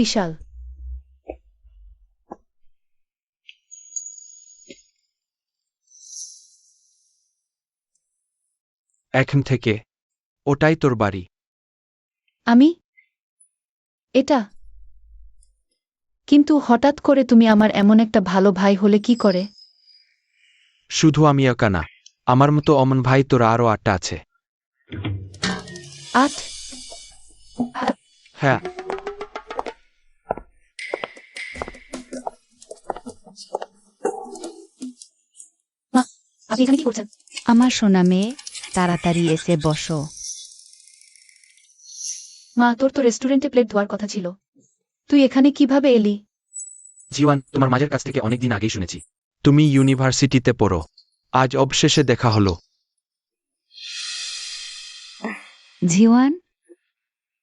বিশাল। এখন থেকে ওটাই তোর বাড়ি। আমি এটা কিন্তু হঠাৎ করে তুমি আমার এমন একটা ভালো ভাই হলে কি করে? শুধু আমি একা না, আমার মতো অমন ভাই তোর আরও 8টা আছে। 8? হ্যাঁ। মা, আপনি এখানে কি করছেন? আমার সোনা মেয়ে, তাড়াতাড়ি এসে বসো। মা, তোর তো রেস্টুরেন্টে প্লেট ধোয়ার কথা ছিল, তুই এখানে কিভাবে এলি? জীবন, তোমার মাঝের কাছ থেকে অনেকদিন আগেই শুনেছি তুমি ইউনিভার্সিটিতে পড়ো। আজ অবশেষে দেখা হলো। জিওয়ান,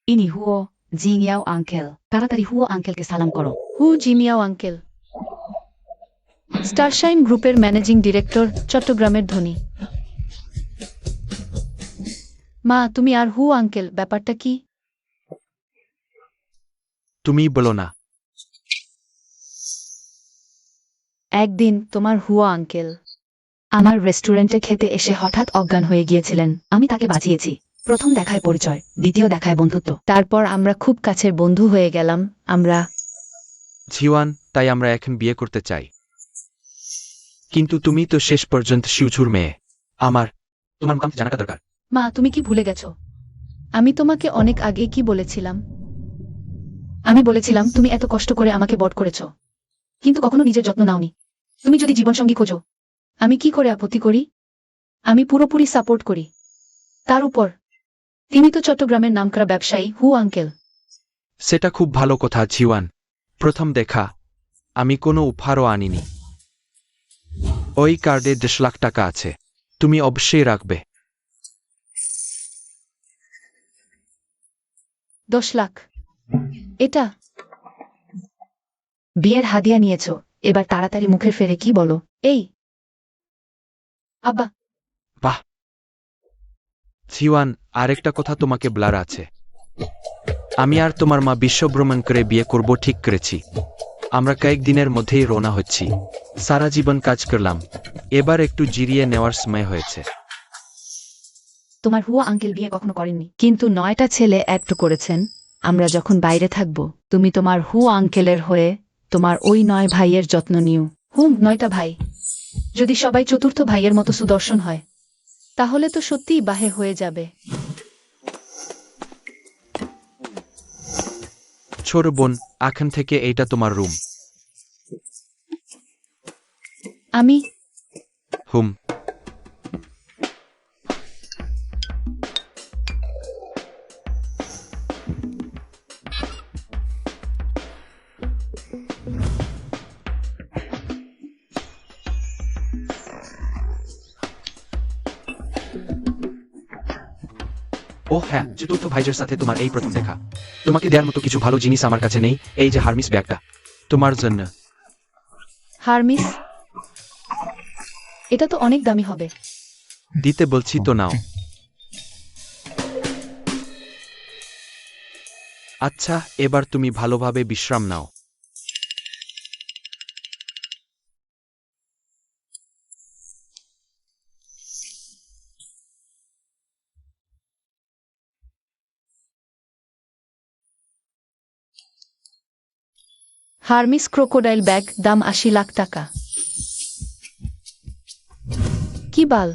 ইনি হুও জিংয়াও আঙ্কেল। তাড়াতাড়ি হুও আঙ্কেলকে সালাম করো। হু জিমিয়াও আঙ্কেল, স্টারশাইন গ্রুপের ম্যানেজিং ডিরেক্টর, চট্টগ্রামের ধনী। মা, তুমি আর হু আঙ্কেল, ব্যাপারটা কি? তুমি বলো না। একদিন তোমার হুয়া আঙ্কেল আমার রেস্টুরেন্টে খেতে এসে হঠাৎ অজ্ঞান হয়ে গিয়েছিলেন। আমি তাকে বাঁচিয়েছি। প্রথম দেখায় পরিচয়, দ্বিতীয় দেখায় বন্ধুত্ব। তারপর আমরা খুব কাছের বন্ধু হয়ে গেলাম। আমরা জীওয়ান, তাই আমরা এখন বিয়ে করতে চাই। কিন্তু তুমি তো শেষ পর্যন্ত শিউঝুর মেয়ে। তোমার মুখাম জানাটা দরকার। মা, তুমি কি ভুলে গেছো? আমি তোমাকে অনেক আগে কি বলেছিলাম? আমি বলেছিলাম তুমি এত কষ্ট করে আমাকে বড় করেছো, কিন্তু কখনো নিজের যত্ন নাওনি। তুমি যদি জীবনসঙ্গী খোঁজো, আমি কি করে আপত্তি করি? আমি পুরোপুরি সাপোর্ট করি। তার উপর তিনি তো চট্টগ্রামের নামকরা ব্যবসায়ী হু আঙ্কেল। সেটা খুব ভালো কথা জীওয়ান। প্রথম দেখা, আমি কোনো উপহারও আনিনি। ওই কার্ডে 10 লাখ টাকা আছে, তুমি অবশ্যই রাখবে। 10 লাখ? এটা বিয়ের হাদিয়া নিয়েছো, এবার তাড়াতাড়ি মুখের ফেরে কি বলো? এই আব্বা। বাহ জীওয়ান, আরেকটা কথা তোমাকে বলার আছে। আমি আর তোমার মা বিশ্বভ্রমণ করে বিয়ে করব ঠিক করেছি। আমরা কয়েকদিনের মধ্যেই রওনা হচ্ছি। সারা জীবন কাজ করলাম, এবার একটু জিরিয়ে নেওয়ার সময় হয়েছে। তোমার হুয়া আঙ্কেল বিয়ে কখনো করেননি, কিন্তু 9টা ছেলে অ্যাড করেছেন। আমরা যখন বাইরে থাকব, তুমি তোমার হুয়া আঙ্কেলের হয়ে তোমার ওই 9 ভাইয়ের যত্ন নিও। 9টা ভাই? যদি সবাই চতুর্থ ভাইয়ের মতো সুদর্শন হয়, তাহলে তো সত্যিই বাহে হয়ে যাবে। ছোট বোন, এখন থেকে এইটা তোমার রুম। আমি হুম। ও হ্যাঁ, চতুর্থ ভাইজের সাথে তোমার এই প্রথম দেখা। তোমাকে দেওয়ার মতো কিছু ভালো জিনিস আমার কাছে নেই। এই যে হারমিস ব্যাগটা, তোমার জন্য। হারমিস? এটা তো অনেক দামি হবে। দিতে বলছি তো, নাও। আচ্ছা, এবার তুমি ভালোভাবে বিশ্রাম নাও। হারমিস ক্রোকোডাইল ব্যাগ, দাম 80 লাখ টাকা। কি বাল,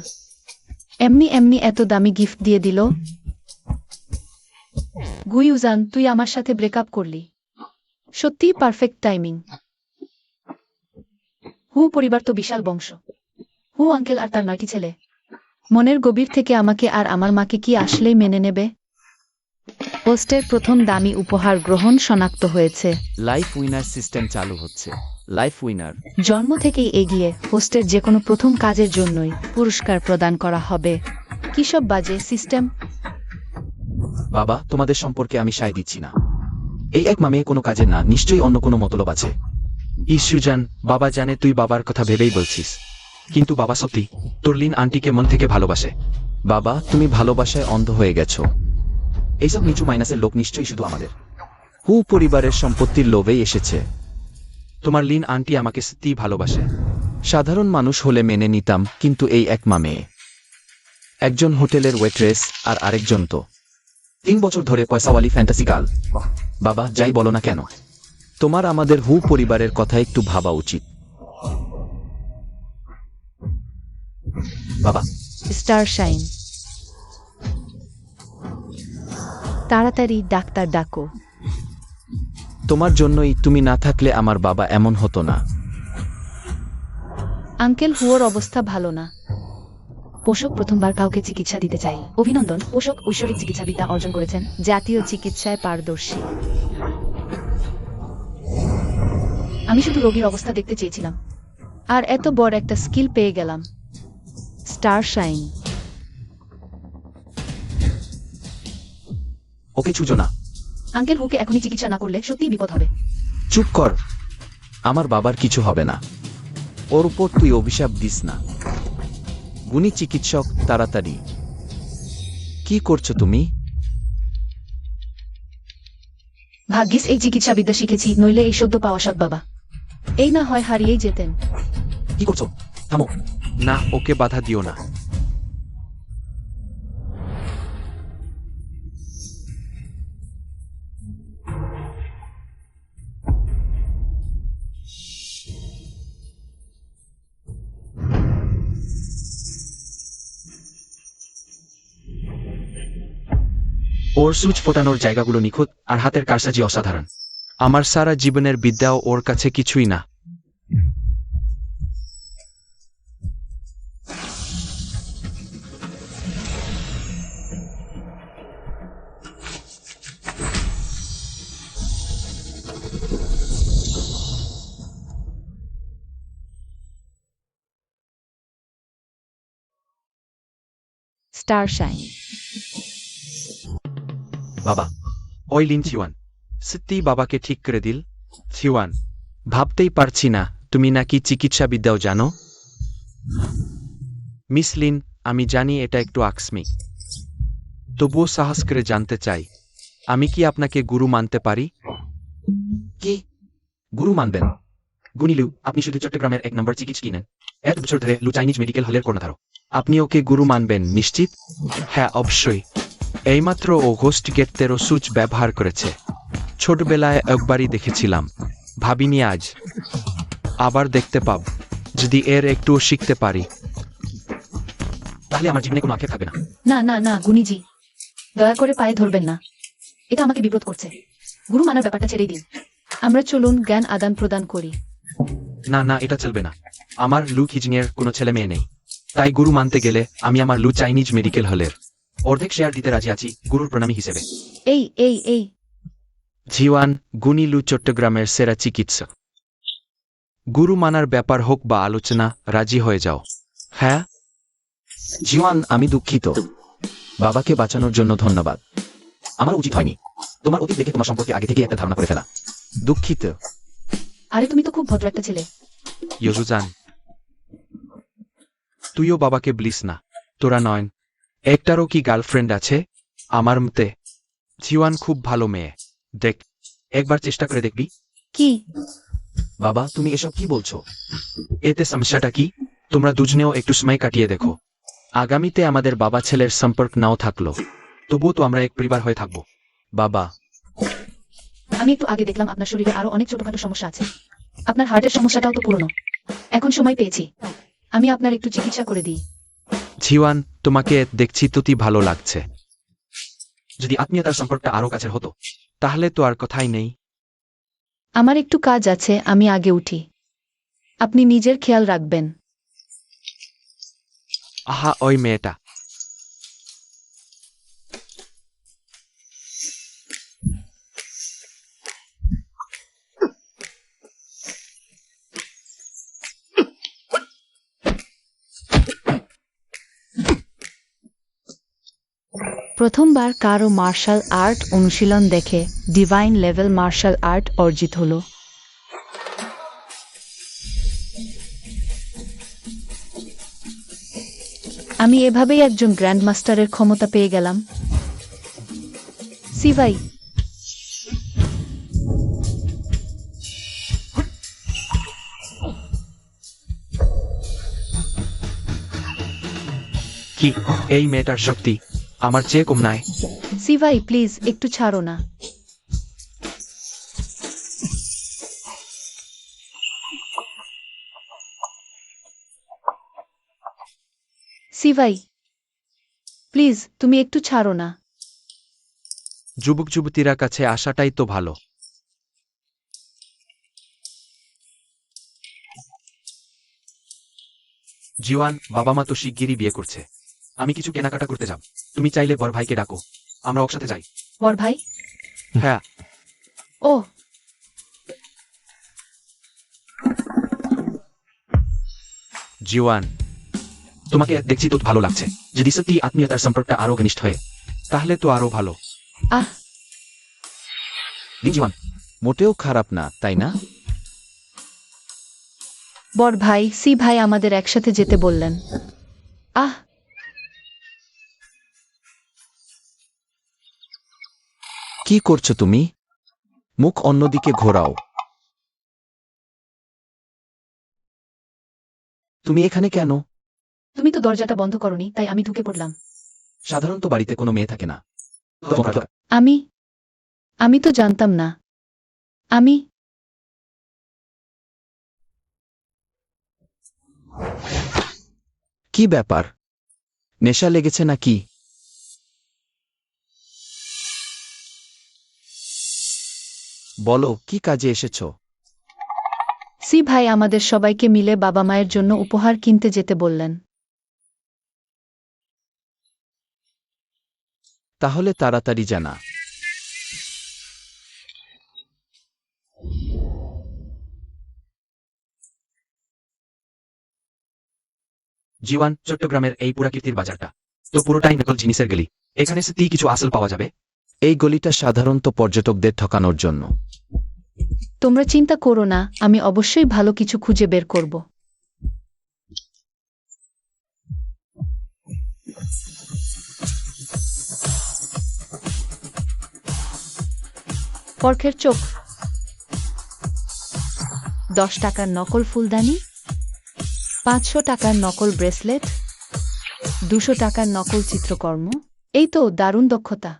এমনি এমনি এত দামি গিফট দিয়ে দিল। গুইউজান, তুই আমার সাথে ব্রেকআপ করলি। সত্যিই পারফেক্ট টাইমিং। হু পরিবার তো বিশাল বংশ। হু আঙ্কেল আর তার 9টি ছেলে। মনের গভীর থেকে আমাকে আর আমার মাকে কি আসলেই মেনে নেবে? পোস্টের প্রথম দামি উপহার গ্রহণ শনাক্ত হয়েছে। লাইফ উইনার সিস্টেম চালু হচ্ছে। লাইফ উইনার জন্ম থেকেই এগিয়ে, হোস্টের যে কোনো প্রথম কাজের জন্যই পুরস্কার প্রদান করা হবে। কি সব বাজে সিস্টেম? বাবা, তোমাদের সম্পর্কে আমি সায় দিচ্ছি না। এই এক মামে কোনো কাজের না, নিশ্চয়ই অন্য কোনো মতলব আছে। সুজান, বাবা জানে তুই বাবার কথা ভেবেই বলছিস, কিন্তু বাবা সত্যি তোর লিন আন্টিকে মন থেকে ভালোবাসে। বাবা, তুমি ভালোবাসায় অন্ধ হয়ে গেছো। এইসব নিচু মাইনাসের লোক নিশ্চয়ই শুধু আমাদের হু পরিবারের সম্পত্তির লোভেই এসেছে। তোমার লিন আন্টি আমাকে সত্যিই ভালোবাসে। সাধারণ মানুষ হলে মেনে নিতাম, কিন্তু এই এক মা মেয়ে, একজন হোটেলের ওয়েট্রেস আর আরেকজন তো 3 বছর ধরে পয়সাওয়ালি ফ্যান্টাসি গার্ল। বাবা, যাই বলো না কেন, তোমার আমাদের হু পরিবারের কথা একটু ভাবা উচিত। বাবা, স্টার শাইন, তাড়াতাড়ি ডাক্তার ডাকো। তোমার জন্যই, তুমি না থাকলে আমার বাবা এমন হতো না। আঙ্কেল হুয়োর অবস্থা ভালো না। পোষক প্রথমবার কাউকে চিকিৎসা দিতে চাই। অভিনন্দন, পোষক ঐশ্বরিক চিকিৎসাবিদ্যা অর্জন করেছেন। জাতীয় চিকিৎসায় পারদর্শী। আমি শুধু রোগীর অবস্থা দেখতে চেয়েছিলাম, আর এত বড় একটা স্কিল পেয়ে গেলাম। স্টার শাইন, ওকে ছুঁজো না। আঙ্কেল হুকে এখনই চিকিৎসা না করলে সত্যিই বিপদ হবে। চুপ কর, আমার বাবার কিছু হবে না। ওর উপর তুই অভিশাপ দিস না। গুণী চিকিৎসক, তাড়াতাড়ি। কি করছো তুমি? ভাগ্যিস এই চিকিৎসাবিদ্যা শিখেছি, নইলে এই সদ্য পাওয়া সৎ বাবা এই না হয় হারিয়েই যেতেন। কি করছো? থামো। না, ওকে বাধা দিও না। ওর সুচ ফোটানোর জায়গাগুলো নিখুঁত, আর হাতের কারসাজি অসাধারণ। আমার সারা জীবনের বিদ্যাও ওর কাছে কিছুই না। স্টার শাইন, বাবা, ওই লিন ছিওয়ান সত্যিই বাবাকে ঠিক করে দিল। ছিওয়ান, ভাবতেই পারছি না তুমি নাকি চিকিৎসাবিদ্যাও জানো। মিস লিন, আমি জানি এটা একটু আকস্মিক, তবুও সাহস করে জানতে চাই, আমি কি আপনাকে গুরু মানতে পারি? কি গুরু মানবেন? গুনিলু, আপনি শুধু চট্টগ্রামের 1 নম্বর চিকিৎসক নেন। 1 বছর ধরে লু চাইনিজ মেডিকেল হলের কর্ণধার। আপনি ওকে গুরু মানবেন নিশ্চিত? হ্যাঁ, অবশ্যই। এইমাত্র ও হোস্ট গেট 13 সুচ ব্যবহার করেছে। ছোটবেলায় একবারই দেখেছিলাম, ভাবিনি আজ আবার দেখতে পাব। যদি এর একটুও শিখতে পারি, তাহলে আমার জীবনে কোনো আক্ষেপ থাকবে না। না না না গুনিজি, দয়া করে পায়ে ধরবেন না, এটা আমাকে বিব্রত করছে। গুরু মানার ব্যাপারটা ছেড়েই দিন। আমরা চলুন জ্ঞান আদান প্রদান করি। না না, এটা চলবে না। আমার লু খিজনিয়ার কোনো ছেলে মেয়ে নেই, তাই গুরু মানতে গেলে আমি আমার লু চাইনিজ মেডিকেল হলের অর্ধেক শেয়ার দিতে রাজি আছি, গুরুর প্রণামী হিসেবে। এই এই এই ঝিওয়ান, গুনিলু চট্টগ্রামের সেরা চিকিৎসক। গুরু মানার ব্যাপার হোক বা আলোচনা, রাজি হয়ে যাও। হ্যাঁ, জিওয়ান, আমি দুঃখিত। বাবাকে বাঁচানোর জন্য ধন্যবাদ। আমার উচিত হয়নি। তোমার অতীত দেখে তোমার সম্পর্কে আগে থেকে একটা ধারণা করে ফেলা। দুঃখিত। আরে তুমি তো খুব ভদ্র একটা ছেলে। ইয়জুজান, তুইও বাবাকে বলিস না। তোরা নয়ন, একটারও কি গার্লফ্রেন্ড আছে? আমার মতে ঝিওয়ান খুব ভালো মেয়ে। দেখ, একবার চেষ্টা করে দেখবি। কি? বাবা, তুমি এসব কি বলছো? এতে সমস্যাটা কি? তোমরা দুজনেও একটু সময় কাটিয়ে দেখো। আগামীতে আমাদের বাবা ছেলের সম্পর্ক নাও থাকলো, তবুও তো আমরা এক পরিবার হয়ে থাকবো। বাবা, আমি একটু আগে দেখলাম আপনার শরীরে আরো অনেক ছোটখাটো সমস্যা আছে। আপনার হার্টের সমস্যাটাও তো পুরনো। এখন সময় পেয়েছি, আমি আপনার একটু চিকিৎসা করে দিই। ঝিওয়ান, তোমাকে দেখছি তুই ভালো লাগছে। যদি আত্মীয়তার সম্পর্কটা আরো কাছের হতো। তাহলে তো আর কথাই নেই। আমার একটু কাজ আছে, আমি আগে উঠি। আপনি নিজের খেয়াল রাখবেন। আহা, ওই মেয়েটা। প্রথমবার কারো মার্শাল আর্ট অনুশীলন দেখে ডিভাইন লেভেল মার্শাল আর্ট অর্জিত হলো। আমি এভাবেই একজন গ্র্যান্ড মাস্টারের ক্ষমতা পেয়ে গেলাম। সিভাই, কি এই মেয়েটার শক্তি আমার চেয়ে কম নাই? সি ভাই প্লিজ একটু ছাড়ো না। সি ভাই প্লিজ তুমি একটু ছাড়ো না। যুবক যুবতীরা কাছে আসাটাই তো ভালো। জীওয়ান, বাবা মা তো শিগগিরই বিয়ে করছে। আমি কিছু কেনাকাটা করতে যাব। তুমি চাইলে বড় ভাইকে ডাকো, আমরা ওর সাথে যাই। বর ভাই? হ্যাঁ। ও জীওয়ান, তোমাকে দেখছি তো ভালো লাগছে। যদি সত্যি আত্মীয়তার সম্পর্কটা আরো ঘনিষ্ঠ হয় তাহলে তো আরো ভালো। আহ জীবন মোটেও খারাপ না, তাই না? বর ভাই সি ভাই আমাদের একসাথে যেতে বললেন। আহ কি করছো তুমি? মুখ অন্যদিকে ঘোরাও। তুমি এখানে কেন? তুমি তো দরজাটা বন্ধ করনি, তাই আমি ঢুকে পড়লাম। সাধারণত বাড়িতে কোনো মেয়ে থাকে না। আমি আমি তো জানতাম না। আমি কি ব্যাপার? নেশা লেগেছে নাকি? বলো, কি কাজে এসেছো? সি ভাই আমাদের সবাইকে মিলে বাবা মায়ের জন্য উপহার কিনতে যেতে বললেন। তাহলে তাড়াতাড়ি জানা। জীওয়ান, চট্টগ্রামের এই পুরাকীর্তির বাজারটা তো পুরোটাই নকল জিনিসের গলি। এখানে সত্যি কিছু আসল পাওয়া যাবে? এই গলিটা সাধারণত পর্যটকদের ঠকানোর জন্য। তোমরা চিন্তা করো না, আমি অবশ্যই ভালো কিছু খুঁজে বের করব। পরখের চোখ, 10 টাকার নকল ফুলদানি, 500 টাকার নকল ব্রেসলেট, 200 টাকার নকল চিত্রকর্ম। এই তো দারুণ দক্ষতা।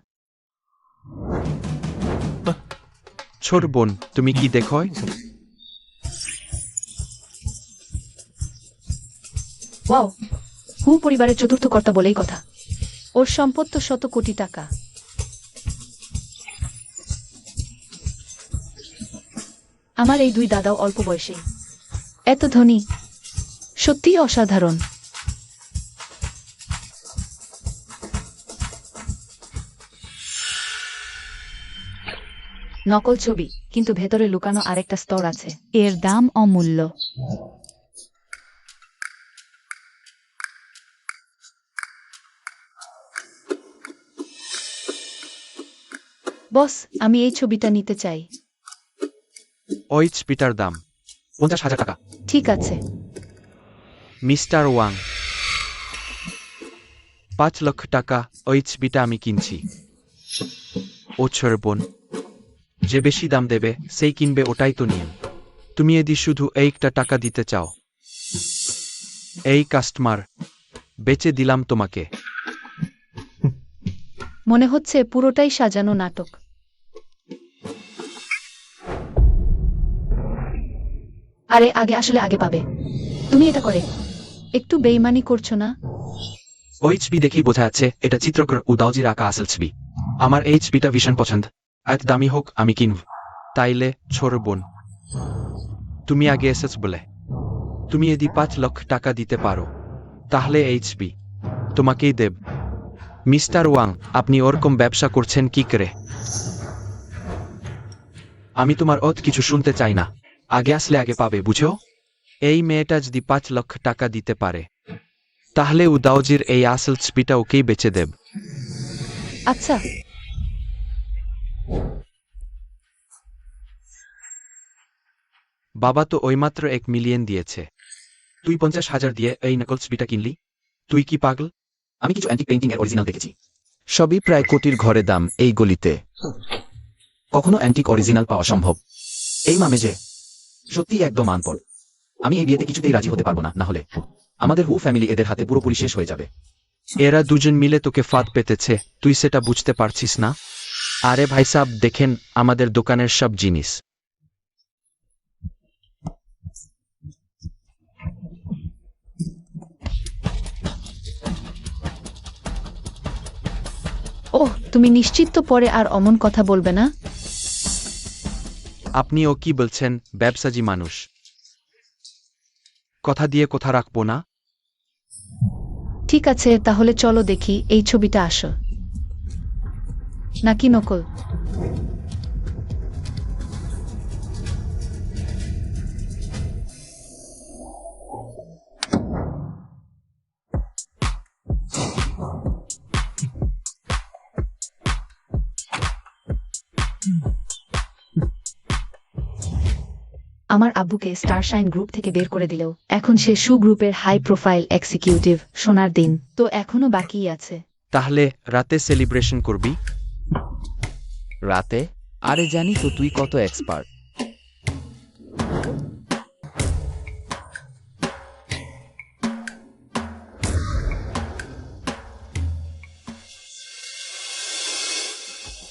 ছোট বোন, তুমি কি দেখো? ওয়াও, হু পরিবারের চতুর্থ কর্তা বলেই কথা। ওর সম্পদ তো 100 কোটি টাকা। আমার এই দুই দাদাও অল্প বয়সে এত ধনী, সত্যিই অসাধারণ। নকল ছবি, কিন্তু ভেতরে লুকানো আরেকটা স্তর আছে। এর দাম অমূল্য। বস, আমি এই ছবিটা নিতে চাই। ওই ছবিটার দাম 50,000 টাকা। ঠিক আছে। মিস্টার ওয়াং, 5 লক্ষ টাকা ওই ছবিটা আমি কিনছি। ও ছোট বোন, যে বেশি দাম দেবে সেই কিনবে, ওটাই তো নিয়ম। তুমি যদি শুধু একটা টাকা দিতে চাও, এই কাস্টমার বেচে দিলাম তোমাকে। মনে হচ্ছে পুরোটাই সাজানো নাটক। আরে আগে আসলে আগে পাবে। তুমি এটা করে একটু বেইমানি করছো না? ওই ছবি দেখি বোঝা যাচ্ছে এটা চিত্রকর উদাওজির আঁকা আসল ছবি। আমার এই ছবিটা ভীষণ পছন্দ। এত দামি হোক আমি কিনব। তাইলে ছোট বোন, তুমি আগে এসেছ বলে, তুমি যদি 5 লক্ষ টাকা দিতে পারো তাহলে এই ছবি তোমাকেই দেব। মিস্টার ওয়াং, আপনি ওরকম ব্যবসা করছেন কি করে? আমি তোমার অত কিছু শুনতে চাই না। আগে আসলে আগে পাবে, বুঝো? এই মেয়েটা যদি 5 লক্ষ টাকা দিতে পারে তাহলে উদাওজির এই আসল ছবিটা ওকেই বেচে দেব। আচ্ছা, বাবা তো ওইমাত্র 1 মিলিয়ন দিয়েছে, তুই 50,000 দিয়ে এই নকল ছবিটা কিনলি? তুই কি পাগল? আমি কিছু অ্যান্টিক পেইন্টিং এর অরিজিনাল দেখেছি। সবই প্রায় কোটির ঘরে দাম এই গলিতে। কখনো অ্যান্টিক অরিজিনাল পাওয়া সম্ভব? এই মামে যে সত্যি একদম আনপড়। আমি এই বিয়েতে কিছুতেই রাজি হতে পারবো না, না হলে আমাদের হু ফ্যামিলি এদের হাতে পুরোপুরি শেষ হয়ে যাবে। এরা দুজন মিলে তোকে ফাঁদ পেতেছে, তুই সেটা বুঝতে পারছিস না? আরে ভাই সাব, দেখেন আমাদের দোকানের সব জিনিস। ওহ, তুমি নিশ্চিত তো পরে আর অমন কথা বলবে না? আপনিও কি বলছেন, ব্যবসায়ী মানুষ, কথা দিয়ে কথা রাখবো না? ঠিক আছে, তাহলে চলো দেখি এই ছবিটা আসো নাকি নকল। আমার আব্বুকে স্টার শাইন গ্রুপ থেকে বের করে দিলেও এখন সে শু গ্রুপের হাই প্রোফাইল এক্সিকিউটিভ। সোনার দিন তো এখনো বাকি আছে। তাহলে রাতে সেলিব্রেশন করবি? রাতে? আরে জানি তো তুই কত এক্সপার্ট।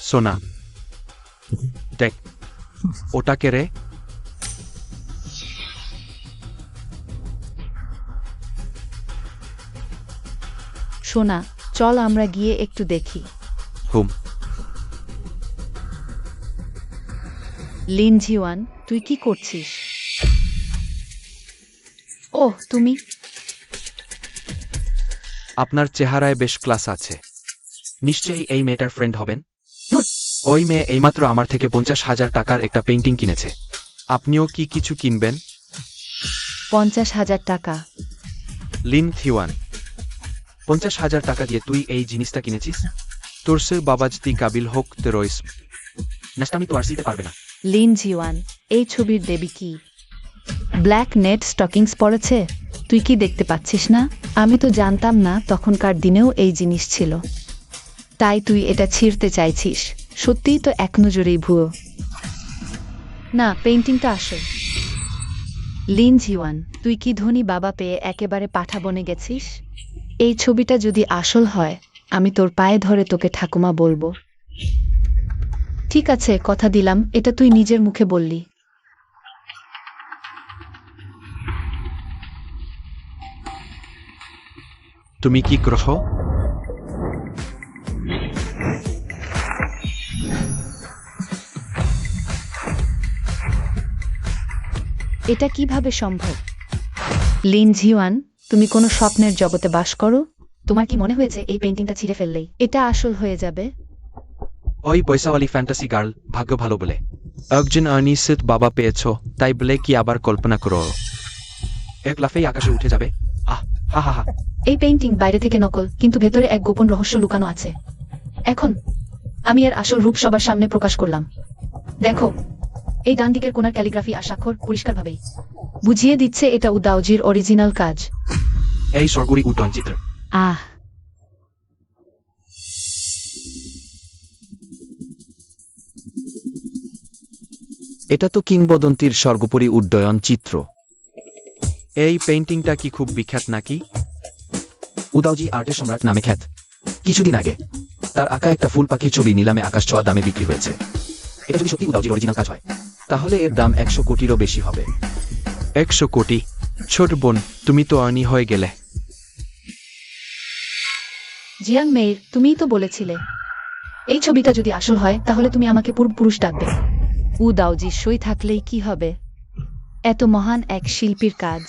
সোনা, দেখ ওটাকে রে। সোনা, চল আমরা গিয়ে একটু দেখি। হুম। লিন জিওয়ান, তুই কি করছিস? ওহ, তুমি। আপনার চেহারায় বেশ ক্লাস আছে। নিশ্চয়ই এই মেয়েটার ফ্রেন্ড হবেন। ওই মেয়ে এইমাত্র আমার থেকে 50,000 টাকার একটা পেইন্টিং কিনেছে। আপনিও কি কিছু কিনবেন? 50,000 টাকা? লিন থিওয়ান, 50,000 টাকা দিয়ে তুই এই জিনিসটা কিনেছিস? তোর সে বাবাজতি কাবিল হোক তেরোইস নাস্তামি তো আর শিখতে পারবে না। লিন জিওয়ান, এই ছবির দেবী কি ব্ল্যাক নেট স্টকিংস পরেছে? তুই কি দেখতে পাচ্ছিস না? আমি তো জানতাম না তখনকার দিনেও এই জিনিস ছিল। তাই তুই এটা ছিঁড়তে চাইছিস? সত্যিই তো এক নজরেই ভুয়ো। না, পেইন্টিংটা আসো। লিন জিওয়ান, তুই কি ধনী বাবা পেয়ে একেবারে পাঠা বনে গেছিস? এই ছবিটা যদি আসল হয়, আমি তোর পায়ে ধরে তোকে ঠাকুমা বলবো। ঠিক আছে, কথা দিলাম, এটা তুই নিজের মুখে বললি। তুমি কি গ্রহ? এটা কিভাবে সম্ভব? লিন জিওয়ান, তুমি কোনো স্বপ্নের জগতে বাস করো? তোমার কি মনে হয়েছে এই পেইন্টিংটা ছিঁড়ে ফেললেই এটা আসল হয়ে যাবে? ওই পয়সাওয়ালি ফ্যান্টাসি গার্ল ভাগ্য ভালো বলে একজন অনিশ্চিত বাবা পেয়েছ, তাই বলে কি আবার কল্পনা করো এক লাফেই আকাশে উঠে যাবে? আহ, হা হা হা। এই পেইন্টিং বাইরে থেকে নকল, কিন্তু ভেতরে এক গোপন রহস্য লুকানো আছে। এখন আমি এর আসল রূপ সবার সামনে প্রকাশ করলাম। দেখো, এই ডান দিকের কোনার ক্যালিগ্রাফি আর স্বাক্ষর পরিষ্কারভাবেই বুঝিয়ে দিচ্ছে এটা উদাওজির অরিজিনাল কাজ। এই স্বর্গরী উড্ডয়ন চিত্র। আহ, এটা তো কিংবদন্তির সর্বোপরি উড্ডয়ন চিত্র। এই পেইন্টিংটা কি খুব বিখ্যাত নাকি? উদাওজি আর্টের সম্রাট নামে খ্যাত। কিছুদিন আগে তার আঁকা একটা ফুল পাখির ছবি নিলামে আকাশ ছোঁয়া দামে বিক্রি হয়েছে। এটা যদি সত্যি উদাওজির অরিজিনাল কাজ হয়, তাহলে এর দাম 100 কোটিরও বেশি হবে। 100 কোটি? ছোট বোন, তুমি তো অনি হয়ে গেলে। জিয়াং মেইর, তুমিই তো বলেছিলে এই ছবিটা যদি আসল হয় তাহলে তুমি আমাকে পূর্বপুরুষ ডাকবে। উদাওজি সই থাকলেই কি হবে? এত মহান এক শিল্পীর কাজ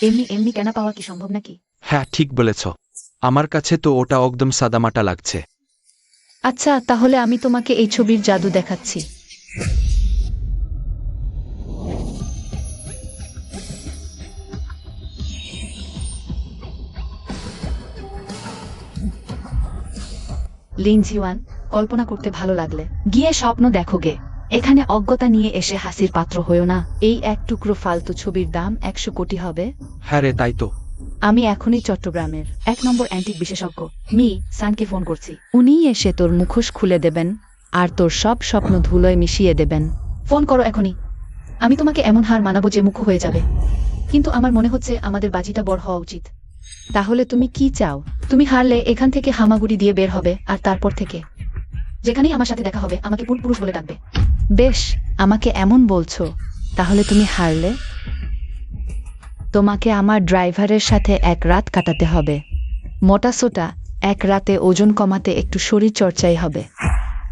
এমনি এমনি কেনা পাওয়া কি সম্ভব নাকি? হ্যাঁ, ঠিক বলেছ। আমার কাছে তো ওটা একদম সাদামাটা লাগছে। আচ্ছা, তাহলে আমি তোমাকে এই ছবির জাদু দেখাচ্ছি। লিন জিওয়ান, কল্পনা করতে ভালো লাগলে গিয়ে স্বপ্ন দেখো গে। এখানে অজ্ঞতা নিয়ে এসে হাসির পাত্র হয়েও না। এই এক টুকরো ফালতু ছবির দাম 100 কোটি হবে। হ্যাঁ রে, তাই তো। আমি এখনই চট্টগ্রামের 1 নম্বর অ্যান্টিক বিশেষজ্ঞ মি সানকে ফোন করছি। উনিই এসে তোর মুখোশ খুলে দেবেন আর তোর সব স্বপ্ন ধুলোয় মিশিয়ে দেবেন। ফোন করো এখনই। আমি তোমাকে এমন হার মানাবো যে মুখ হয়ে যাবে। কিন্তু আমার মনে হচ্ছে আমাদের বাজিটা বড় হওয়া উচিত। তাহলে তুমি কি চাও? তুমি হারলে এখান থেকে হামাগুড়ি দিয়ে বের হবে, আর তারপর থেকে যেখানেই আমার সাথে দেখা হবে আমাকে পুরুষ বলে ডাকবে। বেশ, আমাকে এমন বলছো। তাহলে তুমি হারলে তোমাকে আমার ড্রাইভারের সাথে এক রাত কাটাতে হবে। মোটাসোটা এক রাতে ওজন কমাতে একটু শরীর চর্চাই হবে।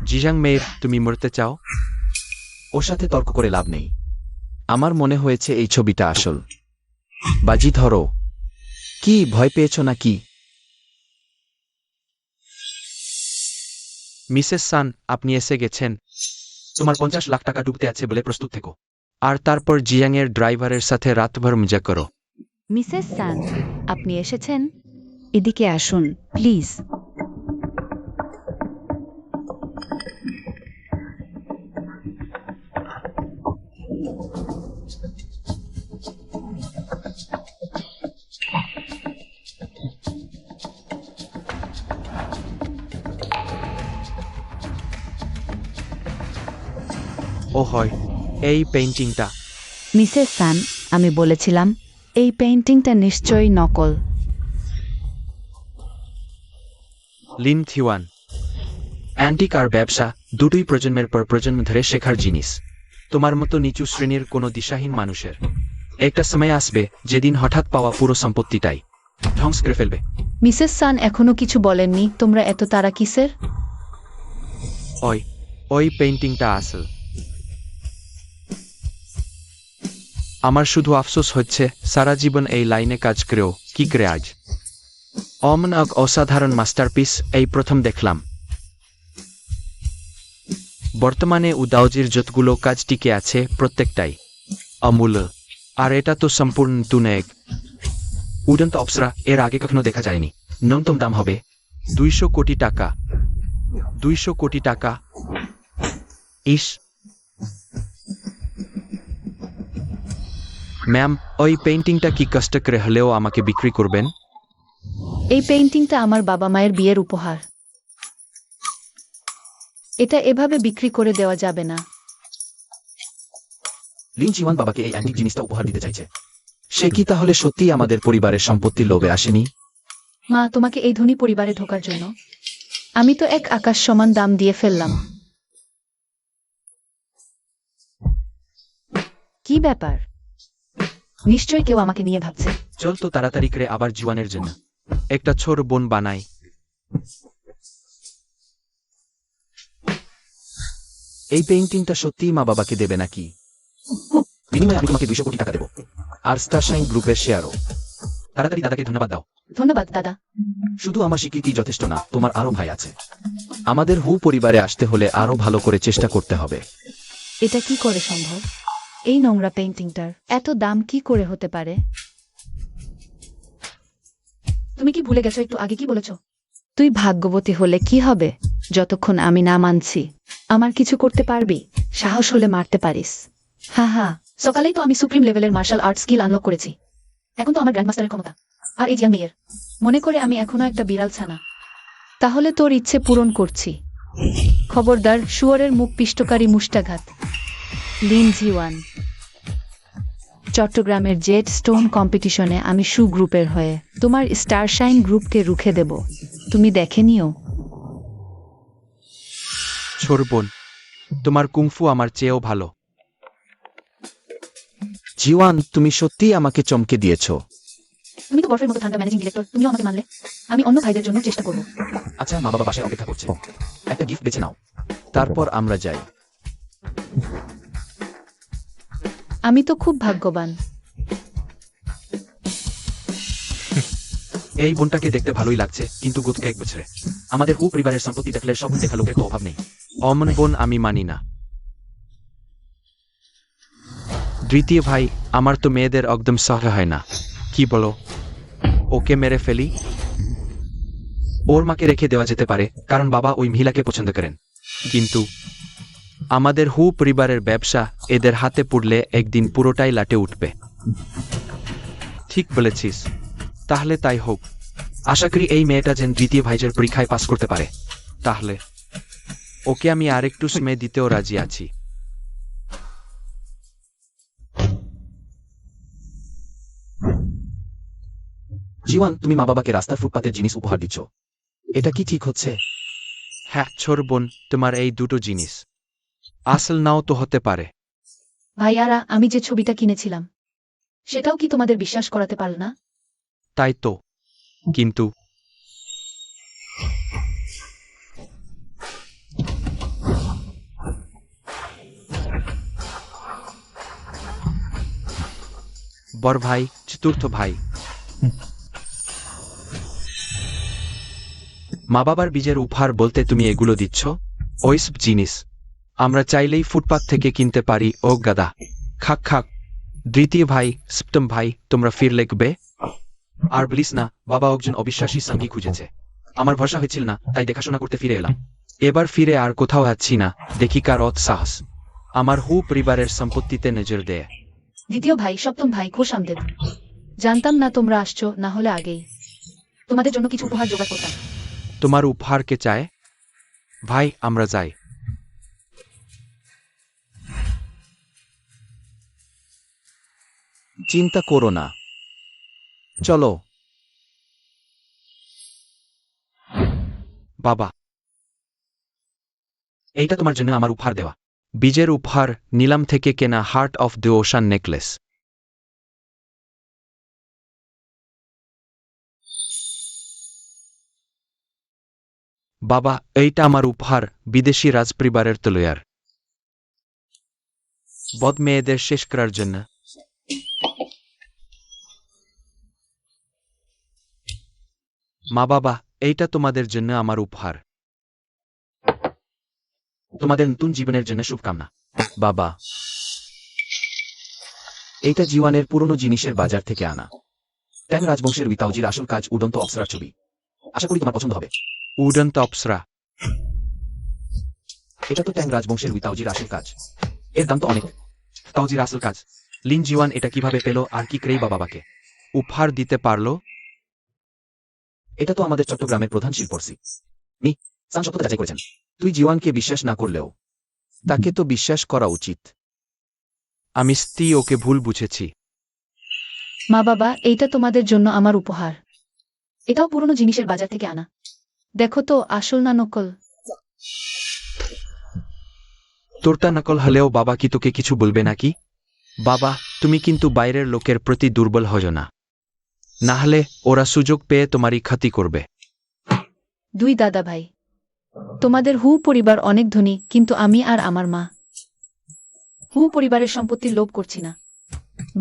জিজাং মেয়ের, তুমি মরতে চাও? ওর সাথে তর্ক করে লাভ নেই। আমার মনে হয়েছে এই ছবিটা আসল। বাজি ধরো। কি ভয় পেয়েছ নাকি? মিসেস সান, আপনি এসে গেছেন। তোমার 50 লাখ টাকা ডুবতে আছে বলে প্রস্তুত থেকো। আর তারপর জিয়াংয়ের ড্রাইভারের সাথে রাতভর মজা করো। মিসেস সান, আপনি এসেছেন? এদিকে আসুন প্লিজ। ও হয়, এই পেইন্টিংটা। মিসেস সান, আমি বলেছিলাম এই পেইন্টিংটা নিশ্চয়ই নকল। লিন থিওয়ান। অ্যান্টিক আর ব্যবসা দুটোই প্রজন্মের পর প্রজন্ম ধরে শেখার জিনিস। তোমার মতো নিচু শ্রেণীর কোনো দিশাহীন মানুষের একটা সময় আসবে যেদিন হঠাৎ পাওয়া পুরো সম্পত্তিটাই ধ্বংস করে ফেলবে। মিসেস সান এখনো কিছু বলেননি, তোমরা এত তারা কিসের? ওই পেইন্টিংটা আসল। আমার শুধু আফসোস হচ্ছে সারা জীবন এই লাইনে কাজ করেও কি করে আজ অমন এক অসাধারণ মাস্টারপিস এই প্রথম দেখলাম। বর্তমানে উদাওজির যতগুলো কাজ টিকে আছে প্রত্যেকটাই অমূল্য। আর এটা তো সম্পূর্ণ নতুন এক উড়ন্ত অপ্সরা, এর আগে কখনো দেখা যায়নি। ন্যূনতম দাম হবে 200 কোটি টাকা। 200 কোটি টাকা। ইস। ম্যাম, ওই পেইন্টিংটা কি কষ্ট করে হলেও আমাকে বিক্রি করবেন? এই পেইন্টিংটা আমার বাবা মায়ের বিয়ের উপহার। এটা এভাবে বিক্রি করে দেওয়া যাবে না। লিন চিওয়ান বাবাকে এই অ্যান্টিক জিনিসটা উপহার দিতে চাইছে। সে কি তাহলে সত্যিই আমাদের পরিবারের সম্পত্তির লোভে আসেনি? মা, তোমাকে এই ধনী পরিবারে ঢোকার জন্য আমি তো এক আকাশ সমান দাম দিয়ে ফেললাম। কি ব্যাপার? নিশ্চয়ই কেউ আমাকে নিয়ে ভাবছে। চল তো তাড়াতাড়ি করে আবার জীবনের জন্য একটা ছোট বোন বানাই। এই পেইন্টিংটা সত্যিই মা বাবাকে দেবে নাকি? বিনিময়ে আমি তোমাকে 200 কোটি টাকা দেবো, আর স্টারশাইন গ্রুপের শেয়ারও। তাড়াতাড়ি দাদাকে ধন্যবাদ দাও। ধন্যবাদ দাদা। শুধু আমার স্বীকৃতি যথেষ্ট না, তোমার আরো ভাই আছে। আমাদের হু পরিবারে আসতে হলে আরো ভালো করে চেষ্টা করতে হবে। এটা কি করে সম্ভব? এই নোংরা পেইন্টিংটার এত দাম কি করে হতে পারে? তুমি কি ভুলে গেছো একটু আগে কি বলেছো? তুই ভাগ্যবতী হলে কি হবে? যতক্ষণ আমি না মানছি আমার কিছু করতে পারবি। সাহস হলে মারতে পারিস। হ্যাঁ, সকালেই তো আমি সুপ্রিম লেভেলের মার্শাল আর্ট স্কিল আনলক করেছি। এখন তো আমার গ্র্যান্ডমাস্টারের ক্ষমতা। আর এই জিয়াং মেয়ের মনে করে আমি এখনো একটা বিড়াল ছানা। তাহলে তোর ইচ্ছে পূরণ করছি। খবরদার, শুয়োরের মুখ পিষ্টকারী মুষ্টাঘাত। লিন জিওয়ান। চট্টগ্রামের জেড স্টোন কম্পিটিশনে আমি শু গ্রুপের হয়ে তোমার স্টারশাইন গ্রুপকে রুখে দেব। তুমি দেখে নিও। ছোট বোন, তোমার কুংফু আমার চেয়েও ভালো। জিওয়ান, তুমি সত্যিই আমাকে চমকে দিয়েছো। তুমি তো বরফের মতো ঠান্ডা ম্যানেজিং ডিরেক্টর, তুমিও আমাকে মানলে। আমি অন্য ভাইদের জন্য চেষ্টা করবো। আচ্ছা, মা বাবা বাসায় অপেক্ষা করছে। একটা গিফট বেছে নাও। তারপর আমরা যাই। আমি তো খুব ভাগ্যবান। এই বোনটাকে দেখতে ভালোই লাগছে, কিন্তু গত 1 বছরে আমাদের হু পরিবারের সম্পত্তি দেখলে সব দেখা লোকের তো অভাব নেই। অমন বোন আমি মানি না। দ্বিতীয় ভাই, আমার তো মেয়েদের একদম সহ হয় না। কি বলো, ওকে মেরে ফেলি? ওর মাকে রেখে দেওয়া যেতে পারে, কারণ বাবা ওই মহিলাকে পছন্দ করেন। কিন্তু আমাদের হু পরিবারের ব্যবসা এদের হাতে পড়লে একদিন পুরোটাই লাটে উঠবে। ঠিক বলেছিস, তাহলে তাই হোক। আশা করি এই মেয়েটা যেন দ্বিতীয় ভাইজের পরীক্ষায় পাস করতে পারে। তাহলে ওকে আমি আরেকটু সময় দিতেও রাজি আছি। জীবন, তুমি মা বাবাকে রাস্তার ফুটপাতের জিনিস উপহার দিচ্ছ, এটা কি ঠিক হচ্ছে? হ্যাঁ ছোট বোন, তোমার এই দুটো জিনিস আসল নাও তো হতে পারে। ভাইয়ারা, আমি যে ছবিটা কিনেছিলাম সেটাও কি তোমাদের বিশ্বাস করাতে পারল না? তাই তো, কিন্তু বড় ভাই, চতুর্থ ভাই, মা বাবার বীজের উপহার বলতে তুমি এগুলো দিচ্ছ? ওইসব জিনিস আমরা চাইলেই ফুটপাত থেকে কিনতে পারি। ও গাদা, খাক খাক। দ্বিতীয় ভাই, সপ্তম ভাই, তোমরা ফির লিখবে আর বলিস না বাবা একজন অবিশ্বাসী সঙ্গী খুঁজেছে। আমার ভরসা হয়েছিল না, তাই দেখাশোনা করতে ফিরে এলাম। এবার ফিরে আর কোথাও যাচ্ছি না, দেখি কার সাহস আমার হু পরিবারের সম্পত্তিতে নজর দেয়। দ্বিতীয় ভাই, সপ্তম ভাই, খোশ আমদেদ। জানতাম না তোমরা আসছো, না হলে আগেই তোমাদের জন্য কিছু উপহার জোগাড় করতাম। তোমার উপহার কে চায়? ভাই, আমরা যাই। চিন্তা করো না, চলো। বাবা, এইটা তোমার জন্য আমার উপহার দেওয়া। বীজের উপহার, নিলাম থেকে কেনা heart of the ocean necklace. বাবা, এইটা আমার উপহার বিদেশি রাজপরিবারের তলোয়ার, বদ মেয়েদের শেষ করার জন্য। মা বাবা, এইটা তোমাদের জন্য আমার উপহার। তোমাদের নতুন জীবনের জন্য শুভকামনা। বাবা, এইটা জীবনের পুরনো জিনিসের বাজার থেকে আনা। ট্যাং রাজবংশের উইতাউজির আসল কাজ, উড়ন্ত অপ্সরার ছবি। আশা করি তোমার পছন্দ হবে। উড়ন্ত অপ্সরা? এটা তো ট্যাং রাজবংশের উইতাউজির আসল কাজ, এর দাম তো অনেক। তাউজির আসল কাজ। লিন জিওয়ান এটা কিভাবে পেল আর কি করেই বা বাবাকে উপহার দিতে পারলো? এটা তো আমাদের চট্টগ্রামের প্রধান শিল্পর্সি মি সান সত্যতা যাচাই করেছেন। তুই জীওয়ানকে বিশ্বাস না করলেও তাকে তো বিশ্বাস করা উচিত। আমি স্ত্রী ওকে ভুল বুঝেছি। মা বাবা, এইটা তোমাদের জন্য আমার উপহার। এটাও পুরনো জিনিসের বাজার থেকে আনা। দেখো তো আসল না নকল। তোরটা নকল হলেও বাবা কি তোকে কিছু বলবে নাকি? বাবা, তুমি কিন্তু বাইরের লোকের প্রতি দুর্বল হও না, না হলে ওরা সুযোগ পেয়ে তোমারই ক্ষতি করবে। দুই দাদা ভাই, তোমাদের হু পরিবার অনেক ধনী, কিন্তু আমি আর আমার মা হু পরিবারের সম্পত্তির লোভ করছি না।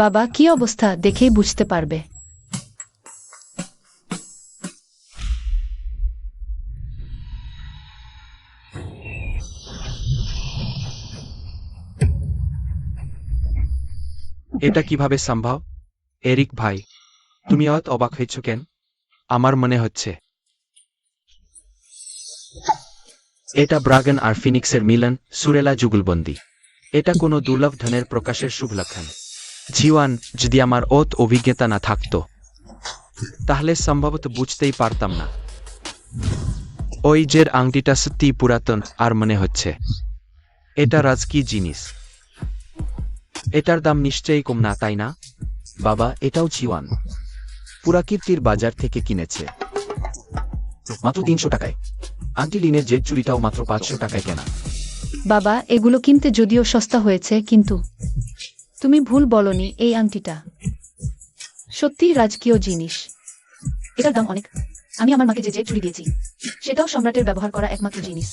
বাবা, কি অবস্থা দেখেই বুঝতে পারবে। এটা কিভাবে সম্ভব? এরিক ভাই, তুমি অত অবাক হয়েছ কেন? আমার মনে হচ্ছে এটা ব্রাগন আর ফিনিক্সের মিলন, সুরেলা যুগলবন্দি। এটা কোনো দুর্লভ ধনের প্রকাশের শুভ লক্ষণ। জীওয়ান, যদি আমার অত অভিজ্ঞতা না থাকতো তাহলে সম্ভবত বুঝতেই পারতাম না। ওই যে আংটিটা সত্যি পুরাতন, আর মনে হচ্ছে এটা রাজকীয় জিনিস। এটার দাম নিশ্চয়ই কম না, তাই না? বাবা, এটাও জীওয়ান পুরাকীর্তির বাজার থেকে কিনেছে, মাত্র 300 টাকায়। আন্টি লিনের জেদ চুরিটাও মাত্র 500 টাকায় কেনা। বাবা, এগুলো কিনতে যদিও সস্তা হয়েছে, কিন্তু তুমি ভুল বলনি। এই আংটিটা সত্যিই রাজকীয় জিনিস। এটার দাম অনেক। আমি আমার মাকে যে চুরি দিয়েছি সেটাও সম্রাটের ব্যবহার করা একমাত্র জিনিস।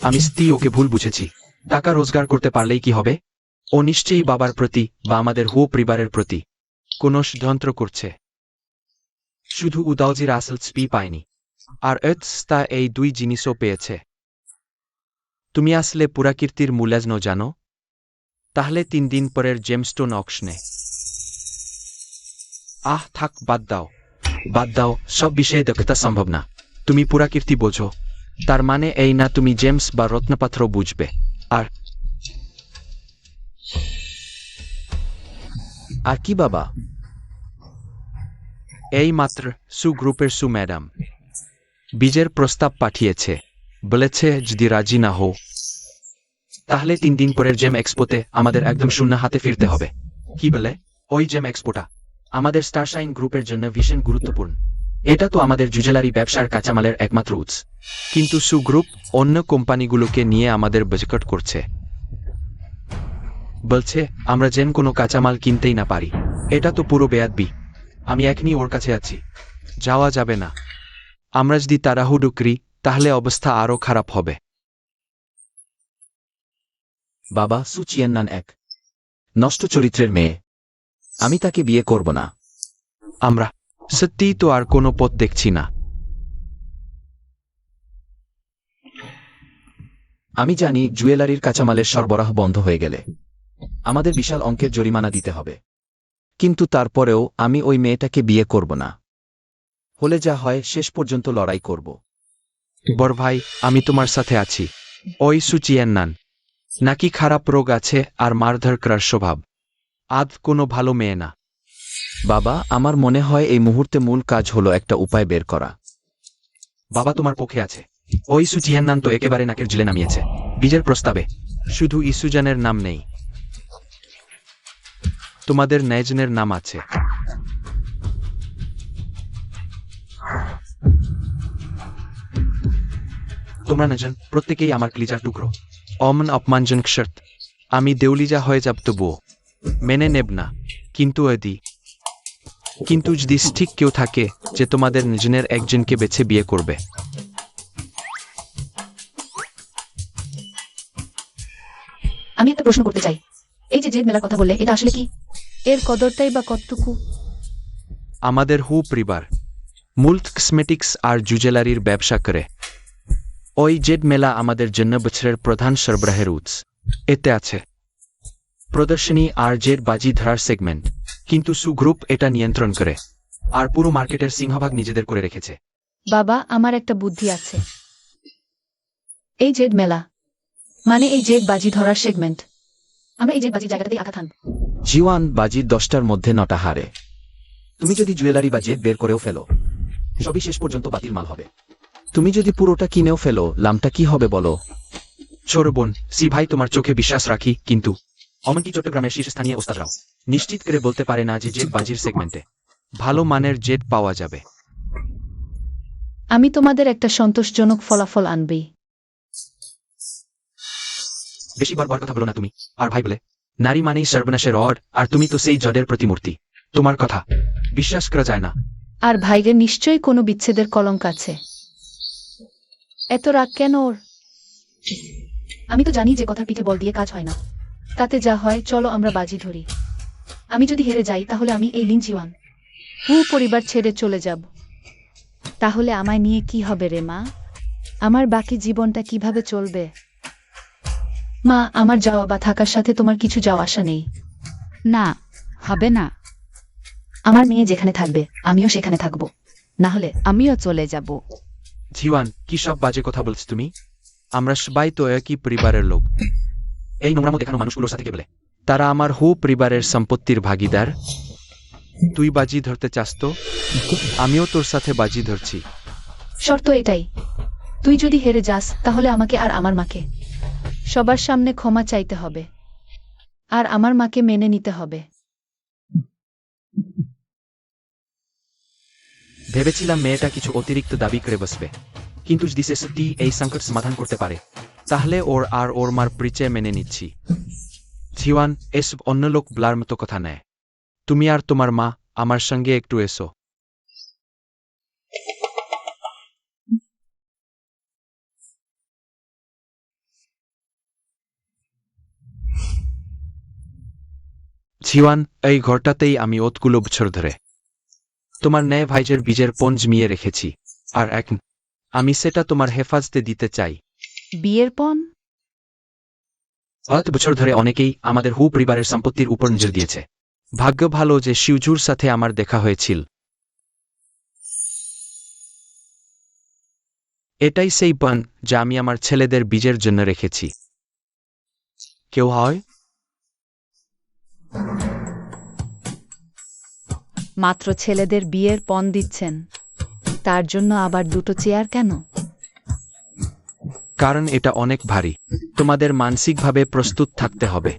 আমি স্ত্রী ওকে ভুল বুঝেছি। টাকা রোজগার করতে পারলেই কি হবে? ও নিশ্চয়ই বাবার প্রতি বা আমাদের হু পরিবারের প্রতি কোনো ষড়যন্ত্র করছে। শুধু উদাউজির আসল স্পি পায়নি, আর তা এই দুই জিনিসও পেয়েছে। তুমি আসলে পুরাকীর্তির মূল্য জানো? তাহলে 3 দিন পরের জেমস্টোন অকশনে। থাক, বাদ দাও, বাদ দাও, সব বিষয়ে দক্ষতা সম্ভব না। তুমি পুরাকীর্তি বোঝো, তার মানে এই না তুমি জেমস বা রত্নপাত্র বুঝবে। আর কি বাবা? এই মাত্র সু গ্রুপের সু ম্যাডাম বীজের প্রস্তাব পাঠিয়েছে, বলেছে যদি রাজি না হও তাহলে 3 দিন পরের জেম এক্সপোতে আমাদের একদম শূন্য হাতে ফিরতে হবে। কি বলে? ওই জেম এক্সপোটা আমাদের স্টারশাইন গ্রুপের জন্য ভীষণ গুরুত্বপূর্ণ। এটা তো আমাদের জুয়েলারি ব্যবসার কাঁচামালের একমাত্র উৎস। কিন্তু সু গ্রুপ অন্য কোম্পানিগুলোকে নিয়ে আমাদের বয়কট করছে। বলছে আমরা যেন কোনো কাঁচামাল কিনতেই না পারি। এটা তো পুরো বেয়াদবি। আমি এখনই ওর কাছে আছি, যাওয়া যাবে না। আমরা যদি তাড়াহুড়ো করি তাহলে অবস্থা আরো খারাপ হবে। বাবা, সু চিয়ান্নান এক নষ্ট চরিত্রের মেয়ে। আমি তাকে বিয়ে করব না। আমরা সত্যিই তো আর কোনো পথ দেখছি না। আমি জানি জুয়েলারির কাঁচামালের সরবরাহ বন্ধ হয়ে গেলে আমাদের বিশাল অঙ্কের জরিমানা দিতে হবে, কিন্তু তারপরেও আমি ওই মেয়েটাকে বিয়ে করব না। হলে যা হয় শেষ পর্যন্ত লড়াই করব। বড় ভাই, আমি তোমার সাথে আছি। ওই সুচিয়ান্নান নাকি খারাপ রোগ আছে আর মারধর করার স্বভাব। আদ কোনো ভালো মেয়ে না। বাবা, আমার মনে হয় এই মুহূর্তে মূল কাজ হলো একটা উপায় বের করা। বাবা তোমার পক্ষে আছে। ওই সুচিয়ান্নান তো একেবারে নাকের জিলে নামিয়েছে বীজের প্রস্তাবে। শুধু ইসুজানের নাম নেই, তোমাদের ন্যায়জনের নাম আছে। তোমরা নজন প্রত্যেকেই আমার ক্লিজার টুকরো। অমন অপমানজনক শর্ত আমি দেউলিজা হয়ে যাব তবুও মেনে নেব না। কিন্তু যদি ঠিক কেউ থাকে যে তোমাদের নিজনের একজনকে বেছে বিয়ে করবে। আমি একটা প্রশ্ন করতে চাই, এই যে জেড মেলার কথা বললে, এটা আসলে কি? এর কদরটাই বা কতটুকু? আমাদের হু পরিবার মূলত কসমেটিক্স আর জুয়েলারির ব্যবসা করে। ওই জেড মেলা আমাদের জন্য বছরের প্রধান সরবরাহের উৎস। এতে আছে প্রদর্শনী আর জেড বাজি ধরার সেগমেন্ট, কিন্তু সু গ্রুপ এটা নিয়ন্ত্রণ করে আর পুরো মার্কেটের সিংহভাগ নিজেদের করে রেখেছে। বাবা, আমার একটা বুদ্ধি আছে। এই জেড মেলা মানে এই জেড বাজি ধরার সেগমেন্ট। আমরা এই জেড বাজির জায়গাটাতেই আঘাত হানব। জিওয়ান বাজির 10টার মধ্যে 9টা হারে। তুমি যদি জুয়েলারি বা জেদ বের করেও ফেলো, সবই শেষ পর্যন্ত বাতিল মাল হবে। তুমি যদি পুরোটা কিনেও ফেলো, লামটা কি হবে বলো? ছোট বোন সি ভাই, তোমার চোখে বিশ্বাস রাখি, কিন্তু এমনকি চট্টগ্রামের শীর্ষস্থানীয় ওস্তাদরাও নিশ্চিত করে বলতে পারে না যে জেড বাজির সেগমেন্টে ভালো মানের জেড পাওয়া যাবে। আমি তোমাদের একটা সন্তোষজনক ফলাফল আনবই। বেশি বার কথা বলো না তুমি। আর ভাই বলে নারী মানেই সর্বনাশের রড, আর তুমি তো সেই জডের প্রতিমূর্তি। তোমার কথা বিশ্বাস করা যায় না। আর ভাইয়ের নিশ্চয়ই কোনো বিচ্ছেদের কলঙ্ক আছে। এত রাগ কেন ওর? আমি তো জানি যে কথার পিঠে বল দিয়ে কাজ হয় না। তাতে যা হয়, চলো আমরা বাজি ধরি। আমি যদি হেরে যাই তাহলে আমি এই লিন জিওয়ান হু পরিবার ছেড়ে চলে যাব। তাহলে আমায় নিয়ে কি হবে রে মা? আমার বাকি জীবনটা কিভাবে চলবে? মা, আমার যাওয়া বা থাকার সাথে তোমার কিছু যাওয়া আসা নেই। না, হবে না। আমার মেয়ে যেখানে থাকবে আমিও সেখানে থাকব, না হলে আমিও চলে যাব। জিওয়ান, কি সব বাজে কথা বলছো তুমি? আমরা সবাই তো একই পরিবারের লোক। এই নোংরামো দেখানো মানুষগুলোর সাথে কে বলে? তারা আমার হু পরিবারের সম্পত্তির ভাগিদার। তুই বাজি ধরতে চাস তো আমিও তোর সাথে বাজি ধরছি। শর্ত এটাই, তুই যদি হেরে যাস তাহলে আমাকে আর আমার মাকে সবার সামনে ক্ষমা চাইতে হবে, আর আমার মাকে মেনে নিতে হবে। ভেবেছিলাম মেয়েটা কিছু অতিরিক্ত দাবি করে বসবে, কিন্তু যদি সে সত্যি এই সংকট সমাধান করতে পারে তাহলে ওর আর ওর মার পরিচয় মেনে নিচ্ছি। জিওয়ান, এসব অন্য লোক বলার মতো কথা নেয়। তুমি আর তোমার মা আমার সঙ্গে একটু এসো। জিওয়ান, এই ঘরটাতেই আমি অতগুলো বছর ধরে তোমার ন্যায় ভাইজের বীজের পণ জমিয়ে রেখেছি, আর এখন আমি সেটা তোমার হেফাজতে দিতে চাই। বিয়ের পণ? অত বছর ধরে অনেকেই আমাদের হু পরিবারের সম্পত্তির উপর নজর দিয়েছে। ভাগ্য ভালো যে শিউজুর সাথে আমার দেখা হয়েছিল। এটাই সেই পণ যা আমি আমার ছেলেদের বীজের জন্য রেখেছি। কেউ হয় মাত্র ছেলেদের বিয়ের পণ দিচ্ছেন, তার জন্য আবার 2টো চেয়ার কেন? কারণ এটা অনেক ভারী। তোমাদের মানসিকভাবে প্রস্তুত থাকতে হবে।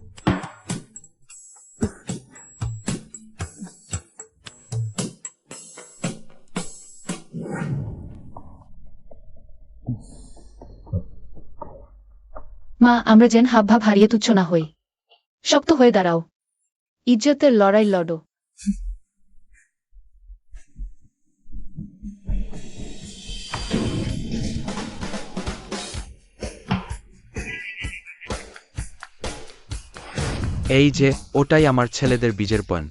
মা, আমরা যেন হাবভাব হারিয়ে তুচ্ছ না হই। শক্ত হয়ে দাঁড়াও, ইজ্জতের লড়াই লড়ো। এই যে, ওটাই আমার ছেলেদের বীজের পয়েন্ট।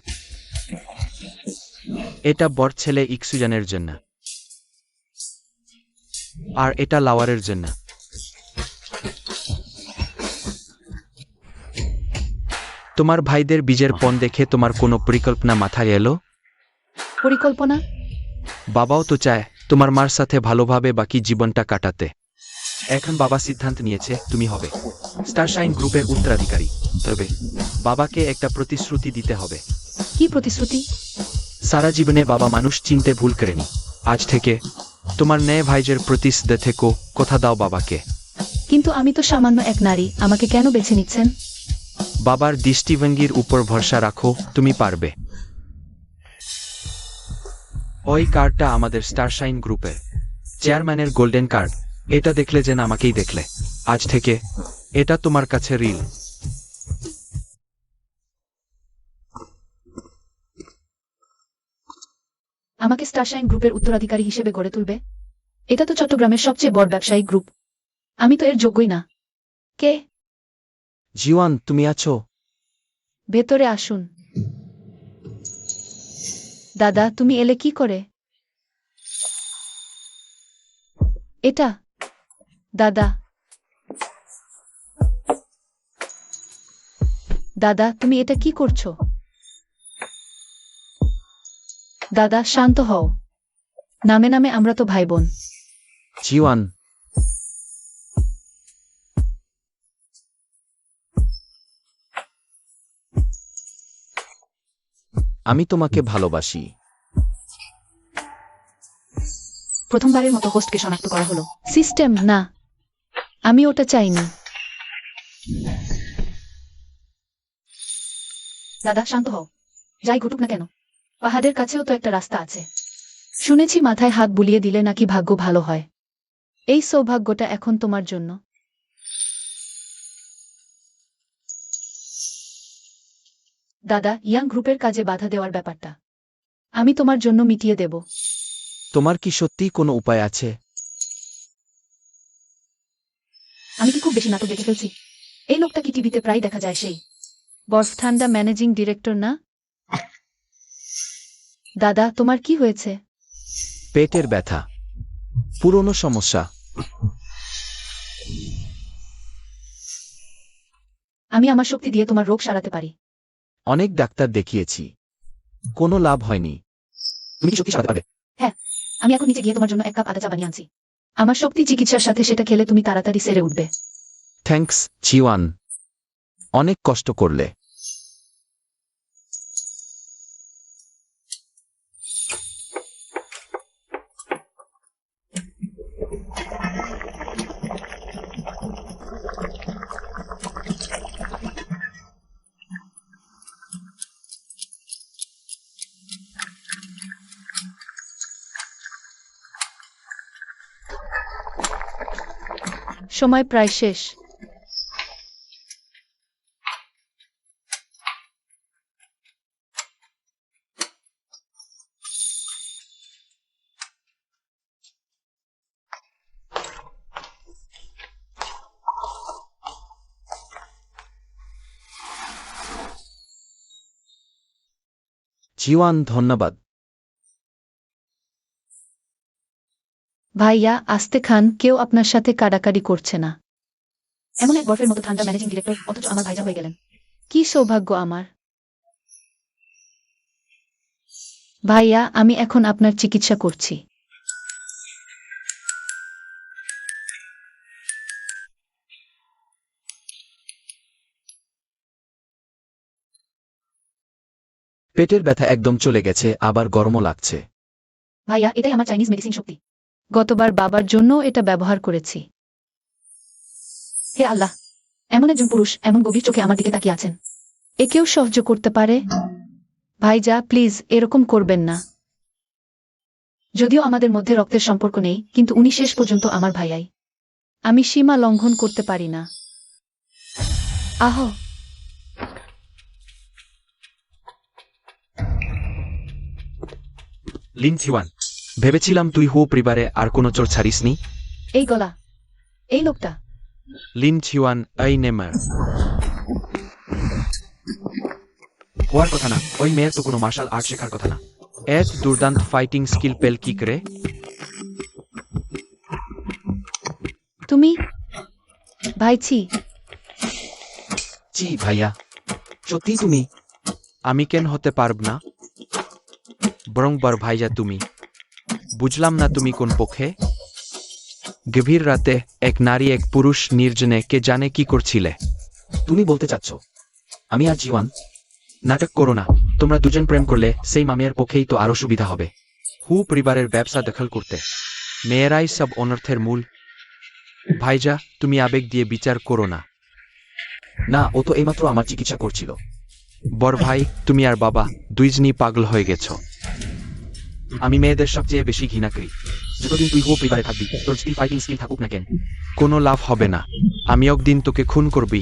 এটা বড় ছেলে ইক্সুজানের জন্য, আর এটা লাওয়ারের জন্য। তোমার ভাইদের বীজের পণ দেখে তোমার কোনো পরিকল্পনা মাথায় এলো? পরিকল্পনা? বাবাও তো চায় তোমার মার সাথে ভালোভাবে বাকি জীবনটা কাটাতে। এখন বাবা সিদ্ধান্ত নিয়েছে তুমি হবে স্টারশাইন গ্রুপের উত্তরাধিকারী। তবে বাবাকে একটা প্রতিশ্রুতি দিতে হবে। কি প্রতিশ্রুতি? সারা জীবনে বাবা মানুষ চিনতে ভুল করেনি। আজ থেকে তোমার ন্যায় ভাইজের প্রতি শ্রদ্ধা থেকো, কথা দাও বাবাকে। কিন্তু আমি তো সামান্য এক নারী, আমাকে কেন বেছে নিচ্ছেন? বাবার দৃষ্টিভঙ্গির উপর ভরসা রাখো, তুমি পারবে। ওই কার্ডটা আমাদের স্টারশাইন গ্রুপের চেয়ারম্যানের গোল্ডেন কার্ড। এটা দেখলে যেন আমাকেই দেখলে। আজ থেকে এটা তোমার কাছে রিল। আমাকে স্টারশাইন গ্রুপের উত্তরাধিকারী হিসেবে গড়ে তুলবে? এটা তো চট্টগ্রামের সবচেয়ে বড় ব্যবসায়িক গ্রুপ। আমি তো এর যোগ্যই না। কে? জিওয়ান, তুমি আছো? ভেতরে আসুন। দাদা, তুমি এলে কি করে? এটা? দাদা, দাদা, তুমি এটা কি করছো? দাদা, শান্ত হও। নামে নামে আমরা তো ভাই বোন। জিওয়ান, আমি তোমাকে ভালোবাসি। প্রথমবারের মতো হোস্টকে শনাক্ত করা হলো। সিস্টেম না, আমি ওটা চাইনি। দাদা, শান্ত হও। যাই ঘটুক না কেন, পাহাড়ের কাছেও তো একটা রাস্তা আছে। শুনেছি মাথায় হাত বুলিয়ে দিলে নাকি ভাগ্য ভালো হয়। এই সৌভাগ্যটা এখন তোমার জন্য। দাদা, ইয়াং গ্রুপের কাজে বাধা দেওয়ার ব্যাপারটা আমি তোমার জন্য মিটিয়ে দেব। তোমার কি সত্যিই কোনো উপায় আছে? আমি কি খুব বেশি নাটক দেখে ফেলছি? এই লোকটা কি টিভিতে প্রায় দেখা যায়? সেই বরফ ঠান্ডা ম্যানেজিং ডিরেক্টর না? দাদা, তোমার কি হয়েছে? পেটের ব্যথা, পুরনো সমস্যা। আমি আমার শক্তি দিয়ে তোমার রোগ সারাতে পারি। অনেক ডাক্তার দেখিয়েছি, কোনো লাভ হয়নি। তুমি কি শক্তি সারাতে পারবে? হ্যাঁ, আমি এখন নিচে গিয়ে তোমার জন্য 1 কাপ আদা চা বানিয়ে আনছি। আমার শক্তি চিকিৎসার সাথে সেটা খেলে তুমি তাড়াতাড়ি সেরে উঠবে। থ্যাঙ্কস জিওয়ান, অনেক কষ্ট করলে। সময় প্রায় শেষ। জিওয়ান, ধন্যবাদ। ভাইয়া, আস্তে খান, কেউ আপনার সাথে কাড়াকাড়ি করছে না। এমন এক বরফের মতো ঠান্ডা ম্যানেজিং ডিরেক্টর, অথচ আমার ভাইজা হয়ে গেলেন। কি সৌভাগ্য আমার। ভাইয়া, আমি এখন আপনার চিকিৎসা করছি। পেটের ব্যথা একদম চলে গেছে, আবার গরমও লাগছে। ভাইয়া, এটাই আমার চাইনিজ মেডিসিন শক্তি। গতবার বাবার জন্য এটা ব্যবহার করেছি। হে আল্লাহ, এমন একজন পুরুষ এমন গভীর চোখে আমার দিকে তাকিয়ে আছেন। একেও সাহায্য করতে পারে? ভাইজা, প্লিজ এরকম করবেন না। যদিও আমাদের মধ্যে রক্তের সম্পর্ক নেই, কিন্তু উনি শেষ পর্যন্ত আমার ভাইয়াই। আমি সীমা লঙ্ঘন করতে পারি না। আহ লিন ছিওয়ান, ভেবেছিলাম তুই হু পরিবারে আর কোনো চোর ছাড়িসনি। এই গলা, এই লোকটা। লিন ছিওয়ান এই নেমার হওয়ার কথা না, ওই মেয়ের তো কোনো মার্শাল আর্ট শেখার কথা না। এত দুর্দান্ত ফাইটিং স্কিল পেল কি করে? তুমি ভাইছি। জি ভাইয়া, সত্যি তুমি? আমি কেন হতে পারব না? বরং বড় ভাইজা তুমি। বুঝলাম না তুমি কোন পক্ষে? গভীর রাতে এক নারী এক পুরুষ নির্জনে কে জানে কি করছিলে। তুমি বলতে চাচ্ছ আমি আর জীবন? নাটক করো না, তোমরা দুজন প্রেম করলে সেই মামের পক্ষেই তো আরো সুবিধা হবে। হু পরিবারের ব্যবসা দখল করতে মেয়েরাই সব অনর্থের মূল। ভাইজা, তুমি আবেগ দিয়ে বিচার করো না। না, ও তো এইমাত্র আমার চিকিৎসা করছিল। বড় ভাই, তুমি আর বাবা দুইজনই পাগল হয়ে গেছো। আমি মেয়েদের সবচেয়ে বেশি ঘৃণা করি। যতদিন তুই হো পরিবারে থাকবি, তোর যদি ফাইটিং স্কিল থাকুক না কেন। কোনো লাভ হবে না, আমি একদিন তোকে খুন করবি।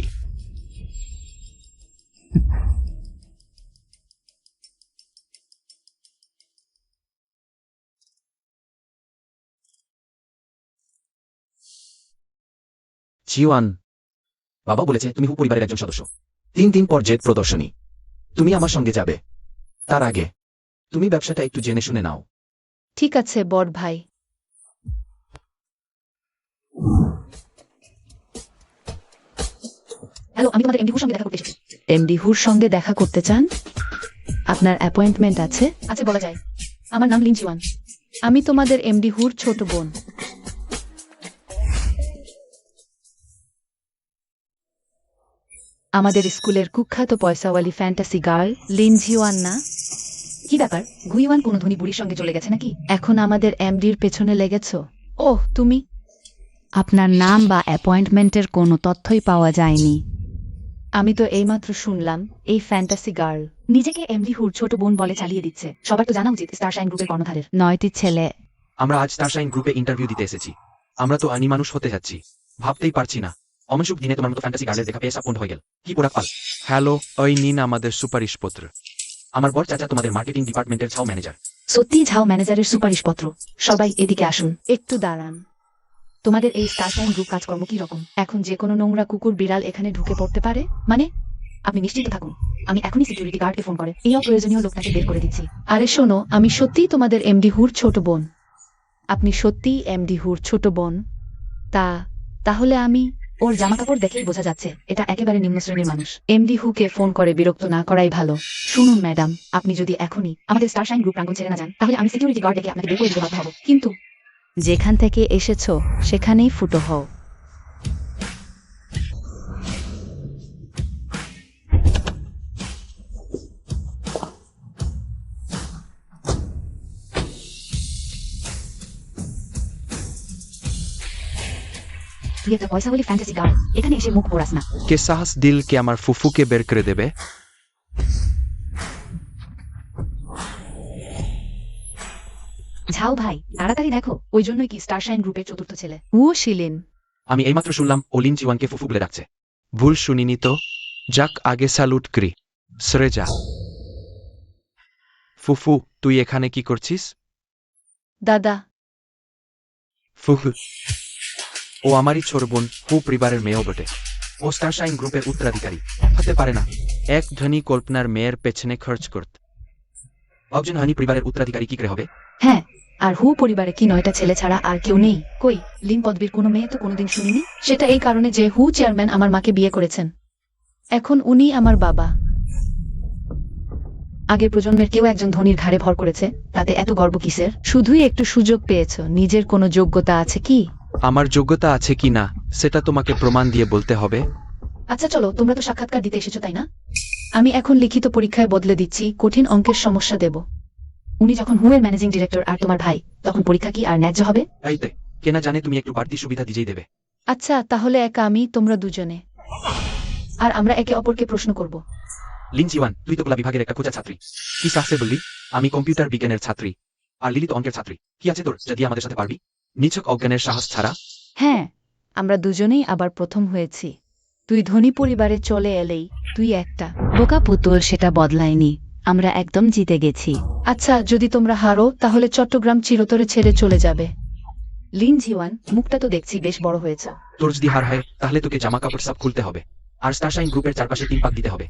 জিওয়ান, বাবা বলেছে তুমি হু পরিবারের একজন সদস্য। 3 দিন পর জেদ প্রদর্শনী, তুমি আমার সঙ্গে যাবে। তার আগে তুমি ব্যবসাটা একটু জেনে শুনে নাও। ঠিক আছে বড় ভাই। হ্যালো, আমি তোমাদের এমডি হুর সঙ্গে দেখা করতে এসেছি। এমডি হুর সঙ্গে দেখা করতে চান? আপনার অ্যাপয়েন্টমেন্ট আছে? আচ্ছা, বলা যায়। আমার নাম লিন চিওয়ান। আমি তোমাদের এমডি হুর ছোট বোন। আমাদের স্কুলের কুখ্যাত পয়সাওয়ালি ফ্যান্টাসি গার্ল লিন জিওয়ান না? কি ব্যাপার, গুইওয়ান কোনো ধনী বুড়ির সঙ্গে চলে গেছে নাকি? এখন আমাদের এমডির পেছনে লেগেছ? ওহ, তুমি? আপনার নাম বা অ্যাপয়েন্টমেন্টের কোনো তথ্যই পাওয়া যায়নি। আমি তো এইমাত্র শুনলাম এই ফ্যান্টাসি গার্ল নিজেকে এমডি হুর ছোট বোন বলে চালিয়ে দিচ্ছে। সবার তো জানা উচিত স্টারশাইন গ্রুপের কর্ণধারের। 9টি ছেলে। আমরা আজ স্টারশাইন গ্রুপে ইন্টারভিউ দিতে এসেছি। আমরা তো আনি মানুষ হতে যাচ্ছি, ভাবতেই পারছি না। অমনসুখ দিনে তোমার মতো ফ্যান্টাসি গার্লের দেখা পেয়ে সাপোন্ড হয়ে গেল। কি পোড়া পাল। হ্যালো, ওই নিন আমাদের সুপারিশপত্র। আমার বর চাচা তোমাদের মার্কেটিং ডিপার্টমেন্টের ছাও ম্যানেজার। সত্যি ঝাও ম্যানেজারের সুপারিশপত্র। সবাই এদিকে আসুন। একটু দাঁড়ান। তোমাদের এই স্টারশাইন গ্রুপ কাজকর্ম কি রকম? এখন যে কোনো নোংরা কুকুর বিড়াল এখানে ঢুকে পড়তে পারে? মানে আপনি নিশ্চিন্ত থাকুন, আমি এখনই সিকিউরিটি গার্ডকে ফোন করে এই অপ্রয়োজনীয় লোকটাকে বের করে দিচ্ছি। আরে শোনো, আমি সত্যিই তোমাদের এমডি হুর ছোট বোন। আপনি সত্যিই এমডি হুর ছোট বোন? তাহলে আমি ওর জামাকাপড় দেখেই বোঝা যাচ্ছে এটা একেবারে নিম্ন শ্রেণীর মানুষ। এমডি হুকে ফোন করে বিরক্ত না করাই ভালো। শুনুন ম্যাডাম, আপনি যদি এখনই আমাদের স্টারশাইন গ্রুপ প্রাঙ্গণ ছেড়ে না যান, তাহলে আমি সিকিউরিটি গার্ড ডেকে আপনাকে বের করে দিতে বাধ্য হব। কিন্তু যেখান থেকে এসেছো সেখানেই ফুটো হও। তুই একটা পয়সাওয়ালি ফ্যান্টাসি গার্ল, এখানে এসে মুখ পোড়াস না। কে সাহস দিল কে আমার ফুফুকে বের করে দেবে? ঝাও ভাই, তাড়াতাড়ি দেখো, ওই জন্যই কি স্টারশাইন গ্রুপের চতুর্থ ছেলে। ও শিলিন, আমি এইমাত্র শুনলাম ও লিন জিওয়ানকে ফুফু বলে ডাকছে। ভুল শুনিনি তো? যাক, আগে স্যালুট করি। সরে যা। ফুফু, তুই এখানে কি করছিস? দাদা, ফুফু, ও আমারই ছোট বোন, হু পরিবারের মেয়েও বটে। ও স্টারশাইন গ্রুপের উত্তরাধিকারী হতে পারে না। এক ধনী কল্পনার মেয়ের পেছনে খরচ করত। একজন হানি পরিবারের উত্তরাধিকারী কি করে হবে? হ্যাঁ, আর হু পরিবারে কি 9টা ছেলে ছাড়া আর কেউ নেই? কই, লিন পদবীর কোনো মেয়ে তো কোনোদিন শুনিনি। সেটা এই কারণে যে হু চেয়ারম্যান আমার মাকে বিয়ে করেছেন। এখন উনি আমার বাবা। আগের প্রজন্মের কেউ একজন ধনীর ঘাড়ে ভর করেছে, তাতে এত গর্ব কিসের? শুধুই একটু সুযোগ পেয়েছো, নিজের কোনো যোগ্যতা আছে কি? আমার যোগ্যতা আছে কি না সেটা তোমাকে প্রমাণ দিয়ে বলতে হবে। আচ্ছা চলো, তোমরা তো সাক্ষাৎকার দিতে এসেছো তাই না? আমি এখন লিখিত পরীক্ষায় বদলে দিচ্ছি, কঠিন অঙ্কের সমস্যা দেব। উনি যখন হুয়ের ম্যানেজিং ডিরেক্টর আর তোমার ভাই, তখন পরীক্ষা কি আর ন্যায্য হবে? এইতে কেনা জানে তুমি একটু বাড়তি সুবিধা দিয়েই দেবে। আচ্ছা, তাহলে একা আমি, তোমরা দুজনে, আর আমরা একে অপরকে প্রশ্ন করব। লিন জিওয়ান, তুই তো কলা বিভাগের একটা খোঁজা ছাত্রী। কি সাহসে বললি? আমি কম্পিউটার বিজ্ঞানের ছাত্রী, আর লিলি তো অঙ্কের ছাত্রী। কি আছে তোর যদি আমাদের সাথে পারবি? নিছক অজ্ঞানের সাহস ছাড়া। হ্যাঁ, আমরা দুজনেই আবার প্রথম হয়েছি। তুই ধনী পরিবারে চলে এলেই তুই একটা বোকা পুতুল, সেটা বদলায়নি। আমরা একদম জিতে গেছি। আচ্ছা, যদি তোমরা হারো তাহলে চট্টগ্রাম চিরতরে ছেড়ে চলে যাবে। লিন জিওয়ান, মুখটা তো দেখছি বেশ বড় হয়েছে। তোর যদি হার হয় তাহলে তোকে জামা কাপড় সব খুলতে হবে আর স্টারশাইন গ্রুপের চারপাশে 3 পাক দিতে হবে।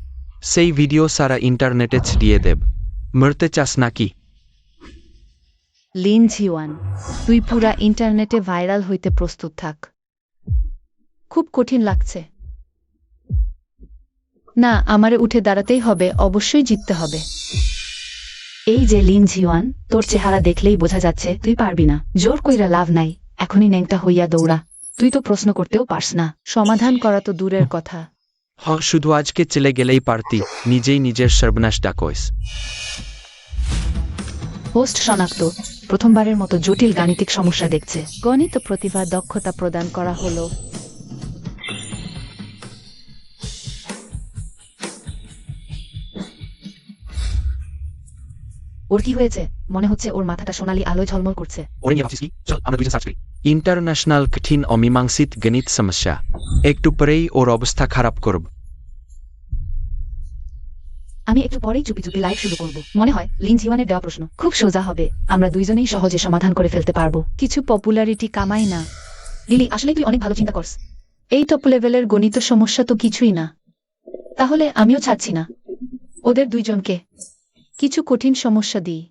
সেই ভিডিও সারা ইন্টারনেটে ছড়িয়ে দেব। মরতে চাস নাকি? লিন জিওয়ান, তুই পুরা ইন্টারনেটে ভাইরাল হইতে প্রস্তুত থাক। খুব কঠিন লাগছে। না, আমারে উঠে দাঁড়াতেই হবে, অবশ্যই জিততে হবে। এই যে লিন জিওয়ান, তোর চেহারা দেখলেই বোঝা যাচ্ছে তুই পারবি না। জোর কইরা লাভ নাই, এখনই ন্যাংটা হইয়া দৌড়া। তুই তো প্রশ্ন করতেও পারস না। সমাধান করা তো দূরের কথা। শুধু আজকে চলে গেলেই পারতি, নিজেই নিজের সর্বনাশ ডাকোস। হোস্ট শনাক্ত, প্রথমবারের মতো জটিল গাণিতিক সমস্যা দেখছে। গণিত প্রতিভা দক্ষতা প্রদান করা হলো। ওর কি হয়েছে? মনে হচ্ছে ওর মাথাটা সোনালী আলোয় ঝলমল করছে। ওরে নিয়ে ভাবছিস কি? চল আমরা দুইজন সার্চ করি। ইন্টারন্যাশনাল কঠিন অমীমাংসিত গণিত সমস্যা। একটু পরেই ওর অবস্থা খারাপ করব। আমি একটু পরেই চুপি চুপি লাইভ শুরু করব। মনে হয় লিন জিওয়ানের দেওয়া প্রশ্ন খুব সোজা হবে, আমরা দুইজনেই সহজে সমাধান করে ফেলতে পারবো। কিছু পপুলারিটি কামাই না। লিলি, আসলে তুই অনেক ভালো চিন্তা করস। এই টপ লেভেলের গণিত সমস্যা তো কিছুই না। তাহলে আমিও ছাড়ছি না। ওদের দুইজনকে কিছু কঠিন সমস্যা দিই।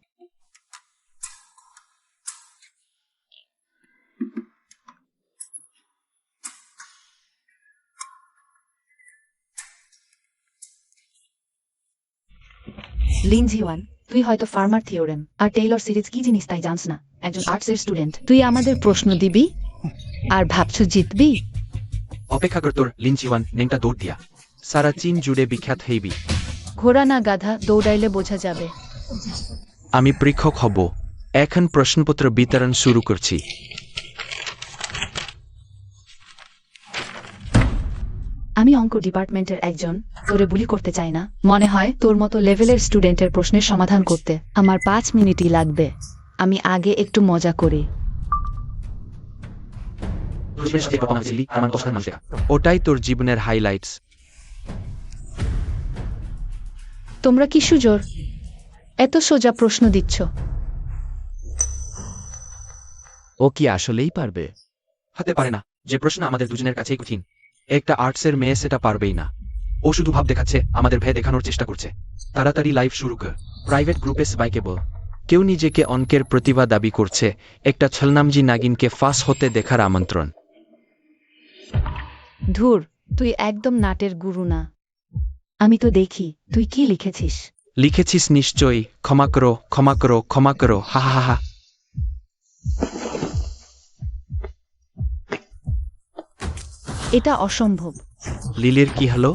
লিন জিওয়ান, তুই হয়তো ফার্মার থিওরেম আর টেইলর সিরিজ কি জিনিস তাই জানস না। একজন আর্টসের স্টুডেন্ট তুই আমাদের প্রশ্ন দিবি আর ভাবছ জিতবি? অপেক্ষা কর তোর লিন জিওয়ান নেংটা দৌড় দিয়া। সারা চীন জুড়ে বিখ্যাত হইবি। ঘোড়া না গাধা, দৌড়াইলে বোঝা যাবে। আমি পরীক্ষক হব। এখন প্রশ্নপত্র বিতরণ শুরু করছি। আমি অঙ্ক ডিপার্টমেন্টের একজন, তোরে বুলি করতে চাই না। মনে হয় তোর মতো লেভেলের স্টুডেন্টের প্রশ্নের সমাধান করতে আমার 5 মিনিটই লাগবে। আমি আগে একটু মজা করি। তোর জীবনের সাথে বাবা মা ছিলি আর আমার দশ হাজার মানুষ দেখা। ওটাই তোর জীবনের হাইলাইটস। তোমরা কি সুজোর এত সোজা প্রশ্ন দিচ্ছ? ও কি আসলেই পারবে? হতে পারে না, যে প্রশ্ন আমাদের দুজনের কাছেই কঠিন। একটা আর্টসের মেয়ে সেটা পারবেই না। ও শুধু ভাব দেখাচ্ছে, আমাদের ভয় দেখানোর চেষ্টা করছে। তাড়াতাড়ি লাইভ শুরু কর। প্রাইভেট গ্রুপে সবাইকে বল। কেউ নিজেকে অঙ্কের প্রতিভা দাবি করছে, একটা ছলনামজি নাগিনকে ফাঁস হতে দেখার আমন্ত্রণ। ধুর, তুই একদম নাটের গুরু না। আমি তো দেখি তুই কি লিখেছিস। লিখেছিস নিশ্চয়ই, ক্ষমা করো ক্ষমা করো ক্ষমা করো, হা হা হা। এটা অসম্ভব। লিলির কি হলো?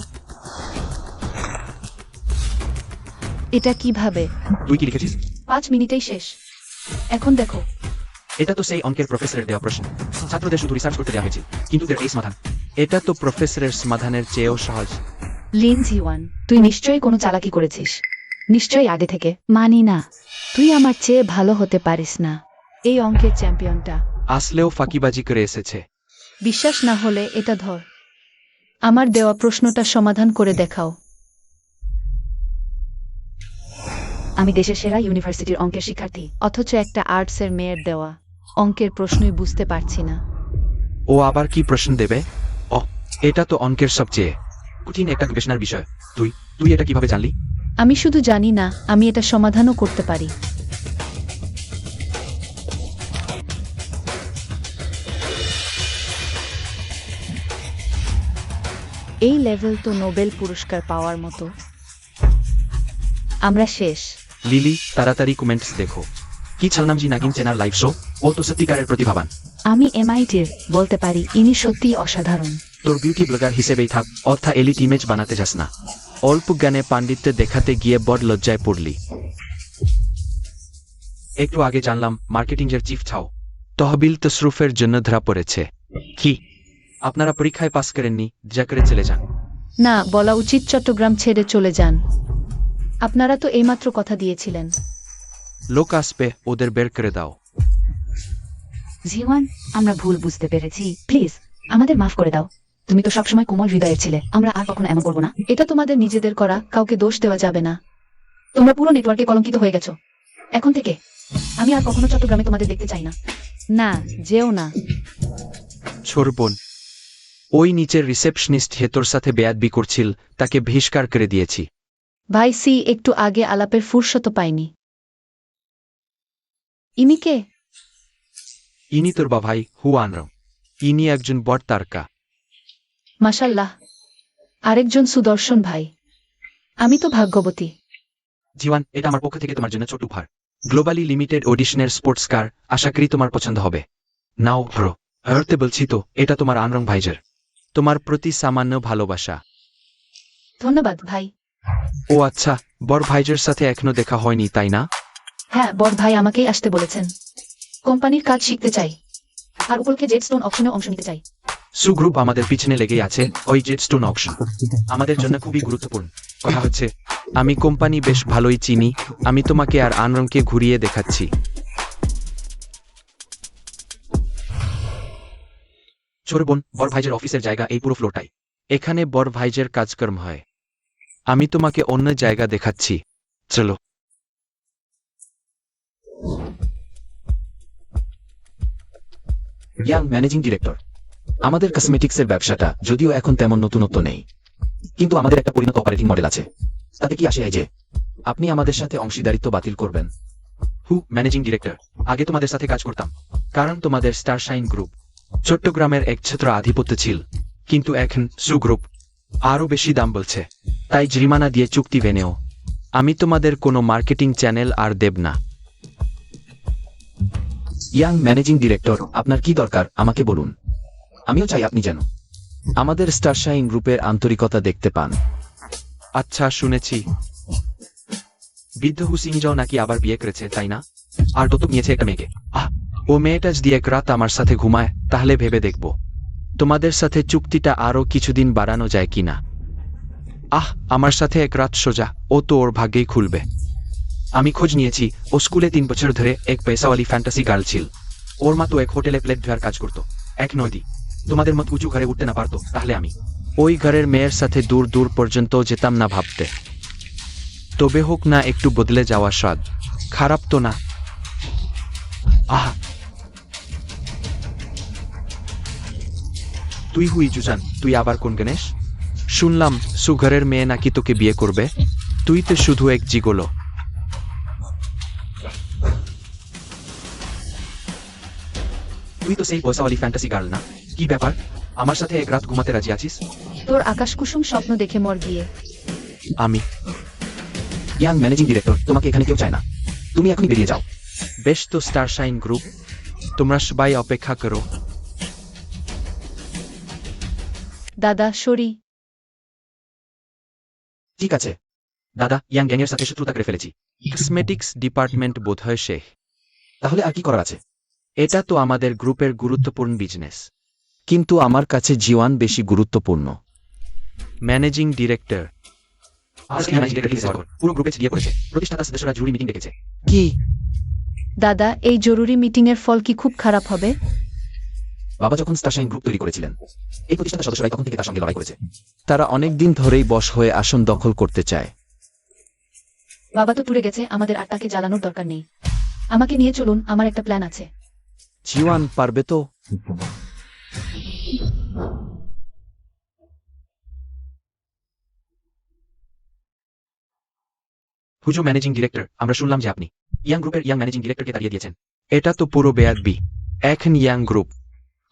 এটা কিভাবে? তুই কি লিখেছিস? 5 মিনিটেই শেষ। এখন দেখো। এটা তো সেই অঙ্কের প্রফেসরের দেওয়া প্রশ্ন। ছাত্রদের শুধু রিসার্চ করতে দেওয়া হয়েছিল, কিন্তু এর এই সমাধান। এটা তো প্রফেসরের সমাধানের চেয়েও সহজ। লিন জিওয়ান, তুই নিশ্চয়ই কোনো চালাকি করেছিস। নিশ্চয়ই আগে থেকে। মানি না, তুই আমার চেয়ে ভালো হতে পারিস না। এই অঙ্কের চ্যাম্পিয়নটা আসলেও ফাঁকিবাজি করে এসেছে। বিশ্বাস না হলে এটা ধর। আমার দেওয়া প্রশ্নটা সমাধান করে দেখাও। আমি দেশের সেরা ইউনিভার্সিটির অঙ্কের শিক্ষার্থী, অথচ একটা আর্টসের মেয়ের দেওয়া অঙ্কের প্রশ্নই বুঝতে পারছি না। ও আবার কি প্রশ্ন দেবে? এটা তো অঙ্কের সবচেয়ে কঠিন একটা গবেষণার বিষয়। তুই এটা কিভাবে জানলি? আমি শুধু জানি না, আমি এটা সমাধানও করতে পারি। এই লেভেল তো নোবেল পুরস্কার পাওয়ার মতো। আমরা শেষ। লিলি, তাড়াতাড়ি কমেন্টস দেখো। কি ছলনামজি নাগিন চেনার লাইভ শো? ও তো সত্যিকারের প্রতিভাবান। আমি এমআইটির, বলতে পারি ইনি সত্যিই অসাধারণ। তোর বিউটি ব্লগার হিসেবেই থাক, অর্থা এলিট ইমেজ বানাতে যাস না। অল্প জ্ঞানে পাণ্ডিত্য দেখাতে গিয়ে বড় লজ্জায় পড়লি। একটু আগে জানলাম মার্কেটিং এর চিফ ছাও। তহবিল তসরুফের জন্য ধরা পড়েছে। কি আপনারা পরীক্ষায় পাস করেননি, যা করে চলে যান। না, বলা উচিত চট্টগ্রাম ছেড়ে চলে যান। আপনারা তো এইমাত্র কথা দিয়েছিলেন। লোক আসবে, ওদের বের করে দাও। জিওয়ান, আমরা ভুল বুঝতে পেরেছি, প্লিজ আমাদের মাফ করে দাও। তুমি তো সবসময় কোমল হৃদয়ের ছিলে, আমরা আর কখনো এমন করবো না। এটা তোমাদের নিজেদের করা, কাউকে দোষ দেওয়া যাবে না। তোমরা পুরো নেটওয়ার্কে কলঙ্কিত হয়ে গেছো। এখন থেকে আমি আর কখনো চট্টগ্রামে তোমাদের দেখতে চাই না। না, যেও না। ছোট বোন, ওই নিচের রিসেপশনিস্ট হেতর সাথে বেয়াদবি করছিল, তাকে বহিষ্কার করে দিয়েছি। ভাই সি একটু আগে আলাপের ফুরসত পাইনি। ইনি কে? ইনি তোর বাভাই হুয়ানরং। ইনি একজন বড় তারকা। মাশাল্লাহ, আরেকজন সুদর্শন ভাই। আমি তো ভাগ্যবতী। জীবন, এটা আমার পক্ষ থেকে তোমার জন্য ছোট উপহার। গ্লোবালি লিমিটেড অডিশনের স্পোর্টস কার, আশা করি তোমার পছন্দ হবে। নাও ধরো। হরতে বলছি তো, এটা তোমার আনরং ভাইজের। তোমার প্রতি সামান্য ভালোবাসা। ধন্যবাদ ভাই। ও আচ্ছা, বড় ভাইজের সাথে এখনো দেখা হয়নি তাই না? হ্যাঁ, বড় ভাই আমাকেই আসতে বলেছেন। কোম্পানির কাজ শিখতে চাই, আর উপলকে জেটস্টোন অকশনে অংশ নিতে চাই। সু গ্রুপ আমাদের পিছনে লেগে আছে, ওই জেটস্টোন অকশন আমাদের জন্য খুবই গুরুত্বপূর্ণ। কথা হচ্ছে, আমি কোম্পানি বেশ ভালোই চিনি। আমি তোমাকে আর আনরংকে ঘুরিয়ে দেখাচ্ছি। ছোট বোন, বড় ভাইজের অফিসের জায়গা এই পুরো ফ্লোরটাই। এখানে বড় ভাইজের কাজকর্ম হয়। আমি তোমাকে অন্য জায়গা দেখাচ্ছি, চলো। ইয়াং ম্যানেজিং ডিরেক্টর, আমাদের কসমেটিক্সের ব্যবসাটা যদিও এখন তেমন নতুনত্ব নেই, কিন্তু আমাদের একটা পরিণত অপারেটিং মডেল আছে। তাতে কি আসে যে আপনি আমাদের সাথে অংশীদারিত্ব বাতিল করবেন? ম্যানেজিং ডিরেক্টর, আগে তোমাদের সাথে কাজ করতাম, কারণ তোমাদের স্টারশাইন গ্রুপ চট্টগ্রামের এক ছত্র আধিপত্য ছিল। কিন্তু এখন সু গ্রুপ আরও বেশি দাম বলছে, তাই জরিমানা দিয়ে চুক্তি ভেনেও আমি তোমাদের কোনো মার্কেটিং চ্যানেল আর দেব না। ইয়াং ম্যানেজিং ডিরেক্টর, আপনার কি দরকার আমাকে বলুন। আমিও চাই আপনি যেন আমাদের স্টারশাইন গ্রুপের আন্তরিকতা দেখতে পান। আচ্ছা, শুনেছি বৃদ্ধ হুসিনজাও নাকি আবার বিয়ে করেছে, তাই না? আর দত্তক নিয়েছে একটা মেয়েকে। ও মেয়েটা যদি এক রাত আমার সাথে ঘুমায়, তাহলে ভেবে দেখব তোমাদের সাথে চুক্তিটা আরও কিছুদিন বাড়ানো যায় কিনা। আমার সাথে এক রাত সোজা, ও তো ওর ভাগ্যেই খুলবে। আমি খোঁজ নিয়েছি, ও স্কুলে 3 বছর ধরে এক পয়সাওয়ালি ফ্যান্টাসি গার্ল ছিল। ওর মা তো এক হোটেলে প্লেট ধোয়ার কাজ করতো। এক নদী তোমাদের মত উঁচু ঘরে উঠতে না পারতো, তাহলে আমি ওই ঘরের মেয়ের সাথে দূর দূর পর্যন্ত যেতাম না ভাবতে। তবে হোক না একটু বদলে যাওয়া স্বাদ, খারাপ তো না। তুই হুই জুজান, তুই আবার কোন গণেশ? শুনলাম সুঘরের মেয়ে নাকি তোকে বিয়ে করবে। তুই তো শুধু এক জিগোলো। তুই তো সেই পয়সাওয়ালি ফ্যান্টাসি গার্ল না? কি ব্যাপার, আমার সাথে এক রাত ঘুমাতে রাজি আছিস? তোর আকাশকুসুম স্বপ্ন দেখে মর গিয়ে। আমি ইয়াং ম্যানেজিং ডিরেক্টর, তোমাকে এখানে কেউ চায় না, তুমি এখনই বেরিয়ে যাও। বেশ তো স্টারশাইন গ্রুপ, তোমরা সবাই অপেক্ষা করো। দাদা সরি। ঠিক আছে দাদা, ইয়াং গ্যাংয়ের সাথে শত্রুতা করে ফেলেছি। কসমেটিক্স ডিপার্টমেন্ট বোধহয় শেষ। তাহলে আর কি করার আছে? এটা তো আমাদের গ্রুপের গুরুত্বপূর্ণ বিজনেস। কিন্তু আমার কাছে জীবন বেশি গুরুত্বপূর্ণ। ম্যানেজিং ডিরেক্টর, পুরো গ্রুপে ছড়িয়ে পড়েছে, প্রতিষ্ঠাতা সদস্যরা জরুরি মিটিং ডেকেছে। কি? দাদা, এই জরুরি মিটিং এর ফল কি খুব খারাপ হবে? বাবা যখন স্টারশাইন গ্রুপ তৈরি করেছিলেন, এই প্রতিষ্ঠাতা সদস্যরাই তখন থেকে তার সঙ্গে লড়াই করেছে। তারা অনেক দিন ধরেই বশ হয়ে আসন দখল করতে চায়। বাবা তো টুরে গেছে, আমাদের আর তাকে জ্বালানোর দরকার নেই। আমাকে নিয়ে চলুন, আমার একটা প্ল্যান আছে। জীবন পারবে তো? হুজুর ম্যানেজিং ডিরেক্টর, আমরা শুনলাম যে আপনি ইয়াং গ্রুপের ইয়াং ম্যানেজিং ডিরেক্টরকে তাড়িয়ে দিয়েছেন। এটা তো পুরো বেয়াদবি। এখন ইয়াং গ্রুপ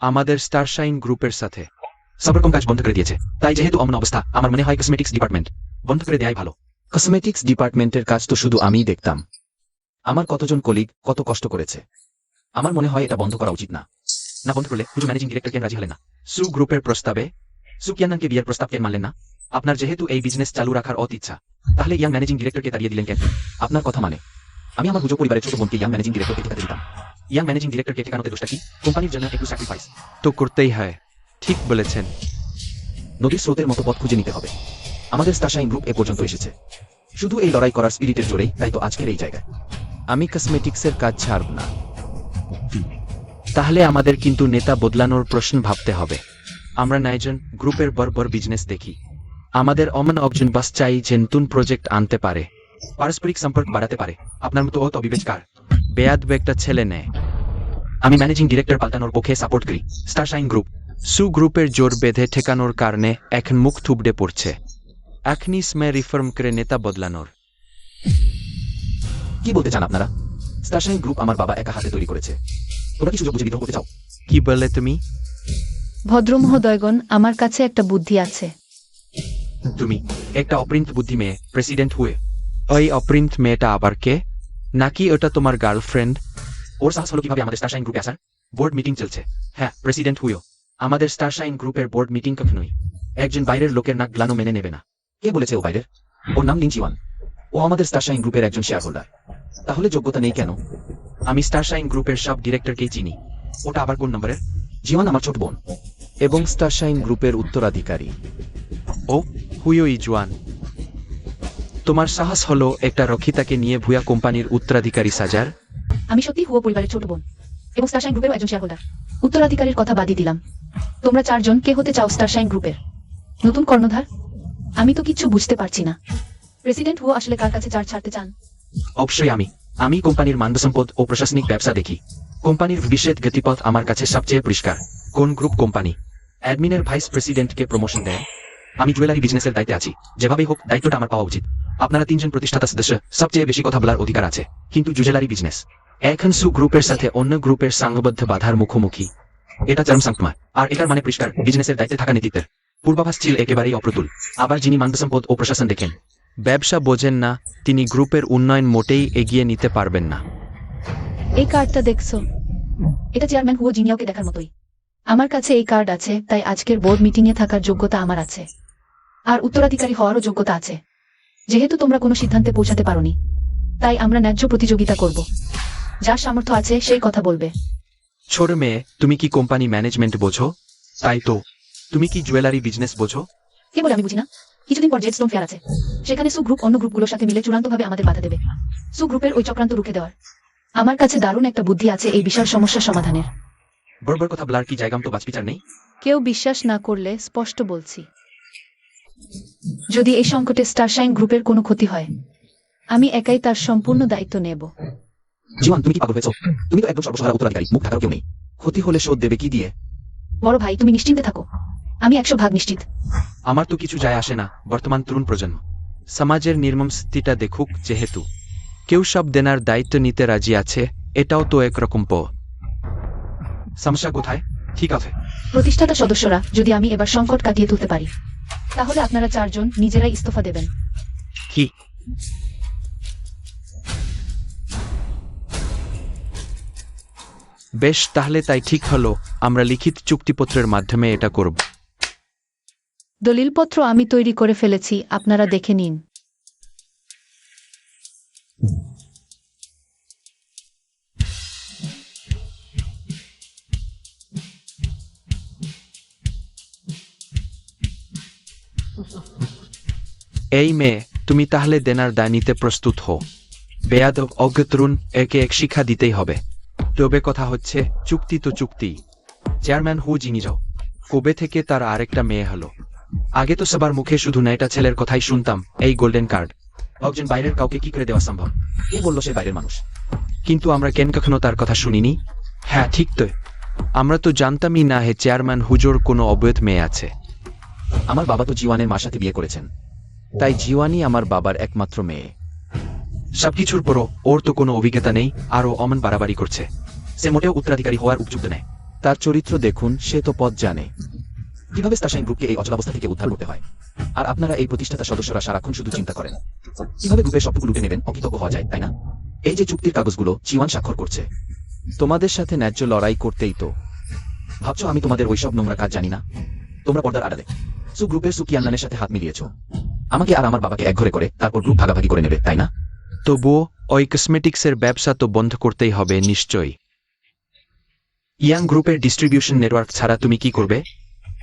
আমাদের স্টারশাইন গ্রুপের সাথে সব রকম কাজ বন্ধ করে দিয়েছে। তাই যেহেতু অমন অবস্থা, আমার মনে হয় কসমেটিক্স ডিপার্টমেন্ট বন্ধ করে দেয়াই ভালো। কসমেটিক্স ডিপার্টমেন্টের কাজ তো শুধু আমিই দেখতাম। আমার কতজন কলিগ কত কষ্ট করেছে। আমার মনে হয় এটা বন্ধ করা উচিত না। না বন্ধ করলে হুজুর ম্যানেজিং ডিরেক্টর কেন রাজি হলেন না? সু গ্রুপের প্রস্তাবে সুকিয়ানানকে বিয়ের প্রস্তাব কেন মানলেন না? আপনার যেহেতু এই বিজনেস চালু রাখার ইচ্ছা, তাহলে ইয়াং ম্যানেজিং ডিরেক্টরকে তাড়িয়ে দিলেন কেন? আপনার কথা মানে আমি আমার হুজুর পরিবারের ছোট বোনকে ইয়াং ম্যানেজিং ডিরেক্টরকে ঠেকাতে দিতাম। ইয়াং ম্যানেজিং ডিরেক্টরকে ঠেকানোতে দোষটা কি? কোম্পানির জন্য একটু স্যাক্রিফাইস তো করতেই হয়। ঠিক বলেছেন। নদীর স্রোতের মতো পথ খুঁজে নিতে হবে। আমাদের স্টারশাইন গ্রুপ এ পর্যন্ত এসেছে শুধু এই লড়াই করার স্পিরিটের জোরেই, তাই তো আজকের এই জায়গায়। আমি কসমেটিক্সের কাজ ছাড়ব না। তাহলে আমাদের কিন্তু নেতা বদলানোর প্রশ্ন ভাবতে হবে। আমরা নাইজন গ্রুপের বড় বিজনেস দেখি আমাদের অমন একজন বাস চাই যে নতুন প্রজেক্ট আনতে পারে পারস্পরিক সম্পর্ক বাড়াতে পারে আপনার মতো অত বিবেচকার বেয়াদ একটা ছেলে নেয় আমি ম্যানেজিং ডিরেক্টর পাল্টানোর পক্ষে সাপোর্ট করি স্টারশাইন গ্রুপ সু গ্রুপের জোর বেঁধে ঠেকানোর কারণে এখন মুখ থুবড়ে পড়ছে এখনই স্মে রিফর্ম করে নেতা বদলানোর কি বলতে চান আপনারা? স্টারশাইন গ্রুপ আমার বাবা একা হাতে তৈরি করেছে। তোমরা কি সুযোগ বুঝে বিদ্রোহ করতে চাও? কি বললে তুমি ভদ্রমহোদয়গণ, আমার কাছে একটা বুদ্ধি আছে। তুমি একটা অপ্রিন্ট বুদ্ধি মেয়ে প্রেসিডেন্ট হয়ে ওই অপ্রিন্ট মেয়েটা আবার কে নাকি ওটা তোমার গার্লফ্রেন্ড ওর সাহস হলো কিভাবে আমাদের স্টারশাইন গ্রুপে আসার? বোর্ড মিটিং চলছে হ্যাঁ প্রেসিডেন্ট হুইও আমাদের স্টারশাইন গ্রুপের বোর্ড মিটিং কখনোই একজন বাইরের লোকের নাক গ্লানো মেনে নেবে না কে বলেছে ও বাইরের? ওর নাম লিন জিওয়ান। ও আমাদের স্টারশাইন গ্রুপের একজন শেয়ার হোল্ডার। তাহলে যোগ্যতা নেই কেন? আমি স্টারশাইন গ্রুপের সব ডিরেক্টরকেই চিনি ওটা আবার কোন নম্বরের জিওয়ান আমার ছোট বোন এবং স্টারশাইন গ্রুপের উত্তরাধিকারী। ও হুইও ইজওয়ান তোমার সাহস হলো একটা রক্ষিতাকে নিয়ে ভুয়া কোম্পানির উত্তরাধিকারী সাজার আমি সত্যি হুয়া পরিবারের ছোট বোন এবং স্টারশাইন গ্রুপের একজন শেয়ারহোল্ডার উত্তরাধিকারীর কথা বাদই দিলাম তোমরা চারজন কে হতে চাও স্টারশাইন গ্রুপের নতুন কর্ণধার আমি তো কিচ্ছু বুঝতে পারছি না প্রেসিডেন্ট হুয়া আসলে কার কাছে চার ছাড়তে চান অবশ্যই আমি কোম্পানির মানবসম্পদ ও প্রশাসনিক ব্যবসা দেখি কোম্পানির ভবিষ্যৎ গতিপথ আমার কাছে সবচেয়ে পরিষ্কার কোন গ্রুপ কোম্পানি অ্যাডমিনের ভাইস প্রেসিডেন্টকে প্রমোশন দেয় আমি জুয়েলারি বিজনেসের দায়িত্বে আছি যেভাবেই হোক দায়িত্বটা আমার পাওয়া উচিত আপনারা তিনজন প্রতিষ্ঠাতা সদস্য সবচেয়ে বেশি কথা বলার অধিকার আছে কিন্তু জুয়েলারি বিজনেস এখন সু গ্রুপের সাথে অন্য গ্রুপের সংঘবদ্ধ বাধার মুখোমুখি এটা চরম সংকট আর এটার মানে পরিষ্কার বিজনেসের দায়িত্বে থাকা নেতৃত্বের পূর্বাভাস ছিল একেবারেই অপ্রতুল আবার যিনি মানবসম্পদ ও প্রশাসন দেখেন ব্যবসা বোঝেন না তিনি গ্রুপের উন্নয়ন মোটেই এগিয়ে নিতে পারবেন না এই কার্ডটা দেখছো এটা চেয়ারম্যান হুয়া জিনিয়াওকে দেখার মতোই আমার কাছে এই কার্ড আছে তাই আজকের বোর্ড মিটিং এ থাকার যোগ্যতা আমার আছে আর উত্তরাধিকারী হওয়ারও যোগ্যতা আছে যেহেতু তোমরা কোনো সিদ্ধান্তে পৌঁছাতে পারোনি তাই আমরা ন্যায্য প্রতিযোগিতা করব যার সামর্থ্য আছে সেই কথা বলবে ছোট মেয়ে তুমি কি কোম্পানি ম্যানেজমেন্ট বোঝো তাই তো তুমি কি জুয়েলারি বিজনেস বোঝো কে বলে আমি বুঝি না কিছুদিন পর জেডস্টোন ফেয়ার আছে সেখানে সু গ্রুপ অন্য গ্রুপগুলোর সাথে মিলে চূড়ান্তভাবে আমাদের বাধা দেবে সু গ্রুপের ওই চক্রান্ত রুখে দেওয়ার আমার কাছে দারুণ একটা বুদ্ধি আছে এই বিশাল সমস্যা সমাধানের বড় কথা বলার কি জায়গাম তো বাজপিচার নেই কেউ বিশ্বাস না করলে স্পষ্ট বলছি, যদি এই সংকটে স্টারশাইন গ্রুপের কোনো ক্ষতি হয় আমি একাই তার সম্পূর্ণ দায়িত্ব নেব। জিওয়ান তুমি কি পাগল হয়েছো? তুমি তো একদম সর্বসহারা উত্তরাধিকারী, মুখ ঢাকারও কেউ নেই। ক্ষতি হলে শোধ দেবে কি দিয়ে? বড় ভাই তুমি নিশ্চিন্তে থাকো আমি 100% নিশ্চিত আমার তো কিছু যায় আসে না বর্তমান তরুণ প্রজন্ম সমাজের নির্মম স্থিতিটা দেখুক যেহেতু কেউ সব দেনার দায়িত্ব নিতে রাজি আছে এটাও তো একরকম সমস্যা কোথায় ঠিক আছে প্রতিষ্ঠাতা সদস্যরা যদি আমি এবার সংকট কাটিয়ে তুলতে পারি তাহলে আপনারা চারজন নিজেরাই ইস্তফা দেবেন কি বেশ তাহলে তাই ঠিক হলো আমরা লিখিত চুক্তিপত্রের মাধ্যমে এটা করব দলিলপত্র আমি তৈরি করে ফেলেছি, আপনারা দেখে নিন। এই মেয়ে তুমি তাহলে দেনার দায় নিতে প্রস্তুত হও বেয়াদব অজ্ঞতরুণ একে এক শিক্ষা দিতেই হবে তবে কথা হচ্ছে চুক্তি তো চুক্তি চেয়ারম্যান হু জিনি যাও কবে থেকে তার আরেকটা মেয়ে হলো আগে তো সবার মুখে শুধু নাইটা ছেলের কথাই শুনতাম এই গোল্ডেন কার্ড একজন বাইরের কাউকে কি করে দেওয়া সম্ভব কে বললো সে বাইরের মানুষ? কিন্তু আমরা কেন কখনো তার কথা শুনিনি হ্যাঁ ঠিক তো আমরা তো জানতামই না হে চেয়ারম্যান হুজোর কোনো অবৈধ মেয়ে আছে আমার বাবা তো জিওয়ানের মার সাথে বিয়ে করেছেন, তাই জিওয়ানই আমার বাবার একমাত্র মেয়ে। সবকিছুর পরও ওর তো কোনো অভিজ্ঞতা নেই আর ও অমন বাড়াবাড়ি করছে সে মোটেও উত্তরাধিকারী হওয়ার উপযুক্ত নেয় তার চরিত্র দেখুন, সে তো পথ জানে কিভাবে স্টারশাইন গ্রুপকে এই অচলাবস্থা থেকে উদ্ধার করতে হয়। আর আপনারা এই প্রতিষ্ঠাতা সদস্যরা সারাক্ষণ শুধু চিন্তা করেন কিভাবে গ্রুপের সবটুকু লুটে নেবেন, অকৃতজ্ঞ হওয়া যায়, তাই না? এই যে চুক্তির কাগজগুলো জিওয়ান স্বাক্ষর করছে, তোমাদের সাথে ন্যায্য লড়াই করতেই তো। ভাবছো আমি তোমাদের ওইসব নোংরা কাজ জানি না? তোমরা পর্দার আড়ালে সু গ্রুপের সুকিয়ান্নানের সাথে হাত মিলিয়েছ, আমাকে আর আমার বাবাকে একঘরে করে তারপর গ্রুপ ভাগাভাগি করে নেবে, তাই না? তবুও ওই কসমেটিক্সের ব্যবসা তো বন্ধ করতেই হবে নিশ্চয়ই ইয়াং গ্রুপের ডিস্ট্রিবিউশন নেটওয়ার্ক ছাড়া তুমি কি করবে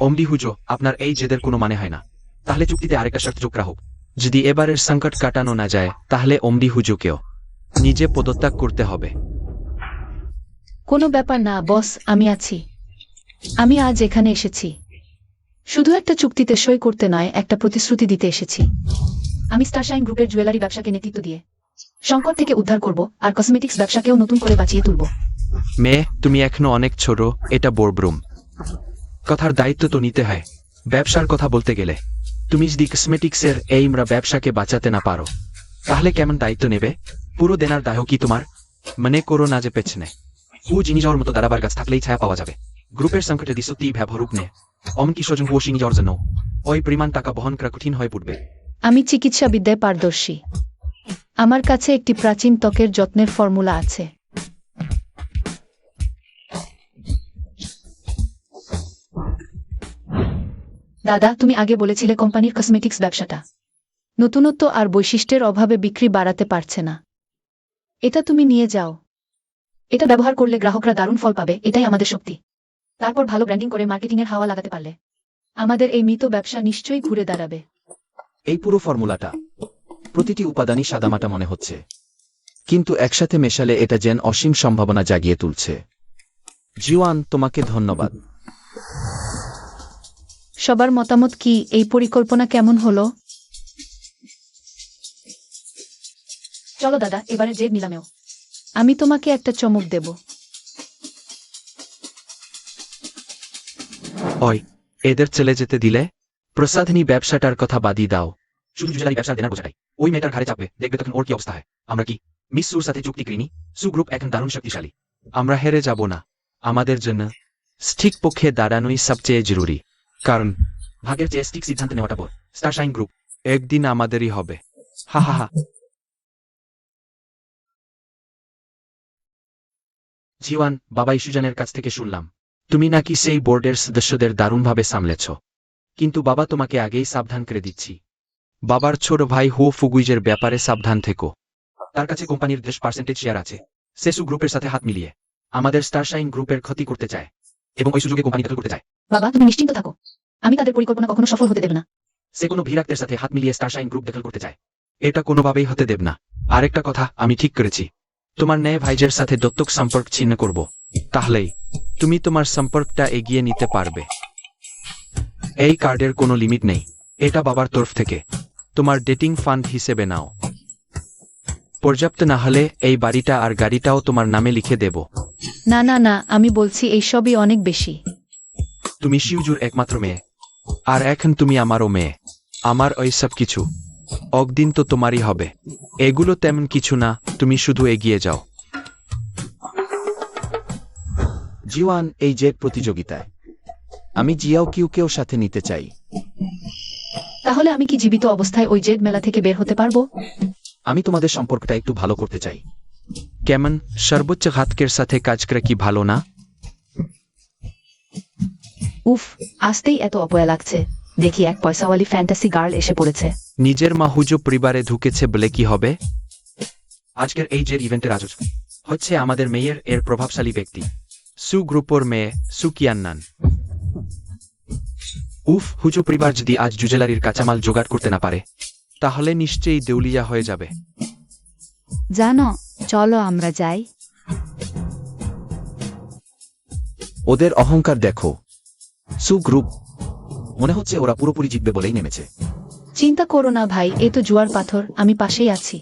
অমডি হুজো আপনার এই জেদের কোনো মানে হয় না তাহলে চুক্তিতে আরেকটা শর্ত যোগ রাখুক যদি এবারের সংকট কাটানো না যায় তাহলে অমডি হুজোকেও নিজে পদত্যাগ করতে হবে কোনো ব্যাপার না বস, আমি আছি। আমি আজ এখানে এসেছি শুধু একটা চুক্তিতে সই করতে নয়, একটা প্রতিশ্রুতি দিতে এসেছি। আমি স্টারশাইন গ্রুপের জুয়েলারি ব্যবসাকে নেতৃত্ব দিয়ে সংকট থেকে উদ্ধার করব, আর কসমেটিক্স ব্যবসাকেও নতুন করে বাঁচিয়ে তুলব। মেয়ে, তুমি এখনো অনেক ছোট, এটা বোর্ডরুম। কথার দায়িত্ব তো নিতে হয়। ব্যবসার কথা বলতে গেলে তুমি যদি কসমেটিক্সের এই ব্যবসাকে বাঁচাতে না পারো, তাহলে কেমন দায়িত্ব নেবে? পুরো দেনার দায় কি তোমার? মনে করো না যে পেছনে ও জিনি যাওয়ার মতো দাঁড়াবার গাছ থাকলেই ছায়া পাওয়া যাবে। গ্রুপের সংকটে সত্যি ব্যবহারুক নে, অমনকি স্বজন পোষিনি যাওয়ার জন্য ওই পরিমাণ টাকা বহন করা কঠিন হয়ে পড়বে। আমি চিকিৎসাবিদ্যায় পারদর্শী। আমার কাছে একটি প্রাচীন ত্বকের যত্নের ফর্মুলা আছে। দাদা, তুমি আগে বলেছিলে কোম্পানির কসমেটিক্স ব্যবসাটা নতুনত্ব আর বৈশিষ্ট্যের অভাবে বিক্রি বাড়াতে পারছে না। এটা তুমি নিয়ে যাও। এটা ব্যবহার করলে গ্রাহকরা দারুণ ফল পাবে, এটাই আমাদের শক্তি। তারপর ভালো ব্র্যান্ডিং করে মার্কেটিংয়ের হাওয়া লাগাতে পারলে আমাদের এই মৃত ব্যবসা নিশ্চয়ই ঘুরে দাঁড়াবে। এই পুরো ফর্মুলাটা, প্রতিটি উপাদানই সাদামাটা মনে হচ্ছে, কিন্তু একসাথে মেশালে এটা যেন অসীম সম্ভাবনা জাগিয়ে তুলছে। জিওয়ান, তোমাকে ধন্যবাদ। সবার মতামত কি? এই পরিকল্পনা কেমন হলো? চলো দাদা, এবারে জেড নিলামেও আমি তোমাকে একটা চমক দেব। ওই, এদের চলে যেতে দিলে? প্রসাধনী ব্যবসাটার কথা বাদই দাও, শুধু জুয়েলারি ব্যবসার দেনার বোঝাটাই ওই মেয়েটার ঘাড়ে চাপবে। দেখবে তখন ওর কি অবস্থা হয়। আমরা কি মিস সুর সাথে চুক্তি করিনি? সু গ্রুপ এখন দারুণ শক্তিশালী। আমরা হেরে যাব না। আমাদের জন্য ঠিক পক্ষে দাঁড়ানোই সবচেয়ে জরুরি, কারণ ভাগের চেয়ে ঠিক সিদ্ধান্ত নেওয়াটা বড়। স্টারশাইন গ্রুপ একদিন আমাদেরই হবে। হা হা হা। জিওয়ান, বাবা ইস্যুজানের কাছ থেকে শুনলাম তুমি নাকি সেই বোর্ডের সদস্যদের দারুণভাবে সামলেছ। কিন্তু বাবা, তোমাকে আগেই সাবধান করে দিচ্ছি, বাবার ছোট ভাই হো ফুগুইজের ব্যাপারে সাবধান থেকো। তার কাছে কোম্পানির 10% শেয়ার আছে। সেসু গ্রুপের সাথে হাত মিলিয়ে আমাদের স্টারশাইন গ্রুপের ক্ষতি করতে চায় এবং ওই সুযোগে কোম্পানি দখল করতে চায়। বাবা, তুমি নিশ্চিন্ত থাকো, আমি তাদের পরিকল্পনা কখনো সফল হতে দেব না। সে কোনো ভিরাক্তের সাথে হাত মিলিয়ে স্টারশাইন গ্রুপ দখল করতে চায়, এটা কোনোভাবেই হতে দেব না। আরেকটা কথা আমি ঠিক করেছি, তোমার ন্যায় ভাইজের সাথে দত্তক সম্পর্ক ছিন্ন করব, তাহলেই তুমি তোমার সম্পর্কটা এগিয়ে নিতে পারবে। এই কার্ডের কোনো লিমিট নেই, এটা বাবার তরফ থেকে তোমার ডেটিং ফান্ড হিসেবে নাও। পর্যাপ্ত না হলে এই বাড়িটা আর গাড়িটাও তোমার নামে লিখে দেব। না না না, আমি বলছি এইসবই অনেক বেশি। তুমি শিউজুর একমাত্র মেয়ে, আর এখন তুমি আমারও মেয়ে। আমার ওই সব কিছু একদিন তো তোমারই হবে। এগুলো তেমন কিছু না, তুমি শুধু এগিয়ে যাও। জিওয়ান, এই জেড প্রতিযোগিতায় আমি জিয়াও কিউকেও সাথে নিতে চাই। তাহলে আমি কি জীবিত অবস্থায় ওই জেড মেলা থেকে বের হতে পারবো? আমি তোমাদের সম্পর্কটা একটু ভালো করতে চাই। কেমন, সর্বোচ্চ ঘাতকের সাথে কাজ করে কি ভালো না? উফ, আসতেই এত অপয়া লাগছে। দেখি এক পয়সাওয়ালি ফ্যান্টাসি গার্ল এসে পড়েছে। নিজের মা হুজো পরিবারে ঢুকেছে বলে কি হবে? আজকের এই যে ইভেন্টের আয়োজক হচ্ছে আমাদের মেয়ের এর প্রভাবশালী ব্যক্তি, সু গ্রুপোর মেয়ে সুকিয়ান্নান। উফ, হুজো পরিবার যদি আজ জুজেলারির কাঁচামাল জোগাড় করতে না পারে, তাহলে নিশ্চয়ই দেউলিয়া হয়ে যাবে। জানো, চলো আমরা যাই। ওদের অহংকার দেখো। সু গ্রুপ, মনে হচ্ছে ওরা পুরোপুরি জিতবে বলেই নেমেছে। চিন্তা করো না ভাই, এ তো জুয়ার পাথর, আমি পাশেই আছি।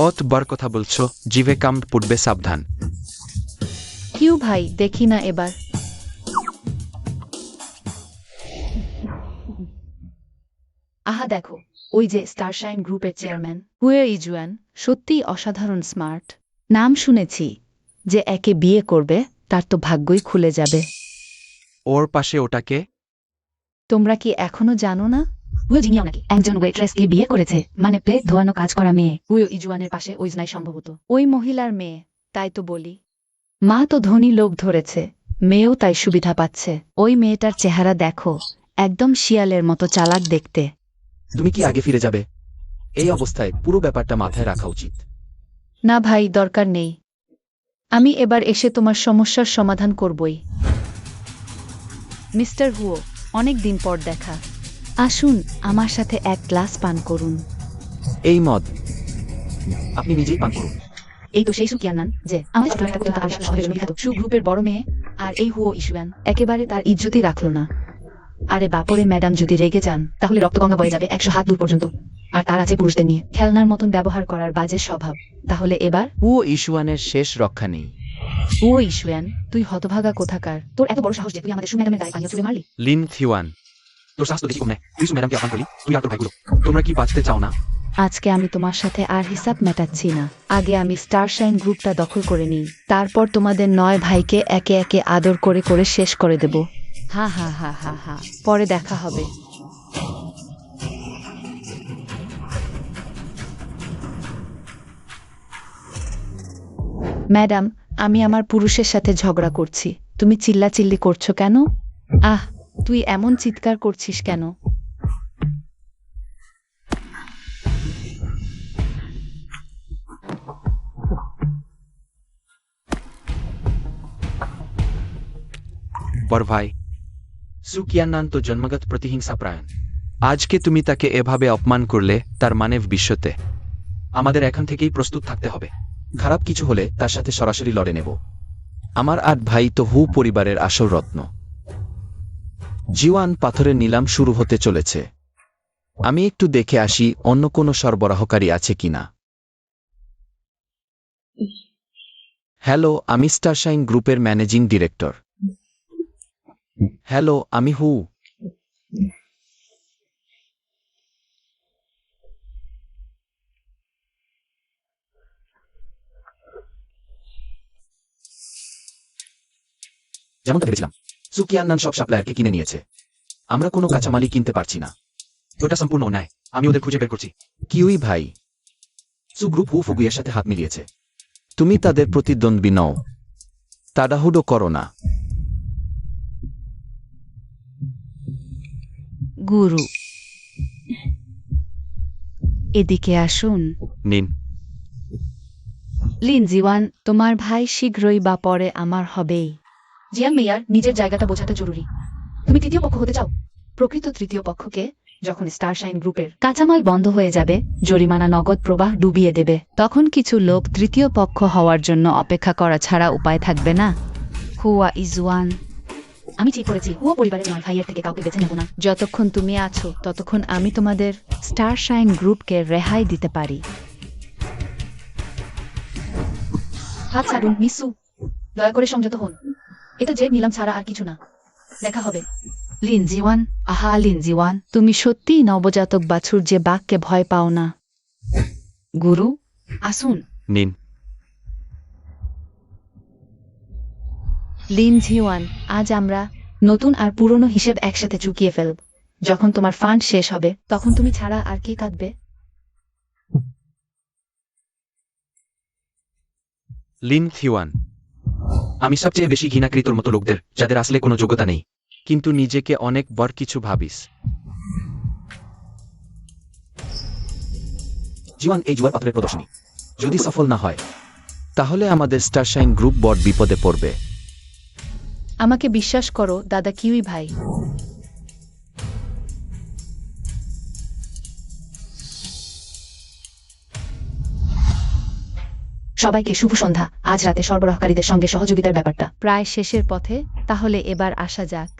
অত বার কথা বলছো, জিভে কাম পড়বে, সাবধান। কিউ ভাই, দেখি না এবার। আহা দেখো, ওই যে স্টারশাইন গ্রুপের চেয়ারম্যান হুয়ে ইজুয়ান সত্যিই অসাধারণ স্মার্ট। নাম শুনেছি, যে একে বিয়ে করবে তার তো ভাগ্যই খুলে যাবে। ওর পাশে ওটাকে? তোমরা কি এখনো জানো না? হুয়ে জিনিয়াও নাকি একজন ওয়েট্রেসকে বিয়ে করেছে, মানে প্লেট ধোয়ানো কাজ করা মেয়ে। হুয়ে ইজুয়ানের পাশে ওই নাই সম্ভবত। ওই মহিলার মেয়ে, তাই তো বলি। মা তো ধনী লোক ধরেছে, মেয়েও তাই সুবিধা পাচ্ছে। ওই মেয়েটার চেহারা দেখো, একদম শিয়ালের মতো চালাক দেখতে। তুমি কি আগে ফিরে যাবে? এই অবস্থায় পুরো ব্যাপারটা মাথায় রাখা উচিত। না ভাই, দরকার নেই। আমি এবার এসে তোমার সমস্যার সমাধান করবই। মিস্টার হুও, অনেক দিন পর দেখা। আসুন, আমার সাথে এক গ্লাস পান করুন। এই মদ আপনি নিজেই পান করুন। এই তো সেই সুকিয়ান্নান, যে আমাদের ছোট একটা কোথাও তার শহরের বিখ্যাত সু গ্রুপের বড় মেয়ে। আর এই হুও ইস্যুয়ান একেবারে তার ইজ্জতই রাখলো না। আরে বাপরে ম্যাডাম, যদি রেগে যান তাহলে রক্তগঙ্গা বয়ে যাবে 100 হাত দূর পর্যন্ত। আর তার আছে পুরুষদের নিয়ে খেলনার মতন ব্যবহার করার বাজে স্বভাব। তাহলে এবার ও ইস্যুয়ানের শেষ রক্ষা নেই। ও ইসুয়ান, তুই হতভাগা কোথাকার, তোর এত বড় সাহস যে তুই আমাদের সু ম্যাডামের গায়ে পানীয় ছুড়ে মারলি। লিন থিওয়ান, তোর শাস্তি দেখি কমনে, তুই সু ম্যাডামকে অপমান করলি, তুই আর তোর ভাইগুলো। তোমরা কি বাঁচতে চাও না? আজকে আমি তোমার সাথে আর হিসাব মেটাচ্ছি না। আগে আমি স্টারশাইন গ্রুপটা দখল করে নিই, তারপর তোমাদের 9 ভাইকে একে একে আদর করে করে শেষ করে দেব। হা হা হা হা হা, পরে দেখা হবে। ম্যাডাম, আমি আমার পুরুষের সাথে ঝগড়া করছি, তুমি চিল্লাচিল্লি করছো কেন? আহ, তুই এমন চিৎকার করছিস কেন? বড় ভাই, সুকিয়ান্নান তো জন্মগত প্রতিহিংসা প্রায়ণ। আজকে তুমি তাকে এভাবে অপমান করলে তার মানে বিশ্বতে আমাদের এখন থেকেই প্রস্তুত থাকতে হবে। খারাপ কিছু হলে তার সাথে সরাসরি লড়ে নেব। আমার 8 ভাই তো হু পরিবারের আসল রত্ন। জিওয়ান, পাথরের নিলাম শুরু হতে চলেছে। আমি একটু দেখে আসি অন্য কোনো সরবরাহকারী আছে কিনা। হ্যালো, আমি স্টারশাইন গ্রুপের ম্যানেজিং ডিরেক্টর। হ্যালো, আমি হু। যেমনটা ভেবেছিলাম, সুকিয়ান্নান সব সাপ্লায়ারকে কিনে নিয়েছে। আমরা কোনো কাঁচামালই কিনতে পারছি না। ওটা সম্পূর্ণ অন্যায়, আমি ওদের খুঁজে বের করছি। কিউই ভাই, সু গ্রুপ হু ফুগুইয়ের সাথে হাত মিলিয়েছে। তুমি তাদের প্রতিদ্বন্দ্বী নও, তাড়াহুড়ো করো না। গুরু, এদিকে আসুন। নিন। লিন জিওয়ান, তোমার ভাই শীঘ্রই বা পরে আমার হবেই। জিয়ান মেয়ার, নিজের জায়গাটা বোঝাটা জরুরি। তুমি তৃতীয় পক্ষ হতে চাও। প্রকৃত তৃতীয় পক্ষকে যখন স্টারশাইন গ্রুপের কাঁচামাল বন্ধ হয়ে যাবে, জরিমানা নগদ প্রবাহ ডুবিয়ে দেবে। তখন কিছু লোক তৃতীয় পক্ষ হওয়ার জন্য অপেক্ষা করা ছাড়া উপায় থাকবে না। হুয়া ইজওয়ান, আমি ঠিক করেছি, হুয়া পরিবারের 9 ভাইয়ের থেকে কাউকে বেছে নেব না। যতক্ষণ তুমি আছো ততক্ষণ আমি তোমাদের স্টারশাইন গ্রুপকে রেহাই দিতে পারি। হাত ছাড়ুন মিসু, দয়া করে সংযত হন। এটা যে নিলাম ছাড়া আর কিছু না। দেখা হবে। লিন জিওয়ান, আহা লিন জিওয়ান, তুমি সত্যিই নবজাতক বাছুর যে বাঘকে ভয় পাও না। গুরু, আসুন। নিন। লিন জিওয়ান, আজ আমরা নতুন আর পুরনো হিসেব একসাথে চুকিয়ে ফেলব। যখন তোমার ফান্ড শেষ হবে তখন তুমি ছাড়া আর কে কাঁদবে? লিন থিওয়ান, আমি সবচেয়ে বেশি ঘৃণা করি তোর মতো লোকদের, যাদের আসলে কোনো যোগ্যতা নেই। কিন্তু নিজেকে অনেক বড় কিছু ভাবিস। জীবন এই জুয়ার পাথরের প্রদর্শনী যদি সফল না হয়, তাহলে আমাদের স্টারশাইন গ্রুপ বড় বিপদে পড়বে। আমাকে বিশ্বাস করো দাদা কিউই ভাই। সবাইকে শুভ সন্ধ্যা। আজ রাতে সরবরাহকারীদের সঙ্গে সহযোগিতার ব্যাপারটা প্রায় শেষের পথে, তাহলে এবার আসা যাক।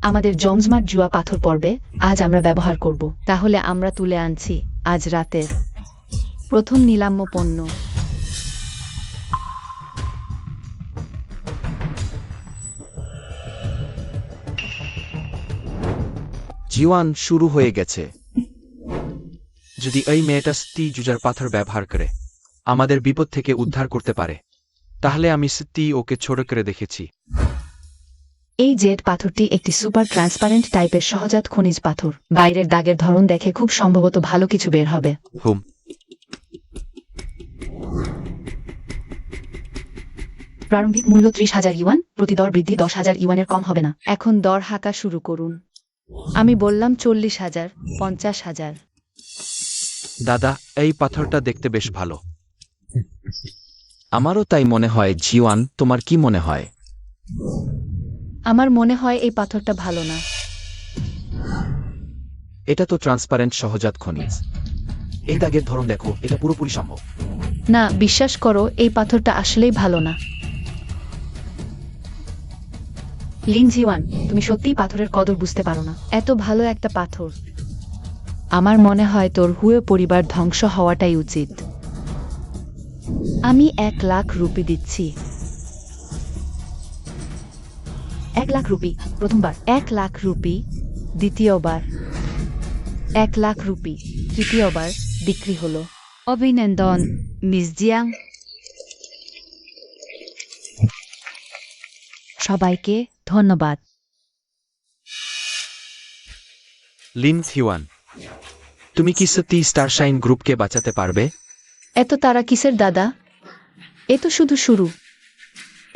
আমাদের জমজমাট জুয়া পাথর পর্বে আজ আমরা ব্যবহার করব। তাহলে আমরা তুলে আনছি আজ রাতের প্রথম নিলাম্য পণ্য। জিওয়ান, শুরু হয়ে গেছে। যদি এই মেয়েটা সত্যি জুজার পাথর ব্যবহার করে আমাদের বিপদ থেকে উদ্ধার করতে পারে, তাহলে আমি সত্যি ওকে ছোট করে দেখেছি। এই জেড পাথরটি একটি সুপার ট্রান্সপারেন্ট টাইপের সহজাত খনিজ পাথর। বাইরের দাগের ধরন দেখে খুব সম্ভবত ভালো কিছু বের হবে। হুম। প্রারম্ভিক মূল্য 30,000 ইউয়ান, প্রতি দর বৃদ্ধি 10,000 ইউয়ানের কম হবে না। এখন দর হাঁকা শুরু করুন। আমি বললাম 40,000, 50,000। দাদা, এই পাথরটা দেখতে বেশ ভালো। আমারও তাই মনে হয়। জিওয়ান, তোমার কি মনে হয়? আমার মনে হয় এই পাথরটা ভালো না। এটা তো ট্রান্সপারেন্ট সহজাত খনিজ। এই দাগের ধরন দেখো, এটা পুরোপুরি সম্ভব। না, বিশ্বাস করো এই পাথরটা আসলেই ভালো না। লিন জিওয়ান, তুমি সত্যিই পাথরের কদর বুঝতে পারো না। এত ভালো একটা পাথর। আমার মনে হয় তোর হুয়ে পরিবার ধ্বংস হওয়াটাই উচিত। আমি 1,00,000 রুপি দিচ্ছি। 1,00,000 রুপি প্রথমবার, 1,00,000 রুপি দ্বিতীয়বার, 1,00,000 রুপি তৃতীয়বার বিক্রি হলো। অভিনন্দন মিস জিয়াং। সবাইকে ধন্যবাদ। লিন থিওয়ান, তুমি কি সত্যি স্টারশাইন গ্রুপকে বাঁচাতে পারবে? এত তারা কিসের দাদা? এ তো শুধু শুরু।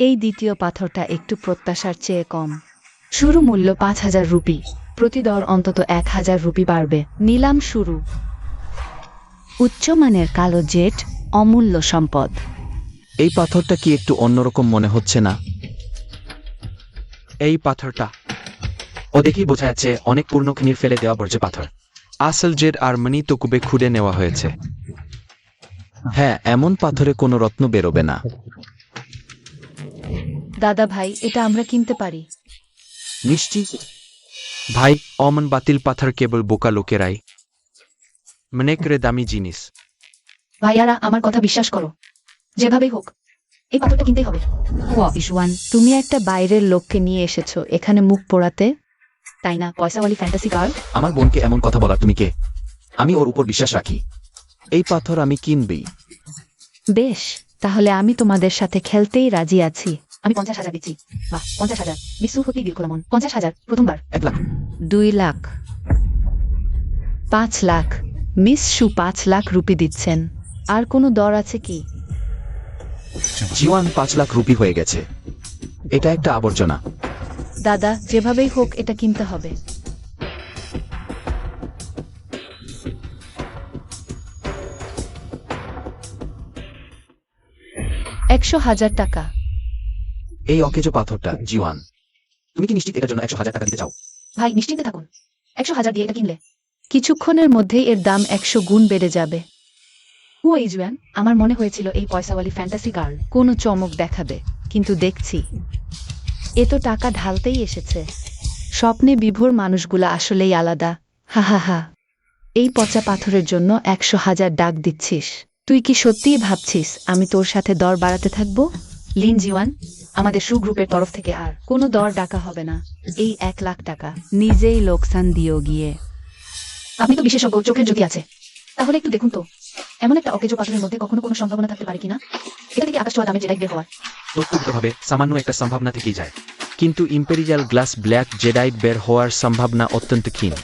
এই দ্বিতীয় পাথরটা একটু প্রত্যাশার চেয়ে কম। শুরু মূল্য 5,000 রুপি, প্রতি দর অন্তত 1,000 রুপি বাড়বে। নিলাম শুরু। উচ্চমানের কালো জেট অমূল্য সম্পদ। এই পাথরটা কি একটু অন্যরকম মনে হচ্ছে না? এই পাথরটা ও দেখেই বোঝা যাচ্ছে অনেক পূর্ণ খনির ফেলে দেওয়া বর্জ্য পাথর। আসল জেড আর মনি তকুবে খুঁড়ে নেওয়া হয়েছে। হ্যাঁ, এমন পাথরে কোনো রত্ন বেরোবে না। দাদা ভাই, এটা আমরা কিনতে পারি। নিশ্চিত? ভাই, অমন বাতিল পাথর কেবল বোকা লোকেরাই মনে করে দামি জিনিস। ভাইয়ারা, আমার কথা বিশ্বাস করো, যেভাবেই হোক এই পাথরটা কিনতেই হবে। ইসওয়ান, তুমি একটা বাইরের লোককে নিয়ে এসেছো এখানে মুখ পোড়াতে? তাই না, পয়সাওয়ালি ফ্যান্টাসি গার্ল? আমার বোনকে এমন কথা বলার তুমি কে? আমি ওর উপর বিশ্বাস রাখি। এই পাথর আমি কিনবই। বেশ, তাহলে আমি তোমাদের সাথে খেলতেই রাজি আছি। আমি 50,000 দিচ্ছি। বাহ, 50,000। বিশু হতেই দিল খোলামন। 50,000 প্রথমবার। 1,00,000। 2 লাখ, 5 লাখ। মিস শু 5 লাখ রুপি দিচ্ছেন। আর কোনো দর আছে কি? জিওয়ান 5,00,000 রুপি হয়ে গেছে। এটা একটা আবর্জনা। দাদা, যেভাবেই হোক এটা কিনতে হবে। $100,000 টাকা। এই অকেজো পাথরটা, জিওয়ান, তুমি কি নিশ্চিত এটার জন্য 100,000 টাকা দিতে চাও? ভাই, নিশ্চিন্তে থাকুন, 100,000 দিয়ে এটা কিনলে কিছুক্ষণের মধ্যেই এর দাম 100 গুণ বেড়ে যাবে। ও ইজওয়ান, আমার মনে হয়েছিল এই পয়সাওয়ালি ফ্যান্টাসি গার্ল কোনো চমক দেখাবে, কিন্তু দেখছি এ তো টাকা ঢালতেই এসেছে। স্বপ্নে বিভোর মানুষগুলা আসলেই আলাদা। হা হা হা। এই পচা পাথরের জন্য 100,000 ডাক দিচ্ছিস? তুই কি সত্যিই ভাবছিস আমি তোর সাথে দর বাড়াতে থাকবো? লিন জিওয়ান, আমাদের সু গ্রুপের তরফ থেকে আর কোনো দর ডাকা হবে না। এই 1 লাখ টাকা নিজেই লোকসান দিও গিয়ে। আপনি তো বিশেষজ্ঞ, চোখের জ্যোতি আছে, তাহলে একটু দেখুন তো এমন একটা অকেজো পাথরের মধ্যে কখনো কোনো সম্ভাবনা থাকতে পারে কিনা এটা থেকে আকাশ ছোঁয়া দামে জেডাই বের হওয়ার। তথ্যগতভাবে সামান্য একটা সম্ভাবনা থেকেই যায়। কিন্তু ইম্পেরিয়াল গ্লাস ব্ল্যাক জেডাইট বের হওয়ার সম্ভাবনা অত্যন্ত ক্ষীণ।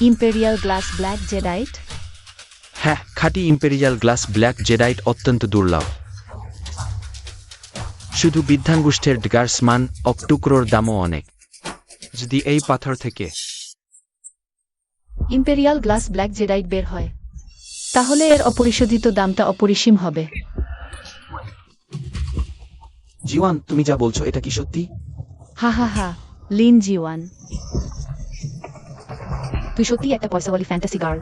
Imperial glass black jadeite? হ্যাঁ, খাঁটি ইম্পেরিয়াল গ্লাস ব্ল্যাক জেডাইট অত্যন্ত দুর্লভ। শুধু বিদ্যাঙ্গুষ্ঠের ডগার্সমান অকটুকরোর দামও অনেক। যদি এই পাথর থেকে ইম্পেরিয়াল গ্লাস ব্ল্যাক জেডাইট বের হয়, তাহলে এর অপরিশোধিত দামটা অপরিসীম হবে। জিওয়ান, তুমি যা বলছো এটা কি সত্যি? হা হা হা। লিন জিওয়ান, তুই সত্যিই একটা পয়সাওয়ালি ফ্যান্টাসি গার্ল,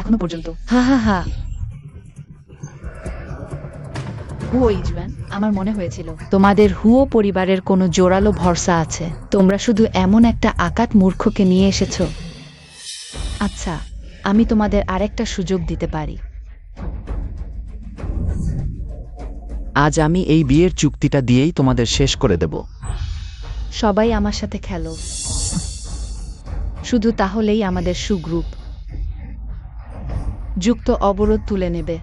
এখনো পর্যন্ত। হা হা হা। ও ইজওয়ান, আমার মনে হয়েছিল তোমাদের হুও পরিবারের কোনো জোরালো ভরসা আছে। তোমরা শুধু এমন একটা আকাট মূর্খকে নিয়ে এসেছো। আচ্ছা, আমি তোমাদের আরেকটা সুযোগ দিতে পারি। আজ আমি এই বিয়ের চুক্তিটা দিয়েই তোমাদের শেষ করে দেব। সবাই আমার সাথে খেলো, শুধু তাহলেই আমাদের সুগ্রুপ যুক্ত অবরোধ তুলে নেবে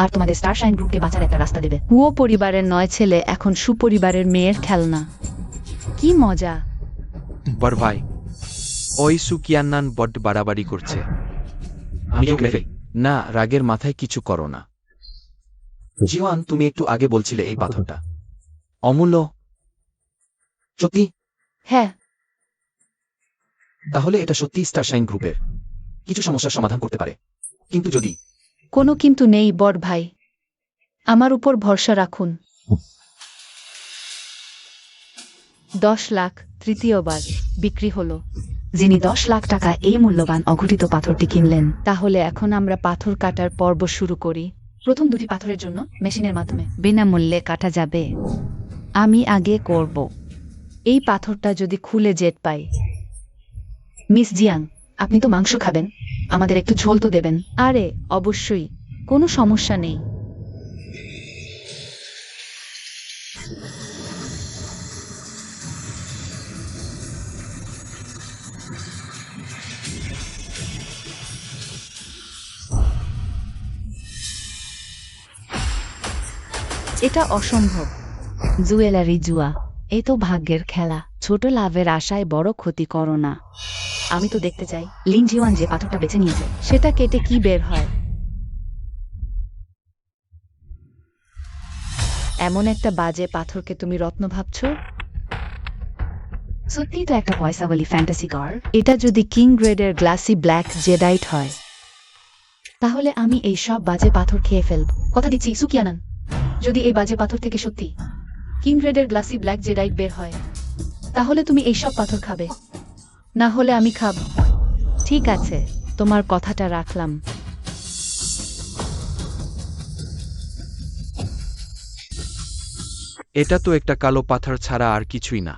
আর তোমাদের স্টারশাইন গ্রুপকে বাঁচার একটা রাস্তা দেবে। হুও পরিবারের 9 ছেলে এখন সুপরিবারের মেয়ের খেলনা। কি মজা! বড় ভাই, ওই সুকিয়ান্নান বড্ড বাড়াবাড়ি করছে। আমি ওকে মেরে ফেলি। না, রাগের মাথায় কিছু করো না। জিওয়ান, তুমি একটু আগে বলছিলে এই পাথরটা অমূল্য। সত্যি? হ্যাঁ, তাহলে এটা সত্যি স্টারশাইন গ্রুপের কিছু সমস্যার সমাধান করতে পারে। কিন্তু যদি কোনো কিন্তু নেই বড় ভাই, আমার উপর ভরসা রাখুন। 10 লাখ তৃতীয়বার বিক্রি হলো। যিনি 10 লাখ টাকা এই মূল্যবান অঘটিত পাথরটি কিনলেন, তাহলে এখন আমরা পাথর কাটার পর্ব শুরু করি। প্রথম 2টি পাথরের জন্য মেশিনের মাধ্যমে। বিনামূল্যে কাটা যাবে। আমি আগে করব। এই পাথরটা যদি খুলে জেট পাই। মিস জিয়াং, আপনি তো মাংস খাবেন, আমাদের একটু ঝোল তো দেবেন। আরে অবশ্যই, কোনো সমস্যা নেই। এটা অসম্ভব। জুয়েলারি জুয়া, এ তো ভাগ্যের খেলা। ছোট লাভের আশায় বড় ক্ষতি করো না। আমি তো দেখতে চাই লিন জিওয়ান যে পাথরটা বেছে নিয়েছে। সেটা কেটে কি বের হয়? এমন একটা বাজে পাথরকে তুমি রত্ন ভাবছো? সত্যিই তো একটা পয়সাওয়ালি ফ্যান্টাসি গার্ল। এটা যদি কিং গ্রেডের গ্লাসি ব্ল্যাক জেডাইট হয়, তাহলে আমি এই সব বাজে পাথর খেয়ে ফেলব। কথা দিচ্ছি সুকিয়ানান, যদি এই বাজে পাথর থেকে সত্যি কিং গ্রেডের গ্লাসি ব্ল্যাক জেডাইট বের হয়, তাহলে তুমি এই সব পাথর খাবে, না হলে আমি খাব। ঠিক আছে, তোমার কথাটা রাখলাম। এটা তো একটা কালো পাথর ছাড়া আর কিছুই না।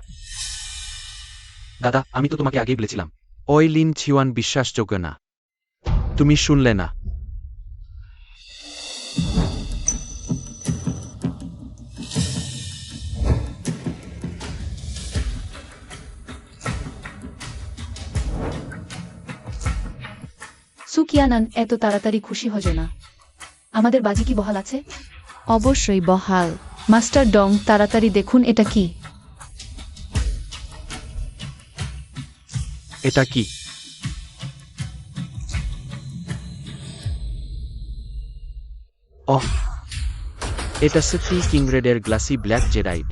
দাদা, আমি তো তোমাকে আগেই বলেছিলাম। ওই লিন ছিওয়ান বিশ্বাসযোগ্য না। তুমি শুনলে না? সুকিয়ানান, এত তাড়াতাড়ি খুশি হজো না। আমাদের বাজি কি বহাল আছে? অবশ্যই বহাল। মাস্টার ডং, তাড়াতাড়ি দেখুন এটা কি। এটা কি? ওহ, এটা সত্যি কিং রেডের গ্লাসি ব্ল্যাক জেডাইট।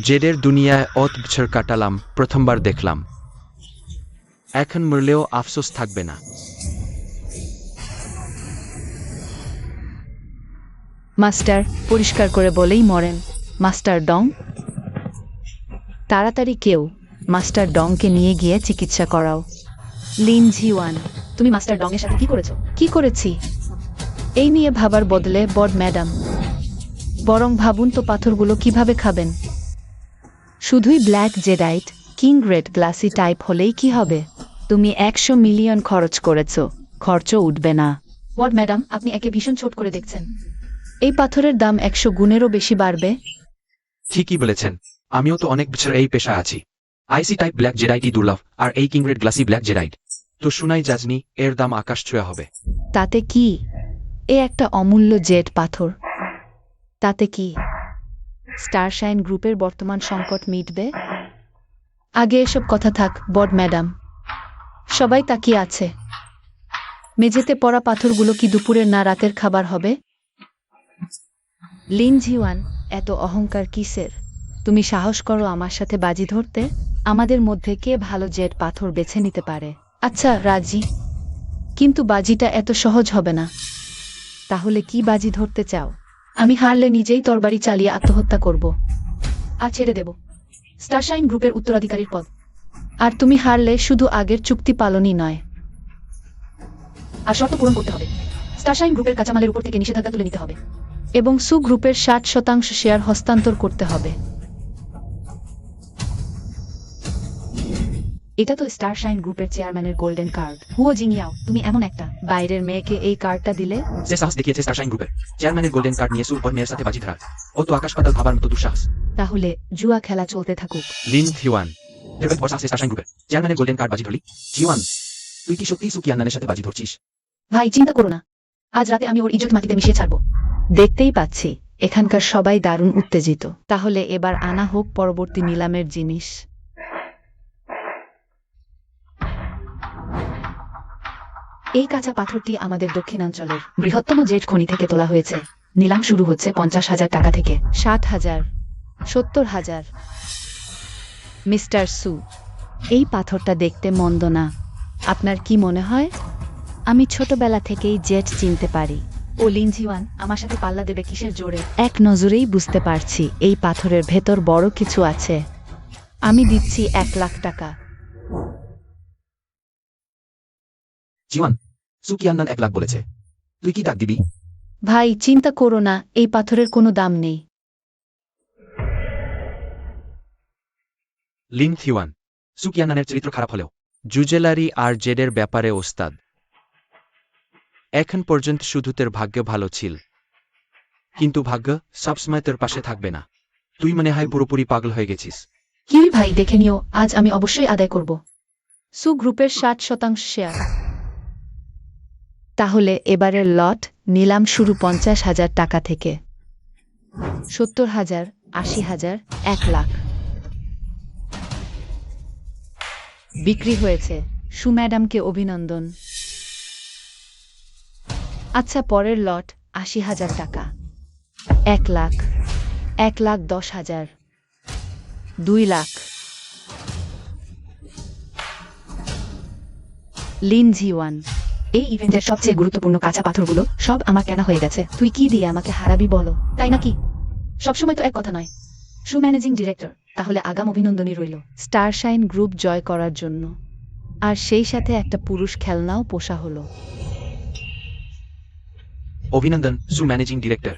জেডের দুনিয়ায় অত বছর কাটালাম, প্রথমবার দেখলাম। এখন মরলেও আফসোস থাকবে না। মাস্টার পরিষ্কার করে বলেই মরেন। মাস্টার ডং, তাড়াতাড়ি কেউ মাস্টার ডংকে নিয়ে গিয়ে চিকিৎসা করাও। লিন জিওয়ান, তুমি মাস্টার ডং এর সাথে কি করেছো? কি করেছি এই নিয়ে ভাবার বদলে বড় ম্যাডাম, বরং ভাবুন তো পাথরগুলো কিভাবে খাবেন। শুধুই black jadeite king grade glassy type হলেই কি হবে? তুমি 100 মিলিয়ন খরচ করেছো, খরচ উঠবে না। ওয়ার্ড ম্যাডাম, আপনি একে ভীষণ ছোট করে দেখছেন। এই পাথরের দাম 100 গুণেরও বেশি বাড়বে। ঠিকই বলেছেন, আমিও তো অনেক বছর এই পেশায় আছি। আইসি টাইপ ব্ল্যাক জেডাইটই দুর্লভ, আর এই কিং রেড গ্লাসি ব্ল্যাক জেডাইট তো শুনাই যাজনি, এর দাম আকাশ ছোঁয়া হবে। তাতে কি? এ একটা অমূল্য জেড পাথর। তাতে কি স্টারশাইন গ্রুপের বর্তমান সংকট মিটবে? আগে এসব কথা থাক বড় ম্যাডাম। সবাই তাকিয়ে আছে। মেঝেতে পড়া পাথরগুলো কি দুপুরের না রাতের খাবার হবে? লিন জিওয়ান, এত অহংকার কিসের? তুমি সাহস করো আমার সাথে বাজি ধরতে? আমাদের মধ্যে কে ভালো জেড পাথর বেছে নিতে পারে? আচ্ছা রাজি, কিন্তু বাজিটা এত সহজ হবে না। তাহলে কি বাজি ধরতে চাও? আমি হারলে নিজেই তরবারি চালিয়ে আত্মহত্যা করব আর ছেড়ে দেব স্টারশাইন গ্রুপের উত্তরাধিকারীর পদ। আর তুমি হারলে শুধু আগের চুক্তি পালনই নয়, আর শর্ত পূরণ করতে হবে। স্টারশাইন গ্রুপের কাঁচামালের উপর থেকে নিষেধাজ্ঞা তুলে নিতে হবে এবং সু গ্রুপের 60% শেয়ার হস্তান্তর করতে হবে। এটা তো স্টারশাইন গ্রুপের চেয়ারম্যানের গোল্ডেন কার্ড। হুও জিংয়াও, তুমি এমন একটা বাইরের মেয়েকে এই কার্ডটা দিলে? যে সাহস দেখিয়েছে স্টারশাইন গ্রুপের চেয়ারম্যানের গোল্ডেন কার্ড নিয়ে সুর মেয়ের সাথে বাজি ধরার, ও তো আকাশ পাতাল ভাবার মতো দুঃসাহস। তাহলে জুয়া খেলা চলতে থাকুক। লিন থিওয়ান, ভেবে ভরসা আছে স্টারশাইন গ্রুপের চেয়ারম্যানের গোল্ডেন কার্ড বাজি ধরলি? জিওয়ান, তুই কি সত্যিই সুকিয়ান্নানের সাথে বাজি ধরছিস? ভাই চিন্তা করো না, আজ রাতে আমি ওর ইজ্জত মাটিতে মিশিয়ে ছাড়বো। দেখতেই পাচ্ছি এখানকার সবাই দারুণ উত্তেজিত। তাহলে এবার আনা হোক পরবর্তী নিলামের জিনিস। এই কাঁচা পাথরটি আমাদের দক্ষিণাঞ্চলের বৃহত্তম জেট খনি থেকে তোলা হয়েছে। নিলাম শুরু হচ্ছে 50,000 টাকা থেকে। 60,000, 70,000। মিস্টার সু, এই পাথরটা দেখতে মন্দ না। আপনার কি মনে হয়? আমি ছোটবেলা থেকেই জেট চিনতে পারি। ও লিন জিওয়ান, আমার সাথে পাল্লা দেবে কিসের জোরে? এক নজরেই বুঝতে পারছি এই পাথরের ভেতর বড় কিছু আছে। আমি দিচ্ছি 1 লাখ টাকা। জিওয়ান, সুকিয়ান্নান 1 লাখ বলেছে, তুই কি ডাক দিবি? ভাই চিন্তা করো না, এই পাথরের কোনো দাম নেই। লিন থিওয়ান, সুকিয়ানানের চরিত্র খারাপ হলেও জুজেলারি আর জেডের ব্যাপারে ওস্তাদ। এখন পর্যন্ত শুধু তোর ভাগ্য ভালো ছিল। কিন্তু ভাগ্য সবসময় তোর পাশে থাকবে না। তুই মনে হয় পুরোপুরি পাগল হয়ে গেছিস। কি ভাই, দেখে নিও, আজ আমি অবশ্যই আদায় করব সু গ্রুপের 60% শেয়ার। তাহলে এবারের লট নিলাম শুরু 50,000 টাকা থেকে। 70,000, 80,000, 1 লাখ। বিক্রি হয়েছে। সু ম্যাডামকে অভিনন্দন। আচ্ছা, পরের লট 80,000 টাকা। 1 লাখ, 1,10,000, 2 লাখ। লিন জিওয়ান, এই ইভেন্টের সবচেয়ে গুরুত্বপূর্ণ কাঁচা পাথরগুলো সব আমার কেনা হয়ে গেছে। তুই কি দিয়ে আমাকে হারাবি বলো, তাই নাকি? সবসময় তো এক কথা নয়। শু ম্যানেজিং ডিরেক্টর, তাহলে আগাম অভিনন্দনই রইল। স্টারশাইন গ্রুপ জয় করার জন্য। আর সেই সাথে একটা পুরুষ খেলনাও পোষা হলো। অভিনন্দন সু ম্যানেজিং ডিরেক্টর।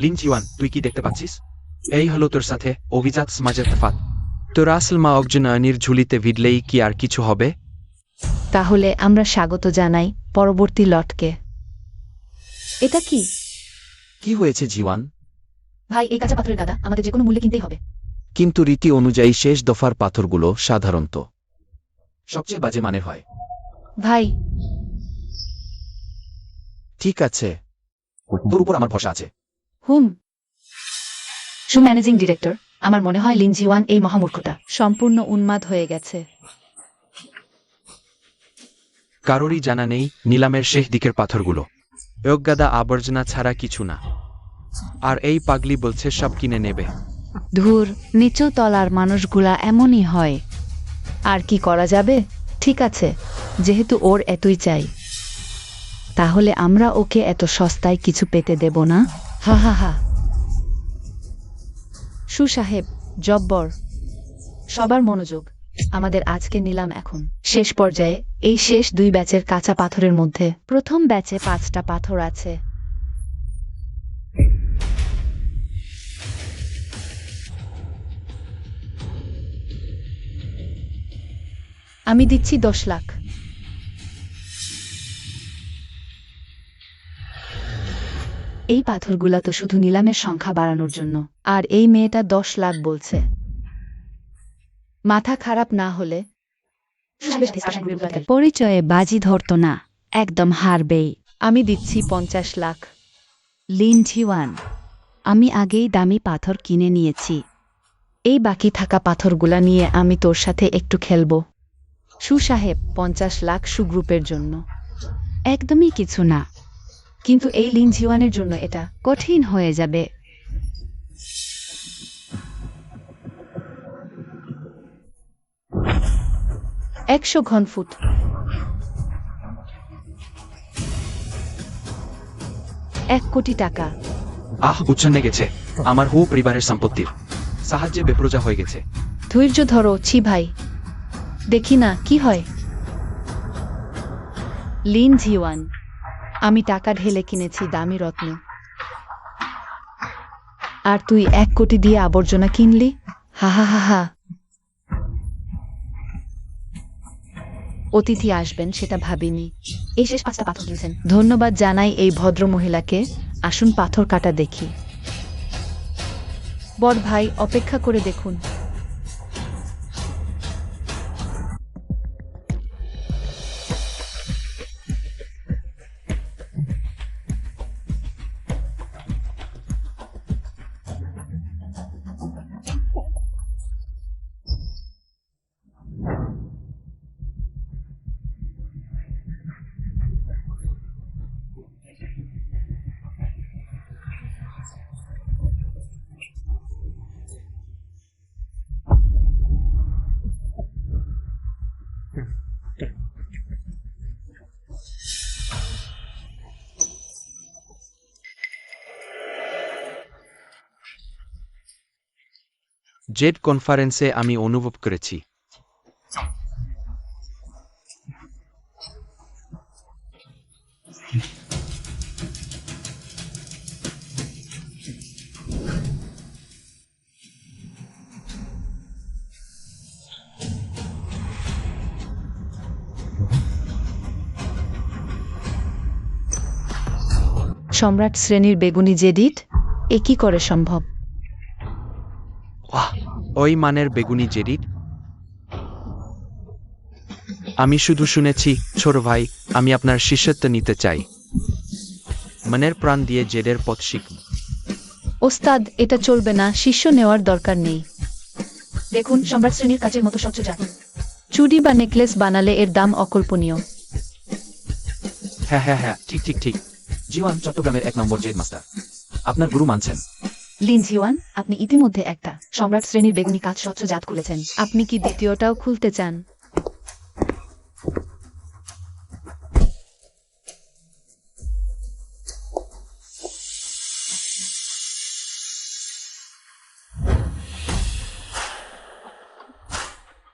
লিন থিওয়ান, তুই কি দেখতে পাচ্ছিস? এই হলো তোর সাথে অভিজাত সমাজের তফাৎ। তোর আসল মা একজন আনির ঝুলিতে ভিড়লেই কি আর কিছু হবে? তাহলে আমরা স্বাগত জানাই পরবর্তী লটকে। এটা কি? কি হয়েছে জীওয়ান? ভাই, এই কাঁচা পাথরের গাদা আমাদের যে কোনো মূল্যে কিনতেই হবে। কিন্তু রীতি অনুযায়ী শেষ দফার পাথরগুলো সাধারণত সবচেয়ে বাজে মানের হয়। ভাই, ঠিক আছে। তোর উপর আমার ভরসা আছে। হুম। শু ম্যানেজিং ডিরেক্টর, আমার মনে হয় লিন জিওয়ান এই মহামূর্খটা। সম্পূর্ণ উন্মাদ হয়ে গেছে। কারোরই জানা নেই নিলামের শেষ দিকের পাথরগুলো। গাদা আবর্জনা ছাড়া কিছু না। আর এই পাগলি বলছে সব কিনে নেবে। ধুর, নিচু তলার মানুষগুলা এমনই হয়। আর কি করা যাবে? ঠিক আছে, যেহেতু ওর এতই চাই, তাহলে আমরা ওকে এত সস্তায় কিছু পেতে দেব না। হা হা হা। সু সাহেব, জব্বর। সবার মনোযোগ, আমাদের আজকে নিলাম এখন শেষ পর্যায়ে। এই শেষ 2 ব্যাচের কাঁচা পাথরের মধ্যে প্রথম ব্যাচে 5টা পাথর আছে। আমি দিচ্ছি 10 লাখ। এই পাথরগুলা তো শুধু নিলামের সংখ্যা বাড়ানোর জন্য। আর এই মেয়েটা 10 লাখ বলছে। মাথা খারাপ না হলে পরিচয়ে বাজি ধরতো না, একদম হারবেই। আমি দিচ্ছি 50 লাখ। লিন জিওয়ান, আমি আগেই দামি পাথর কিনে নিয়েছি। এই বাকি থাকা পাথরগুলা নিয়ে আমি তোর সাথে একটু খেলবো। সু সাহেব, 50 লাখ সু গ্রুপের জন্য। একদমই কিছু না, কিন্তু এই লিন জিওয়ানের জন্য এটা কঠিন হয়ে যাবে। একশো ঘনফুট। $1 কোটি। উচ্ছন্নে গেছে। আমার হু পরিবারের সম্পত্তির সাহায্যে বেপ্রজা হয়ে গেছে। ধৈর্য ধরো ছি ভাই, দেখি না কি হয়। লিন জিওয়ান, আমি টাকা ঢেলে কিনেছি দামি রত্ন, আর তুই 1 কোটি দিয়ে আবর্জনা কিনলি? হা হা হা হা। অতিথি আসবেন সেটা ভাবিনি। এই শেষ 5টা পাথর কিনছেন। ধন্যবাদ জানাই এই ভদ্র মহিলাকে। আসুন পাথর কাটা দেখি। বড় ভাই, অপেক্ষা করে দেখুন। জেড কনফারেন্সে আমি অনুভব করেছি সম্রাট শ্রেণীর বেগুনি জেডিট, এ কি করে সম্ভব? ওয়াহ, ওই মানের বেগুনি জেডিট? আমি শুধু শুনেছি। ছোট ভাই, আমি আপনার শিষ্যত্ব নিতে চাই। মনের প্রাণ দিয়ে জেডের পথ শিখব। ওস্তাদ, এটা চলবে না, শিষ্য নেওয়ার দরকার নেই। দেখুন, সম্রাট শ্রেণীর কাজের মতো স্বচ্ছ জাত। চুড়ি বা নেকলেস বানালে এর দাম অকল্পনীয়। হ্যাঁ হ্যাঁ হ্যাঁ, ঠিক ঠিক ঠিক। জিওয়ান চট্টগ্রামের 1 নম্বর জেড মাস্টার। আপনার গুরু মানছেন? লিন জিওয়ান, আপনি ইতিমধ্যে একটা সম্রাট শ্রেণীর বেগুনি কাজ স্বচ্ছ জাত খুলেছেন। আপনি কি দ্বিতীয়টাও খুলতে চান?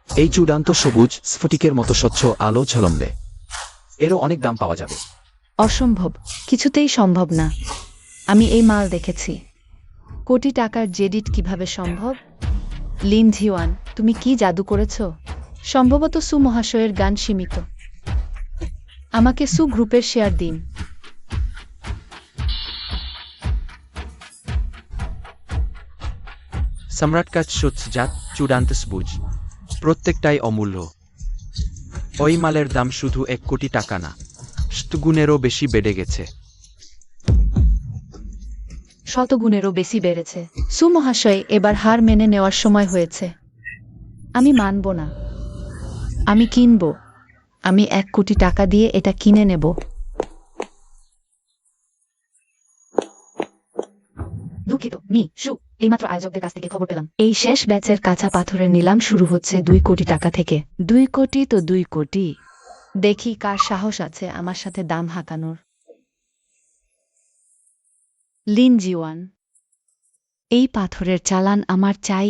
এই চূড়ান্ত সবুজ স্ফটিকের মতো স্বচ্ছ আলো ঝলমলে। এরও অনেক দাম পাওয়া যাবে। অসম্ভব, কিছুতেই সম্ভব না। আমি এই মাল দেখেছি। কোটি টাকার জেডিট কিভাবে সম্ভব? লিন জিওয়ান, তুমি কি জাদু করেছ? সম্ভবত সু মহাশয়ের গান সীমিত। আমাকে সু গ্রুপের শেয়ার দিন। সম্রাট কাজ স্বচ্ছ জাত, চূড়ান্ত সবুজ, প্রত্যেকটাই অমূল্য। ওই মালের দাম শুধু 1 কোটি টাকা না, শতগুণেরও বেশি বেড়ে গেছে। শতগুণেরও বেশি বেড়েছে। সু মহাশয়, এবার হার মেনে নেওয়ার সময় হয়েছে। আমি মানব না। আমি কিনব। আমি 1 কোটি টাকা দিয়ে এটা কিনে নেব। দুঃখিত সু, এইমাত্র আয়োজকদের কাছ থেকে খবর পেলাম। এই শেষ ব্যাচের কাঁচা পাথরের নিলাম শুরু হচ্ছে 2 কোটি টাকা থেকে। 2 কোটি তো 2 কোটি। দেখি কার সাহস আছে আমার সাথে দাম হাঁকানোর। লিন জিওয়ান, এই পাথরের চালান আমার চাই।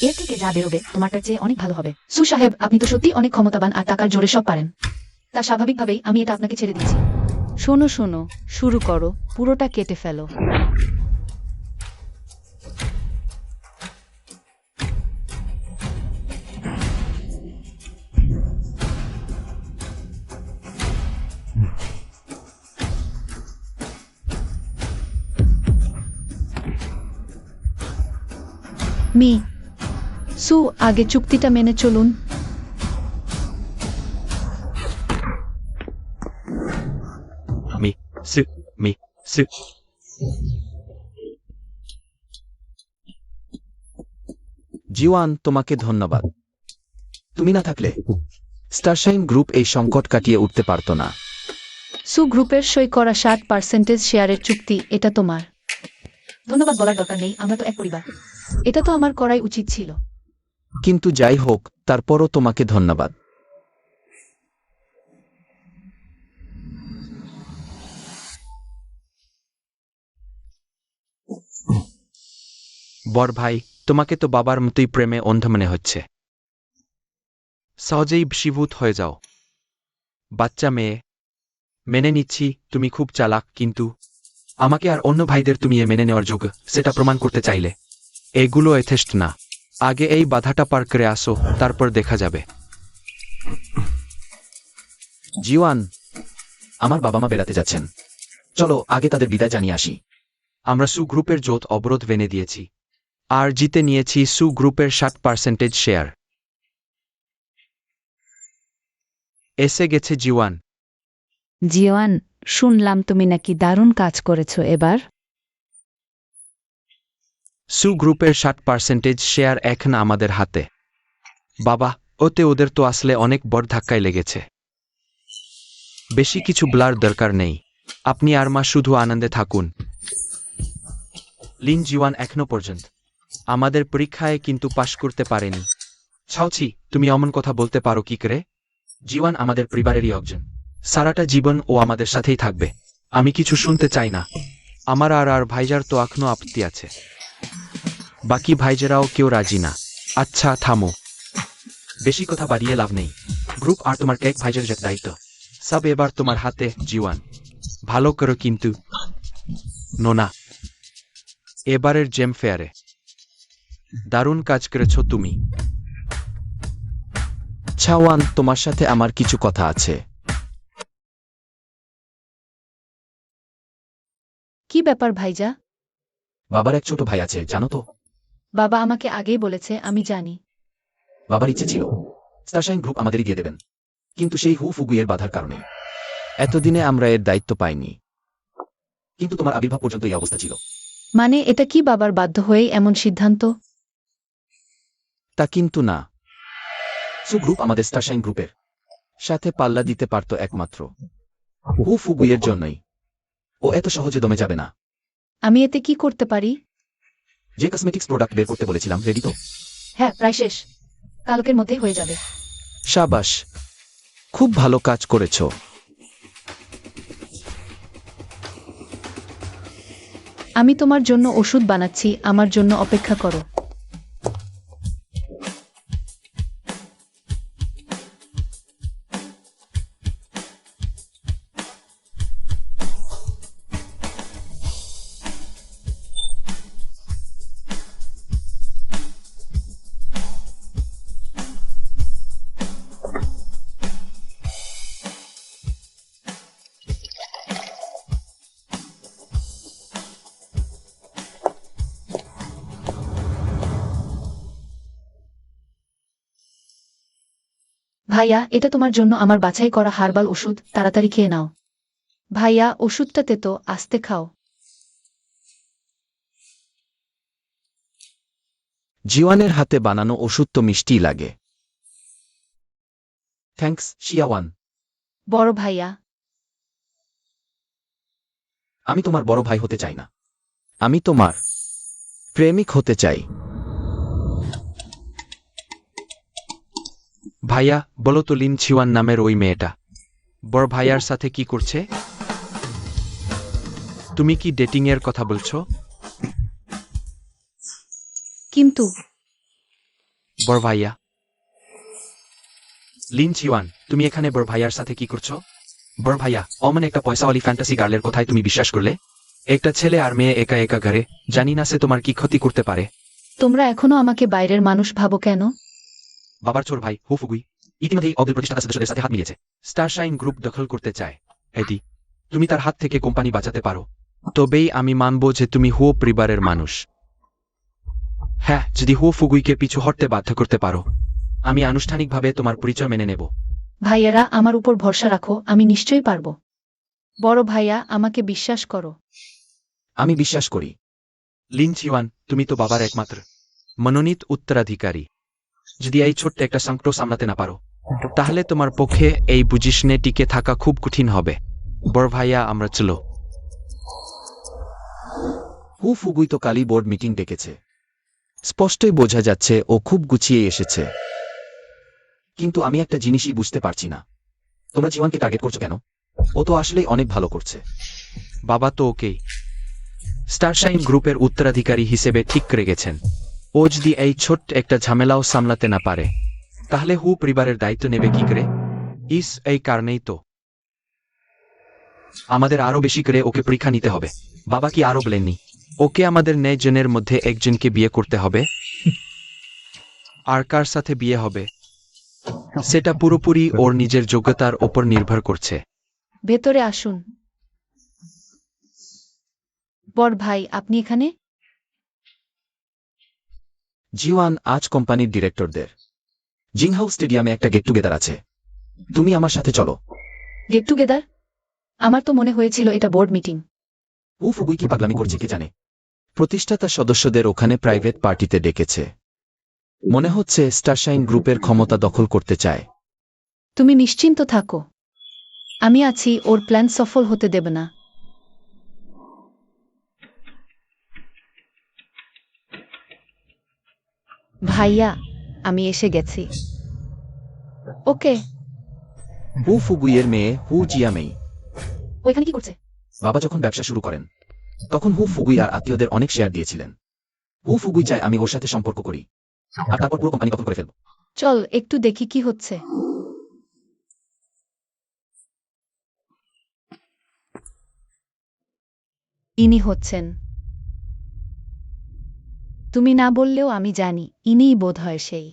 এর থেকে যা বেরোবে তোমারটার চেয়ে অনেক ভালো হবে। সু সাহেব, আপনি তো সত্যি অনেক ক্ষমতাবান আর টাকার জোরে সব পারেন। তা স্বাভাবিকভাবেই আমি এটা আপনাকে ছেড়ে দিচ্ছি। শোনো, শুরু করো, পুরোটা কেটে ফেলো। সু, আগে চুক্তিটা মেনে চলুন। মি সু মি সু জিওয়ান, তোমাকে ধন্যবাদ। তুমি না থাকলে স্টারশাইন গ্রুপ এই সংকট কাটিয়ে উঠতে পারত না। সু গ্রুপের সই করা 60% শেয়ারের চুক্তি, এটা তোমার। ধন্যবাদ বলার দরকার নেই, আমরা তো এক পরিবার। এটা তো আমার করাই উচিত ছিল। কিন্তু যাই হোক, তারপরও তোমাকে ধন্যবাদ। বড় ভাই, তোমাকে তো বাবার মতোই প্রেমে অন্ধ মনে হচ্ছে। সহজেই বশীভূত হয়ে যাও। বাচ্চা মেয়ে, মেনে নিচ্ছি তুমি খুব চালাক, কিন্তু আমাকে আর অন্য ভাইদের তুমি মেনে নেওয়ার যোগ্য, সেটা প্রমাণ করতে চাইলে। এগুলো যথেষ্ট না। আগে এই বাধাটা পার করে আসো, তারপর দেখা যাবে। জিওয়ান, আমার বাবা মা বেড়াতে যাচ্ছেন, চলো আগে তাদের বিদায় জানিয়ে আসি। আমরা সু গ্রুপের জোট অবরোধ ভেঙে দিয়েছি আর জিতে নিয়েছি সু গ্রুপের 60% শেয়ার। এসে গেছে জিওয়ান। জিওয়ান, শুনলাম তুমি নাকি দারুণ কাজ করেছো এবার। সু গ্রুপের 60% শেয়ার এখন আমাদের হাতে। বাবা, ওদের তো আসলে অনেক বড় ধাক্কায় লেগেছে। বেশি কিছু বলার দরকার নেই, আপনি আর মা শুধু আনন্দে থাকুন। লিন জিওয়ান এখনো পর্যন্ত আমাদের পরীক্ষায় কিন্তু পাশ করতে পারেনি। ছাউছি, তুমি অমন কথা বলতে পারো কি করে? জিওয়ান আমাদের পরিবারেরই একজন, সারাটা জীবন ও আমাদের সাথেই থাকবে। আমি কিছু শুনতে চাই না। আমার আর ভাইজার তো এখনো আপত্তি আছে। বাকি ভাইজেরাও কেউ রাজি না। আচ্ছা থামো, বেশি কথা বাড়িয়ে লাভ নেই। গ্রুপ আর তোমার কেক ভাইজের যে দায়িত্ব, সব এবার তোমার হাতে জিওয়ান। ভালো করো কিন্তু। নোনা, এবারের জেম ফেয়ারে দারুণ কাজ করেছো তুমি। ছাওয়ান, তোমার সাথে আমার কিছু কথা আছে। কি ব্যাপার ভাইজা? বাবার এক ছোট ভাই আছে জানো তো? বাবা আমাকে আগেই বলেছে, আমি জানি। বাবার ইচ্ছে ছিল স্টারশাইন গ্রুপ আমাদেরই দিয়ে দেবেন, কিন্তু সেই হু ফুগুইয়ের বাধার কারণে এতদিনে আমরা এর দায়িত্ব পাইনি। কিন্তু তোমার আবির্ভাব পর্যন্ত এই অবস্থা ছিল। মানে এটা কি বাবার বাধ্য হয়েই এমন সিদ্ধান্ত? তা কিন্তু না, সু গ্রুপ আমাদের স্টারশাইন গ্রুপের সাথে পাল্লা দিতে পারত একমাত্র হু ফুগুইয়ের জন্যই। ও এত সহজে দমে যাবে না। আমি এতে কি করতে পারি? যে কসমেটিক্স প্রোডাক্ট বের করতে বলেছিলাম রেডি তো? হ্যাঁ, প্রায় শেষ। কালকের মধ্যেই হয়ে যাবে। শাবাশ, খুব ভালো কাজ করেছ। আমি তোমার জন্য ওষুধ বানাচ্ছি, আমার জন্য অপেক্ষা করো। ভাইয়া, এটা তোমার জন্য আমার বাছাই করা হার্বাল ওষুধ, তাড়াতাড়ি খেয়ে নাও। ভাইয়া, ওষুধটা তেতো, আস্তে খাও। জিওয়ানের হাতে বানানো ওষুধ তো মিষ্টিই লাগে। থ্যাঙ্কস শিয়াওয়ান। বড় ভাইয়া। আমি তোমার বড় ভাই হতে চাই না, আমি তোমার প্রেমিক হতে চাই। ভাইয়া, বলো তো লিন ছিওয়ান নামের ওই মেয়েটা বড় ভাইয়ার সাথে কি করছে? তুমি কি ডেটিং এর কথা বলছো? কিন্তু বড় ভাইয়া, লিন ছিওয়ান, তুমি এখানে বড় ভাইয়ার সাথে কি করছো? বড় ভাইয়া, অমন একটা পয়সাওয়ালি ফ্যান্টাসি গার্লের কথায় তুমি বিশ্বাস করলে? একটা ছেলে আর মেয়ে একা একা ঘরে, জানি না সে তোমার কি ক্ষতি করতে পারে। তোমরা এখনো আমাকে বাইরের মানুষ ভাবো কেন? বাবার ছোট ভাই হু ফুগুই ইতিমধ্যেই অগ্নি প্রতিষ্ঠাতা সদস্যদের সাথে হাত মিলিয়েছে, স্টারশাইন গ্রুপ দখল করতে চায়। এটি তুমি তার হাত থেকে কোম্পানি বাঁচাতে পারো, তবেই আমি মানব যে তুমি হু পরিবারের মানুষ। হ্যাঁ, যদি হু ফুগুইকে পিছু হটতে বাধ্য করতে পারো, আমি আনুষ্ঠানিকভাবে তোমার পরিচয় মেনে নেব। ভাইয়েরা, আমার উপর ভরসা রাখো, আমি নিশ্চয়ই পারবো। বড় ভাইয়া, আমাকে বিশ্বাস করো। আমি বিশ্বাস করি। লিন ছিওয়ান, তুমি তো বাবার একমাত্র মনোনীত উত্তরাধিকারী। যদি এই ছোট্ট একটা সংকট সামলাতে না পারো, তাহলে তোমার পক্ষে এই বুঝিসনে টিকে থাকা খুব কঠিন হবে। বড় ভাইয়া, আমরা চলো। হু ফুগুই তো কালই বোর্ড মিটিং ডেকেছে, স্পষ্টই বোঝা যাচ্ছে ও খুব গুছিয়ে এসেছে। কিন্তু আমি একটা জিনিসই বুঝতে পারছি না, তোমরা জীবনকে টার্গেট করছো কেন? ও তো আসলেই অনেক ভালো করছে। বাবা তো ওকেই স্টারশাইন গ্রুপের উত্তরাধিকারী হিসেবে ঠিক করে গেছেন। ও যদি এই ছোট্ট একটা ঝামেলাও সামলাতে না পারে, তাহলে হু পরিবারের দায়িত্ব নেবে কি করে? এই কারণেই তো আমাদের আরো বেশি করে ওকে পরীক্ষা নিতে হবে। বাবা কি আরো বলেননি ওকে আমাদের 9 জনের মধ্যে একজনকে বিয়ে করতে হবে? আর কার সাথে বিয়ে হবে সেটা পুরোপুরি ওর নিজের যোগ্যতার ওপর নির্ভর করছে। ভেতরে আসুন। বড় ভাই, আপনি এখানে? জিওয়ান, আজ কোম্পানির ডিরেক্টরদের জিংহাউ স্টেডিয়ামে একটা গেট টুগেদার আছে, তুমি আমার সাথে চলো। Get together? আমার তো মনে হয়েছিল এটা বোর্ড মিটিং। হু ফুগুই কি পাগলামি করছে কে জানে। প্রতিষ্ঠাতা সদস্যদের ওখানে প্রাইভেট পার্টিতে ডেকেছে। মনে হচ্ছে স্টারশাইন গ্রুপের ক্ষমতা দখল করতে চায়। তুমি নিশ্চিন্ত থাকো, আমি আছি, ওর প্ল্যান সফল হতে দেব না। ভাইয়া, আমি এসে গেছি। ওকে। হু ফুগুইয়ের মেয়ে হু জিয়ামেই। ওইখানে কি করছে? বাবা যখন ব্যবসা শুরু করেন, তখন হু ফুগুই আর আত্মীয়দের অনেক শেয়ার দিয়েছিলেন। হু ফুগুই চায় আমি ওর সাথে সম্পর্ক করি, আর তারপর পুরো কোম্পানি দখল করে ফেলব। চল একটু দেখি কি হচ্ছে। ইনি হচ্ছেন, তুমি না বললেও আমি জানি, ইনিই বোধহয় সেই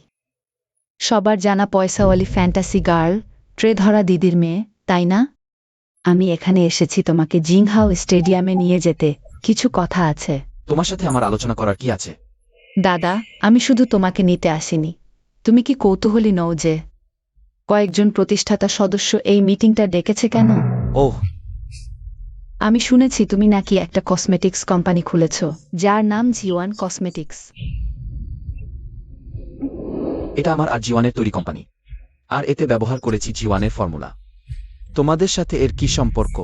সবার জানা পয়সাওয়ালি ফ্যান্টাসি গার্ল, ট্রে ধরা দিদির মেয়ে, তাই না? আমি এখানে এসেছি তোমাকে জিংহাও স্টেডিয়ামে নিয়ে যেতে, কিছু কথা আছে। তোমার সাথে আমার আলোচনা করার কি আছে? দাদা, আমি শুধু তোমাকে নিতে আসিনি। তুমি কি কৌতূহলী নও যে কয়েকজন প্রতিষ্ঠাতা সদস্য এই মিটিংটা ডেকেছে কেন? ওহ, আমি শুনেছি তুমি নাকি একটা কসমেটিক্স কোম্পানি খুলেছ, যার নাম জিওয়ান কসমেটিক্স। এটা আমার আর জীবনের তৈরি কোম্পানি, আর এতে ব্যবহার করেছি জীবনের ফর্মুলা। তোমাদের সাথে এর কি সম্পর্ক?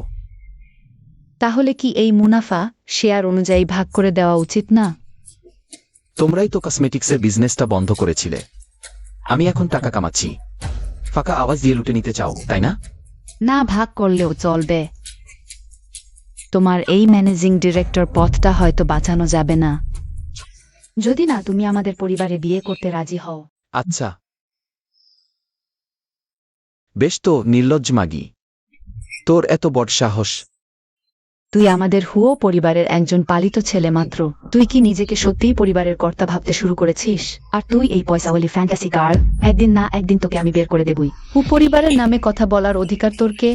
তাহলে কি এই মুনাফা শেয়ার অনুযায়ী ভাগ করে দেওয়া উচিত না? তোমরাই তো কসমেটিক্সের বিজনেসটা বন্ধ করেছিলে। আমি এখন টাকা কামাচ্ছি, ফাঁকা আওয়াজ দিয়ে লুটে নিতে চাও, তাই না? না, ভাগ করলেও চলবে। তোমার এই ম্যানেজিং ডিরেক্টর পদটা হয়তো বাঁচানো যাবে না, যদি না তুমি আমাদের পরিবারে বিয়ে করতে রাজি হও। আচ্ছা, বেশ তো, নির্লজ্জ মাগি, তোর এত বড় সাহস! তুই আমাদের হুও পরিবারের একজন পালিত ছেলে মাত্র। তুই কি নিজেকে সত্যিই পরিবারের কর্তা ভাবতে শুরু করেছিস? আর তুই এই পয়সাওয়ালি ফ্যান্টাসি গার্ল, একদিন না একদিন তোকে আমি বের করে দেবই। হু পরিবারের নামে কথা বলার অধিকার তোর কে?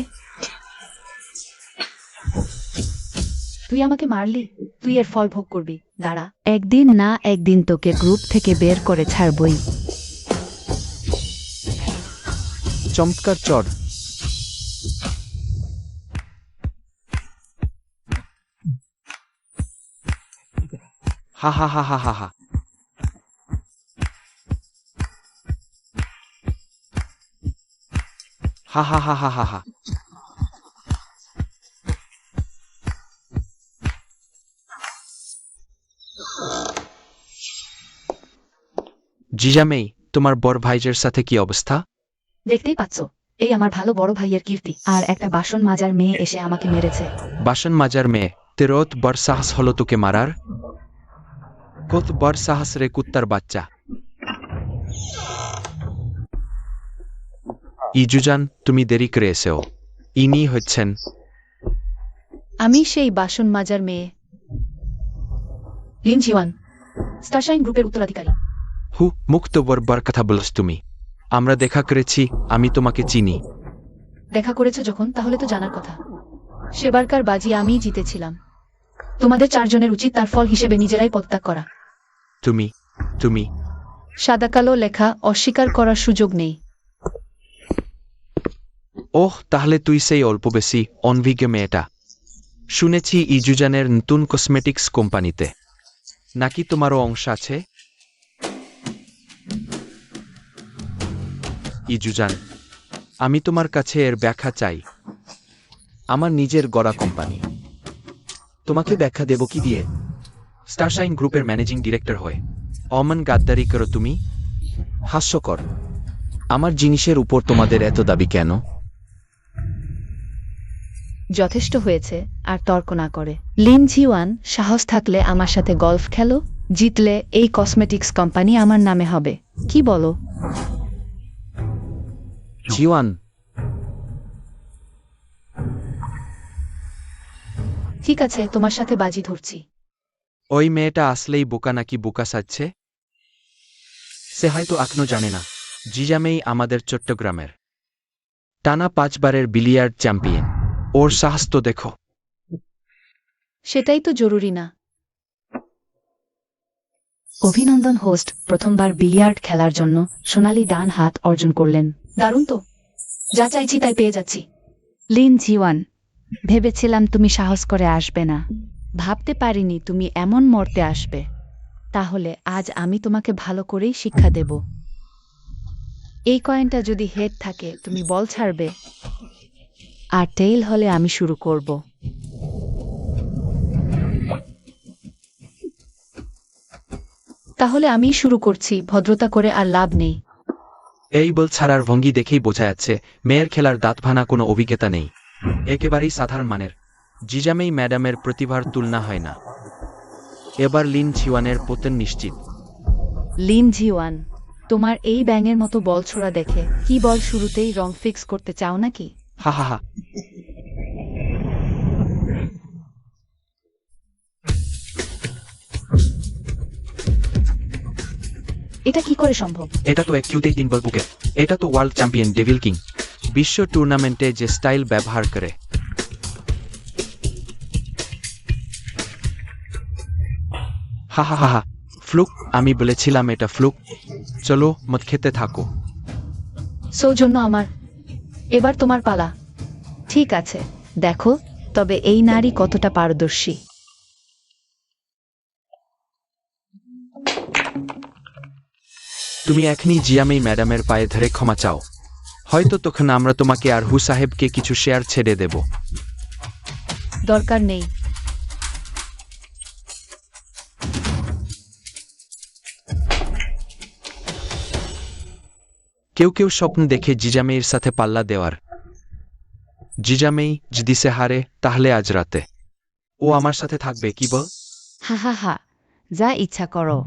তুই আমাকে মারলি, তুই এর ফল ভোগ করবি। দাঁড়া, একদিন না একদিন তোকে গ্রুপ থেকে বের করে ছাড়বই। চমৎকার চড়! হা হা হা হা হা হা। হা হা হা হা হা হা। জিজামেই, তোমার বড় ভাইজের সাথে কি অবস্থা? দেখতেই পাচ্ছ, এই আমার ভালো বড় ভাইয়ের কীর্তি। আর একটা বাসন মাজার মেয়ে এসে আমাকে মেরেছে। বাসন মাজার মেয়ে, তেরোত বড় সাহস হলো তোকে মারার? কত বড় সাহস রে কুত্তার বাচ্চা! ইজুজান, তুমি দেরি করে এসেও। ইনি হচ্ছেন আমি সেই বাসন মাজার মেয়ে, লিন জিওয়ান, স্টারশাইন গ্রুপের উত্তরাধিকারী। হু, মুক্ত বরবার কথা বলস তুমি। আমরা দেখা করেছি, আমি তোমাকে চিনি। দেখা করেছো যখন, তাহলে তো জানার কথা। সেবারকার বাজি আমিই জিতেছিলাম। তোমাদের চারজনের উচিত তার ফল হিসেবে নিজেরাই পদত্যাগ করা। তুমি তুমি সাদা কালো লেখা, অস্বীকার করার সুযোগ নেই। ওহ, তাহলে তুই সেই অল্প বেশি অনভিজ্ঞ মেয়েটা। শুনেছি ইজুজানের নতুন কসমেটিক্স কোম্পানিতে নাকি তোমারও অংশ আছে? ইজুজান, আমি তোমার কাছে এর ব্যাখ্যা চাই। আমার নিজের গড়া কোম্পানি, তোমাকে ব্যাখ্যা দেব কি দিয়ে? স্টারশাইন গ্রুপের ম্যানেজিং ডিরেক্টর হয়ে অমন গাদ্দারি করো তুমি? হাস্যকর। আমার জিনিসের উপর তোমাদের এত দাবি কেন? যথেষ্ট হয়েছে, আর তর্ক না করে। লিন জিওয়ান, সাহস থাকলে আমার সাথে গলফ খেলো। জিতলে এই কসমেটিক্স কোম্পানি আমার নামে হবে। কি বলো? জিওয়ান, ঠিক আছে, তোমার সাথে বাজি ধরছি। ওই মেয়েটা আসলেই বোকা নাকি বোকা সাজছে? সে হয়তো এখনো জানে না জিজামেই আমাদের চট্টগ্রামের টানা 5 বারের বিলিয়ার্ড চ্যাম্পিয়ন। ওর সাহস তো দেখো। সেটাই তো জরুরি না। অভিনন্দন হোস্ট, প্রথমবার বিলিয়ার্ড খেলার জন্য সোনালি ডান হাত অর্জন করলেন। দারুণ তো, যা চাইছি তাই পেয়ে যাচ্ছি। লিন জিওয়ান, ভেবেছিলাম তুমি সাহস করে আসবে না। ভাবতে পারিনি তুমি এমন মরতে আসবে। তাহলে আজ আমি তোমাকে ভালো করেই শিক্ষা দেব। এই কয়েনটা যদি হেড থাকে তুমি বল ছাড়বে, আর টেইল হলে আমি শুরু করব। তাহলে আমি শুরু করছি। ভদ্রতা করে আর লাভ নেই। এই বল ছাড়ার ভঙ্গি দেখেই বোঝা যাচ্ছে মেয়ের খেলার দাঁত ভাঙা কোনো অভিজ্ঞতা নেই, একেবারেই সাধারণ মানের। জিজামেই ম্যাডামের প্রতিভার তুলনা হয় না। এবার লিন জিওয়ানের পতন নিশ্চিত। লিন জিওয়ান, তোমার এই ব্যাঙের মতো বল ছোড়া দেখে কি বল শুরুতেই রং ফিক্স করতে চাও নাকি? হা হা হা। এটা কি করে সম্ভব? এটা তো এক কিউতেই 3 বল বুকে। এটা তো ওয়ার্ল্ড চ্যাম্পিয়ন ডেভিল কিং। বিশ্ব টুর্নামেন্টে যে স্টাইল ব্যবহার করে। হা হা হা হা, ফ্লুক, আমি বলেছিলাম এটা ফ্লুক। চলো মদ খেতে থাকো। সৌজন্য আমার। এবার তোমার পালা। ঠিক আছে, দেখো তবে এই নারী কতটা পারদর্শী। তুমি এখনই জিয়ামেই ম্যাডামের পায়ে ধরে ক্ষমা চাও। হয়তো তখন আমরা তোমাকে আর হু সাহেবকে কিছু শেয়ার ছেড়ে দেব। দরকার নেই। কেউ কেউ স্বপ্ন দেখে জিজামেইর সাথে পাল্লা দেওয়ার। জিজামেই যদি সে হারে তাহলে আজ রাতে ও আমার সাথে থাকবে, কি বল? হা হা হা, যা ইচ্ছা করো।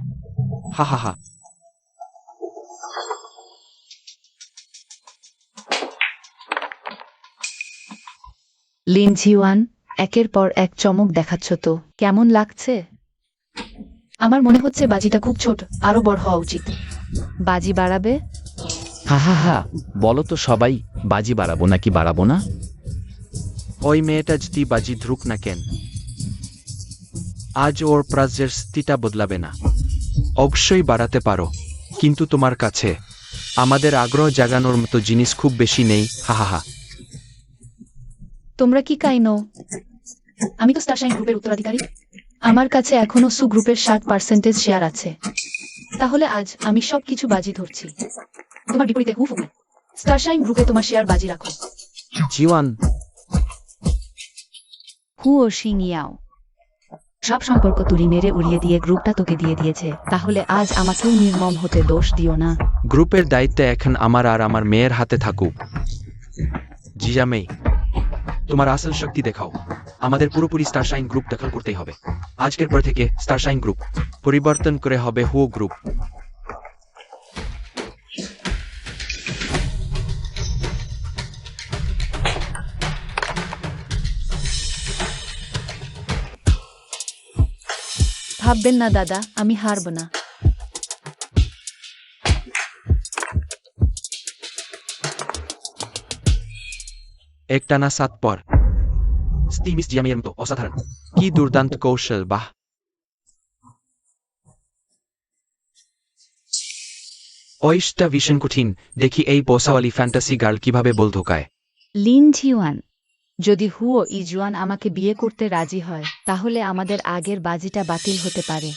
হা হা হা। লিন জিওয়ান, একের পর এক চমক দেখাচ্ছ তো, কেমন লাগছে? আমার মনে হচ্ছে বাজিটা খুব ছোট, আরো বড় হওয়া উচিত। বাজি বাড়াবে? হা হা হা, বলো তো সবাই, বাজি বাড়াবো নাকি বাড়াবো না? ওই মেয়েটা যদি বাজি ধরুক না কেন, আজ ওর প্রাজ্যের স্থিতিটা বদলাবে না। অবশ্যই বাড়াতে পারো, কিন্তু তোমার কাছে আমাদের আগ্রহ জাগানোর মতো জিনিস খুব বেশি নেই। হা হা হা। তোমরা কি কাইনো? আমি তো স্টারশাইন গ্রুপের উত্তরাধিকারী। আমার কাছে এখনো সু গ্রুপের 60% শেয়ার আছে। তাহলে আজ আমি সবকিছু বাজি ধরছি। তোমার বিপরীতে হু ফুমেন। স্টারশাইন গ্রুপে তোমার শেয়ার বাজি রাখো। জিওয়ান, হু ও শিং ইয়াও, সব সম্পর্ক তুলি মেরে উড়িয়ে দিয়ে গ্রুপটা তোকে দিয়ে দিয়েছে, তাহলে আজ আমাকেও নির্মম হতে দোষ দিও না। গ্রুপের দায়িত্ব এখন আমার আর আমার মেয়ের হাতে থাকুক। জিজামেই, তোমার আসল শক্তি দেখাও। আমাদের পুরোপুরি স্টারশাইন গ্রুপ দখল করতেই হবে। আজকের পর থেকে স্টারশাইন গ্রুপ পরিবর্তন করে হবে হু গ্রুপ। ভাববেন না দাদা, আমি হারব না। একটানা 7 পর স্টিমিস জিয়ামের মতো অসাধারণ। কি দুর্দান্ত কৌশল, বাহ! ওইটা ভীষণ কঠিন। দেখি এই পোসাওয়ালি ফ্যান্টাসি গার্ল কিভাবে বল ধোকায়। লিন জিওয়ান, যদি হু ও ইজুয়ান আমাকে বিয়ে করতে রাজি হয়, তাহলে আমাদের আগের বাজিটা বাতিল হতে পারে।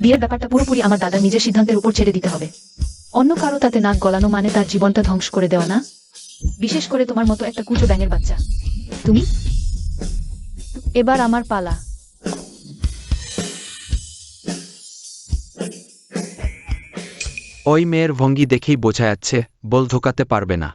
বিয়ের ব্যাপারটা পুরোপুরি আমার দাদার নিজের সিদ্ধান্তের উপর ছেড়ে দিতে হবে। অন্য কারো তাতে নাক গলানো মানে তার জীবনটা ধ্বংস করে দেওয়া না। বিশেষ করে তোমার মতো একটা কুচো ব্যাঙের বাচ্চা। তুমি। এবার আমার পালা। ওই মেয়ের ভঙ্গি দেখেই বোঝা যাচ্ছে বল ধোকাতে পারবে না।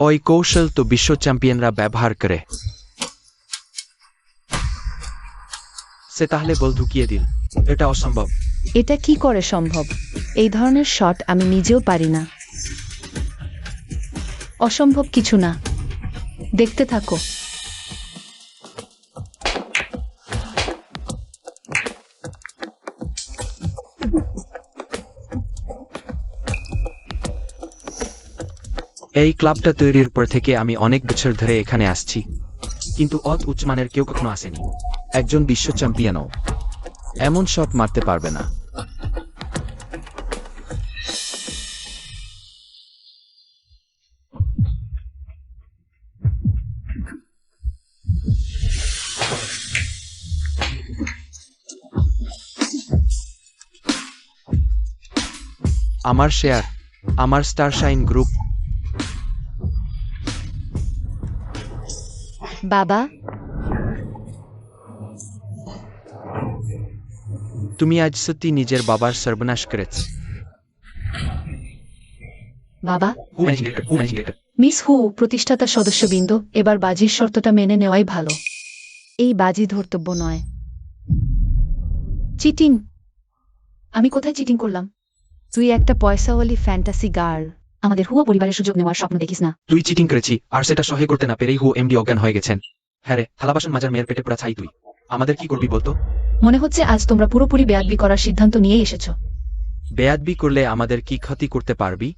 ওই কৌশল তো বিশ্ব চ্যাম্পিয়নরা ব্যবহার করে। সে তাহলে বল ঢুকিয়ে দিল। এটা অসম্ভব। এটা কি করে সম্ভব? এই ধরনের শট আমি নিজেও পারি না। অসম্ভব কিছু না, দেখতে থাকো। এই ক্লাবটা তৈরির পর থেকে আমি অনেক বছর ধরে এখানে আসছি, কিন্তু অত উচ্চমানের কেউ কখনো আসেনি। একজন বিশ্ব চ্যাম্পিয়নও এমন শট মারতে পারবে না। আমার শেয়ার, আমার স্টারশাইন গ্রুপ। বাবা, তুমি আজ সত্যি নিজের বাবার সর্বনাশ করেছ। বাবা, মিস হু প্রতিষ্ঠাতা সদস্যবৃন্দ, এবার বাজির শর্তটা মেনে নেওয়াই ভালো। এই বাজি ধর্তব্য নয়। চিটিং? আমি কোথায় চিটিং করলাম? তুই একটা পয়সাওয়ালি ফ্যান্টাসি গার্ল। আমাদের হুয়া পরিবারের সুযোগ নেওয়ার স্বপ্ন দেখিস না। তুই চিটিং করেছি, আর সেটা সহ্য করতে না পেরেই হু এমডি অজ্ঞান হয়ে গেছেন। হ্যাঁ রে, থালা বাসন মাজার মেয়ের পেটে পুরা ছাই তুই। আমাদের কি করবি বলতো? মনে হচ্ছে আজ তোমরা পুরোপুরি বেয়াদবি করার সিদ্ধান্ত নিয়েই এসেছো। বেয়াদবি করলে আমাদের কি ক্ষতি করতে পারবি?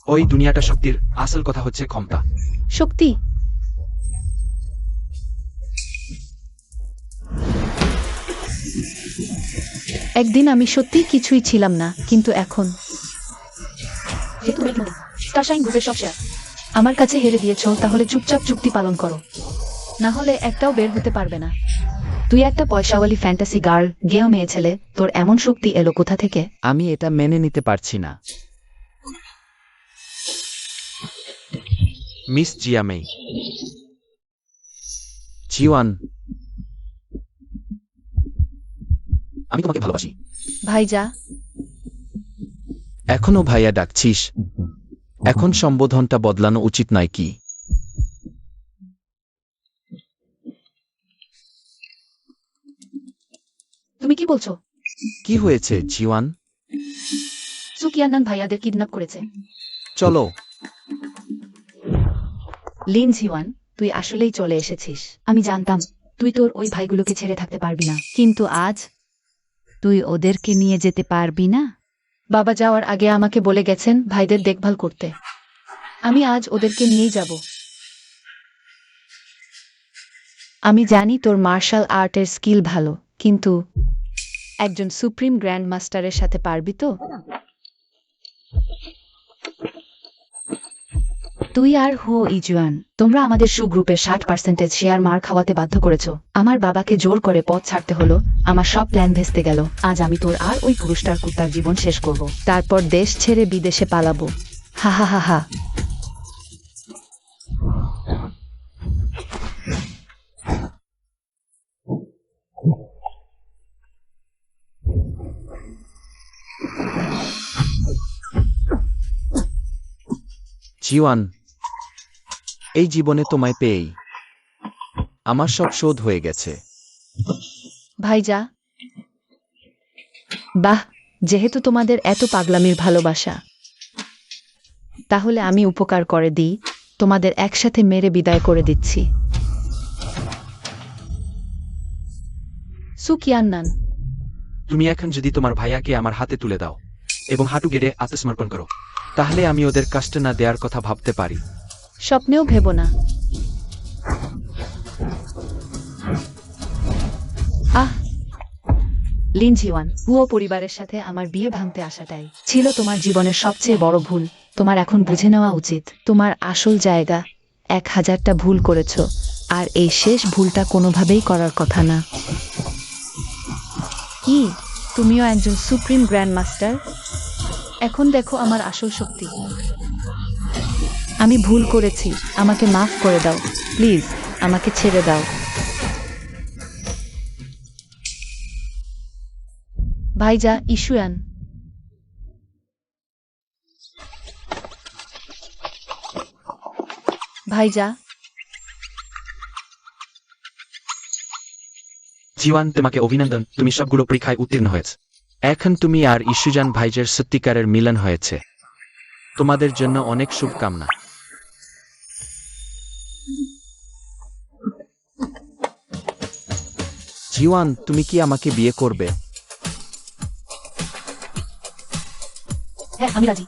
ওই দুনিয়াটা শক্তির, আসল কথা হচ্ছে ক্ষমতা। শক্তি? একদিন আমি সত্যি কিছুই ছিলাম না, কিন্তু এখন স্টারশাইন গ্রুপের সব শেয়ার আমার কাছে হেরে দিয়েছো, তাহলে চুপচাপ চুক্তি পালন করো, না হলে একটাও বের হতে পারবে না। তুই একটা পয়সাওয়ালি ফ্যান্টাসি গার্ল, গেও মেয়ে ছেলে, তোর এমন শক্তি এলো কোথা থেকে? আমি এটা মেনে নিতে পারছি না। মিস জিয়ামেই, জিওয়ান, আমি তোমাকে ভালোবাসি। ভাইজা, এখনো ভাইয়া ডাকছিস? এখন সম্বোধনটা বদলানো উচিত নয় কি? তুমি কি বলছো? কি হয়েছে জিওয়ান? সুকিয়ান্নান ভাইয়াদের কিডন্যাপ করেছে। চলো। লিন জিওয়ান, তুই আসলেই চলে এসেছিস। আমি জানতাম তুই তোর ওই ভাইগুলোকে ছেড়ে থাকতে পারবি না। কিন্তু আজ তুই ওদেরকে নিয়ে যেতে পারবি না। বাবা যাওয়ার আগে আমাকে বলে গেছেন ভাইদের দেখভাল করতে। আমি আজ ওদেরকে নিয়েই যাব। আমি জানি তোর মার্শাল আর্টের স্কিল ভালো, কিন্তু একজন সুপ্রিম গ্র্যান্ড মাস্টারের সাথে পারবি তো? তুই আর হো ইজুয়ান, তোমরা আমাদের শু গ্রুপের 60% শেয়ার মার খাওয়াতে বাধ্য করেছ। আমার বাবাকে জোর করে পথ ছাড়তে হলো, আমার সব প্ল্যান ভেস্তে গেল। আজ আমি তোর আর ওই পুরুষটার কুত্তার জীবন শেষ করব। তারপর দেশ ছেড়ে বিদেশে পালাবো। হা হা হা হা। জিওয়ান, এই জীবনে তোমায় পেয়েই আমার সব শোধ হয়ে গেছে। ভাইজা, বাহ, যেহেতু তোমাদের এত পাগলামির ভালোবাসা, তাহলে আমি উপকার করে দিই, তোমাদের একসাথে মেরে বিদায় করে দিচ্ছি। সুকিয়ান্নান, তুমি এখন যদি তোমার ভাইয়াকে আমার হাতে তুলে দাও এবং হাঁটু গেড়ে আত্মসমর্পণ করো, তাহলে আমি ওদের কষ্ট না দেওয়ার কথা ভাবতে পারি। স্বপ্নেও ভেবো না। আহ, লিন জিওয়ান, পুরো পরিবারের সাথে আমার বিয়ে ভাঙতে আসাটাই ছিল তোমার জীবনের সবচেয়ে বড় ভুল। তোমার এখন বুঝে নেওয়া উচিত তোমার আসল জায়গা। 1000টা ভুল করেছ, আর এই শেষ ভুলটা কোনোভাবেই করার কথা না। কি, তুমিও একজন সুপ্রিম গ্র্যান্ড মাস্টার? এখন দেখো আমার আসল শক্তি। আমি ভুল করেছি, আমাকে মাফ করে দাও প্লিজ, আমাকে ছেড়ে দাও। ভাইজা, ইশুয়ান, ভাইজা, জীবন, তোমাকে অভিনন্দন, তুমি সবগুলো পরীক্ষায় উত্তীর্ণ হয়েছে। এখন তুমি আর ইস্যুজান ভাইজের সত্যিকারের মিলন হয়েছে। তোমাদের জন্য অনেক শুভকামনা। জিওয়ান, তুমি কি আমাকে বিয়ে করবে? হ্যাঁ আমি রাজি।